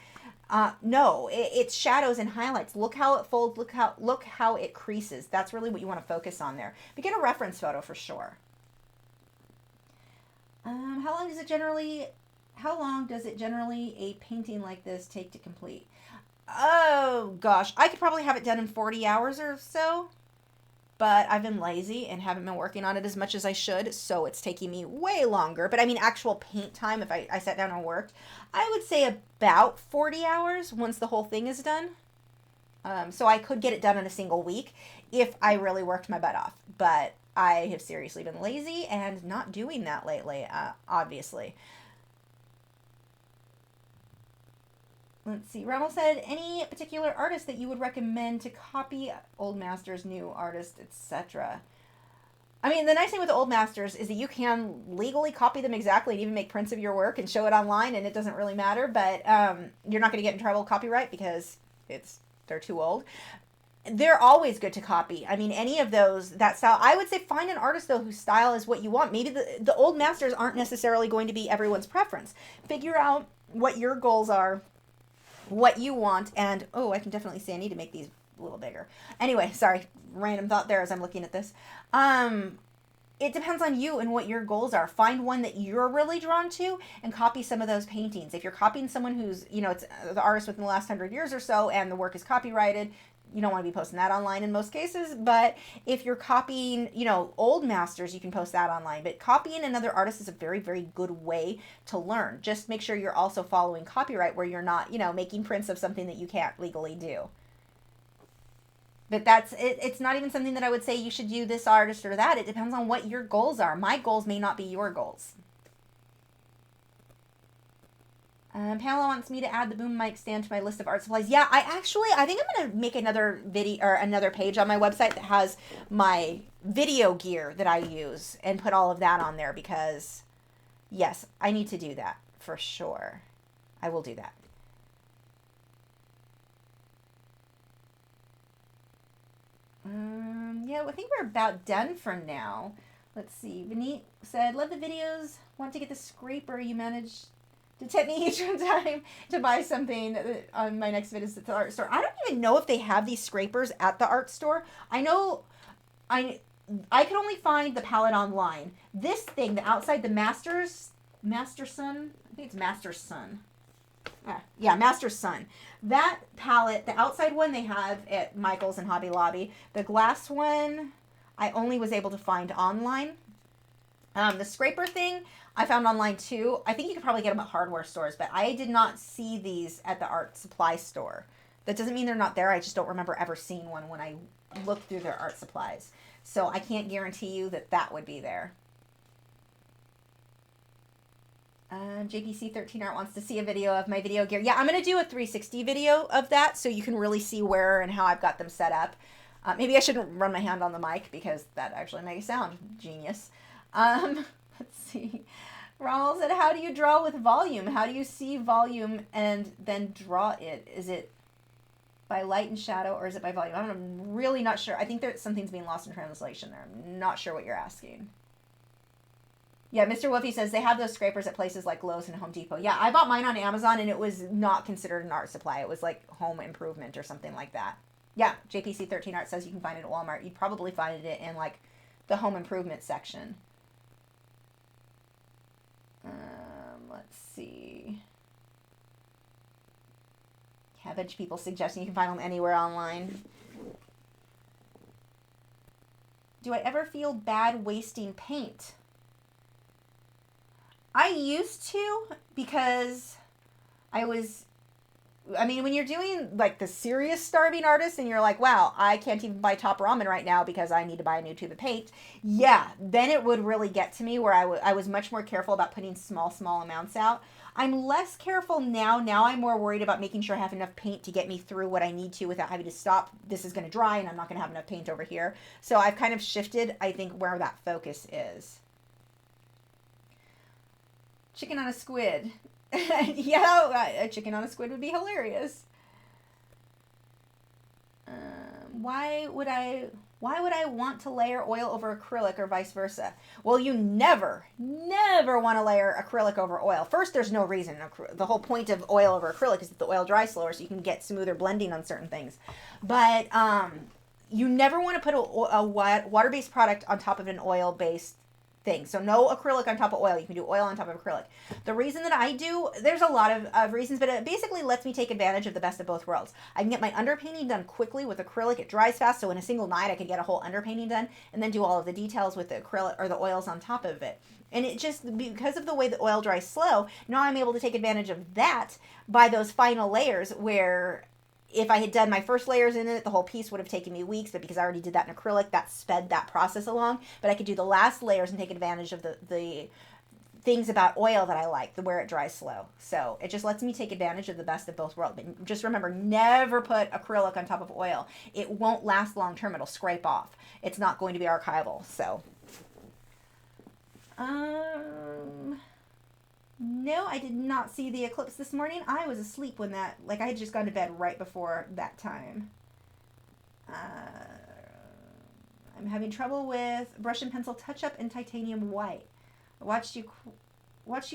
No, it's shadows and highlights. Look how it folds. Look how it creases. That's really what you want to focus on there. But get a reference photo for sure. How long does it generally a painting like this take to complete? Oh gosh, I could probably have it done in 40 hours or so, but I've been lazy and haven't been working on it as much as I should, so it's taking me way longer. But I mean, actual paint time, if I sat down and worked, I would say about 40 hours once the whole thing is done. So I could get it done in a single week if I really worked my butt off, but I have seriously been lazy and not doing that lately, obviously. Let's see. Ronald said, any particular artist that you would recommend to copy old masters, new artists, etc.? I mean, the nice thing with the old masters is that you can legally copy them exactly and even make prints of your work and show it online, and it doesn't really matter, but you're not going to get in trouble with copyright because they're too old. They're always good to copy. I mean, any of those, that style. I would say find an artist, though, whose style is what you want. Maybe the old masters aren't necessarily going to be everyone's preference. Figure out what your goals are, what you want, and, oh, I can definitely see I need to make these a little bigger. Anyway, sorry, random thought there as I'm looking at this. It depends on you and what your goals are. Find one that you're really drawn to and copy some of those paintings. If you're copying someone who's, it's the artist within the last 100 years or so and the work is copyrighted, you don't want to be posting that online in most cases. But if you're copying, old masters, you can post that online. But copying another artist is a very, very good way to learn. Just make sure you're also following copyright where you're not, making prints of something that you can't legally do. But that's it. It's not even something that I would say you should do this artist or that. It depends on what your goals are. My goals may not be your goals. Pamela wants me to add the boom mic stand to my list of art supplies. Yeah, I think I'm going to make another video or another page on my website that has my video gear that I use and put all of that on there because, yes, I need to do that for sure. I will do that. Yeah, I think we're about done for now. Let's see. Vinny said, love the videos. Want to get the scraper you managed to tip me each time to buy something on my next visit at the art store. I don't even know if they have these scrapers at the art store. I know I could only find the palette online. This thing, the outside, the Masterson, I think it's Masterson. Yeah, Masterson. That palette, the outside one they have at Michael's and Hobby Lobby. The glass one, I only was able to find online. The scraper thing, I found online too. I think you could probably get them at hardware stores, but I did not see these at the art supply store. That doesn't mean they're not there. I just don't remember ever seeing one when I looked through their art supplies. So I can't guarantee you that would be there. JPC13 Art wants to see a video of my video gear. Yeah, I'm going to do a 360 video of that so you can really see where and how I've got them set up. Maybe I shouldn't run my hand on the mic because that actually makes sound genius. Let's see. Ronald said, how do you draw with volume? How do you see volume and then draw it? Is it by light and shadow or is it by volume? I'm really not sure. I think something's being lost in translation there. I'm not sure what you're asking. Yeah, Mr. Wolfie says they have those scrapers at places like Lowe's and Home Depot. Yeah, I bought mine on Amazon and it was not considered an art supply. It was like home improvement or something like that. Yeah, JPC 13 Art says you can find it at Walmart. You'd probably find it in like the home improvement section. Let's see. Cabbage people suggesting you can find them anywhere online. Do I ever feel bad wasting paint? I used to, because I mean, when you're doing like the serious starving artist and you're like, wow, I can't even buy top ramen right now because I need to buy a new tube of paint. Yeah, then it would really get to me where I was much more careful about putting small amounts out. I'm less careful now. Now I'm more worried about making sure I have enough paint to get me through what I need to without having to stop. This is going to dry and I'm not going to have enough paint over here. So I've kind of shifted, I think, where that focus is. Chicken on a squid. Yeah, a chicken on a squid would be hilarious. Why would I want to layer oil over acrylic or vice versa? Well, you never want to layer acrylic over oil. First, there's no reason. The whole point of oil over acrylic is that the oil dries slower so you can get smoother blending on certain things. But you never want to put a water-based product on top of an oil-based thing. So no acrylic on top of oil. You can do oil on top of acrylic. The reason that I do, there's a lot of reasons, but it basically lets me take advantage of the best of both worlds. I can get my underpainting done quickly with acrylic. It dries fast, so in a single night I could get a whole underpainting done and then do all of the details with the acrylic or the oils on top of it. And it just, because of the way the oil dries slow, now I'm able to take advantage of that by those final layers where if I had done my first layers in it, the whole piece would have taken me weeks, but because I already did that in acrylic, that sped that process along. But I could do the last layers and take advantage of the things about oil that I like, where it dries slow. So it just lets me take advantage of the best of both worlds. But just remember, never put acrylic on top of oil. It won't last long term. It'll scrape off. It's not going to be archival. So, no, I did not see the eclipse this morning. I was asleep when I had just gone to bed right before that time. I'm having trouble with brush and pencil touch-up in titanium white. I watched you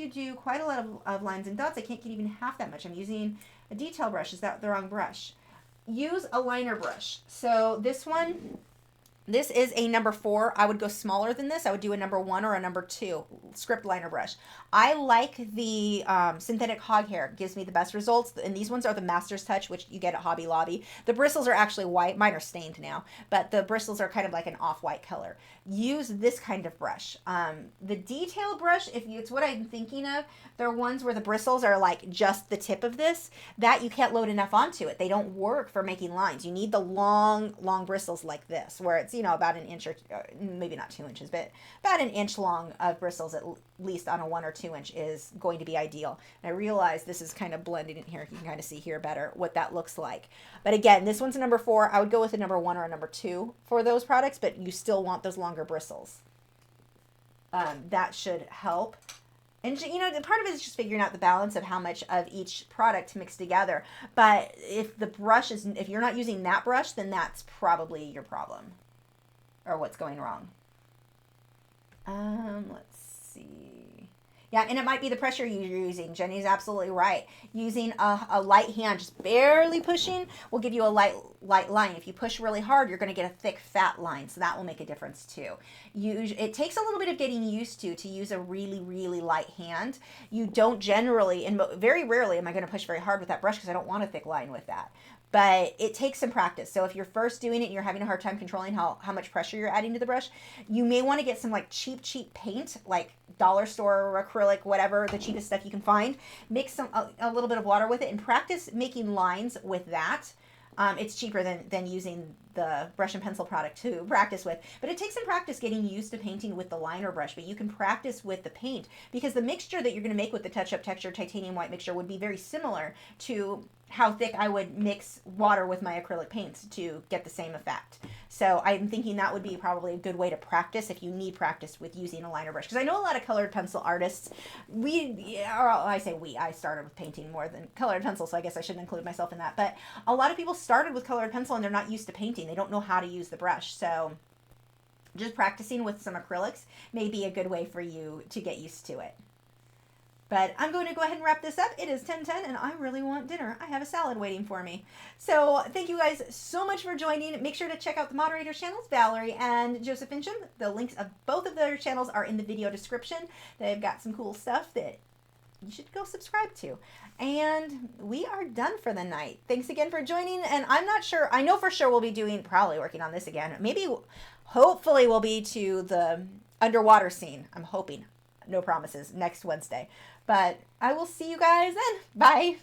do quite a lot of lines and dots. I can't get even half that much. I'm using a detail brush. Is that the wrong brush? Use a liner brush. So this one, this is a number 4. I would go smaller than this. I would do a number 1 or a number 2 script liner brush. I like the synthetic hog hair. It gives me the best results. And these ones are the Master's Touch, which you get at Hobby Lobby. The bristles are actually white. Mine are stained now, but the bristles are kind of like an off-white color. Use this kind of brush. The detail brush, it's what I'm thinking of, they're ones where the bristles are like just the tip of this, that you can't load enough onto it. They don't work for making lines. You need the long bristles like this, where it's, about an inch or maybe not 2 inches, but about an inch long of bristles at least on a 1 or 2 inch is going to be ideal. And I realize this is kind of blended in here. You can kind of see here better what that looks like. But again, this one's a number 4. I would go with a number 1 or a number 2 for those products, but you still want those longer bristles. That should help. And, part of it is just figuring out the balance of how much of each product to mix together. But if you're not using that brush, then that's probably your problem or what's going wrong. Let's see. Yeah, and it might be the pressure you're using. Jenny's absolutely right. Using a light hand, just barely pushing, will give you a light line. If you push really hard, you're going to get a thick, fat line, so that will make a difference too. It takes a little bit of getting used to use a really, really light hand. You don't generally, and very rarely am I going to push very hard with that brush because I don't want a thick line with that. But it takes some practice. So if you're first doing it and you're having a hard time controlling how much pressure you're adding to the brush, you may want to get some like cheap paint, like dollar store acrylic, whatever, the cheapest stuff you can find. Mix a little bit of water with it and practice making lines with that. It's cheaper than using the brush and pencil product to practice with. But it takes some practice getting used to painting with the liner brush, but you can practice with the paint because the mixture that you're going to make with the touch-up texture titanium white mixture would be very similar to how thick I would mix water with my acrylic paints to get the same effect. So I'm thinking that would be probably a good way to practice if you need practice with using a liner brush. Because I know a lot of colored pencil artists, I started with painting more than colored pencil, so I guess I shouldn't include myself in that. But a lot of people started with colored pencil and they're not used to painting. They don't know how to use the brush. So just practicing with some acrylics may be a good way for you to get used to it. But I'm going to go ahead and wrap this up. It is 10:10 and I really want dinner. I have a salad waiting for me. So thank you guys so much for joining. Make sure to check out the Moderators Channels, Valerie and Joseph Fincham. The links of both of their channels are in the video description. They've got some cool stuff that you should go subscribe to. And we are done for the night. Thanks again for joining. And I'm not sure, I know for sure we'll be probably working on this again. Maybe, hopefully we'll be to the underwater scene. I'm hoping. No promises. Next Wednesday. But I will see you guys then. Bye.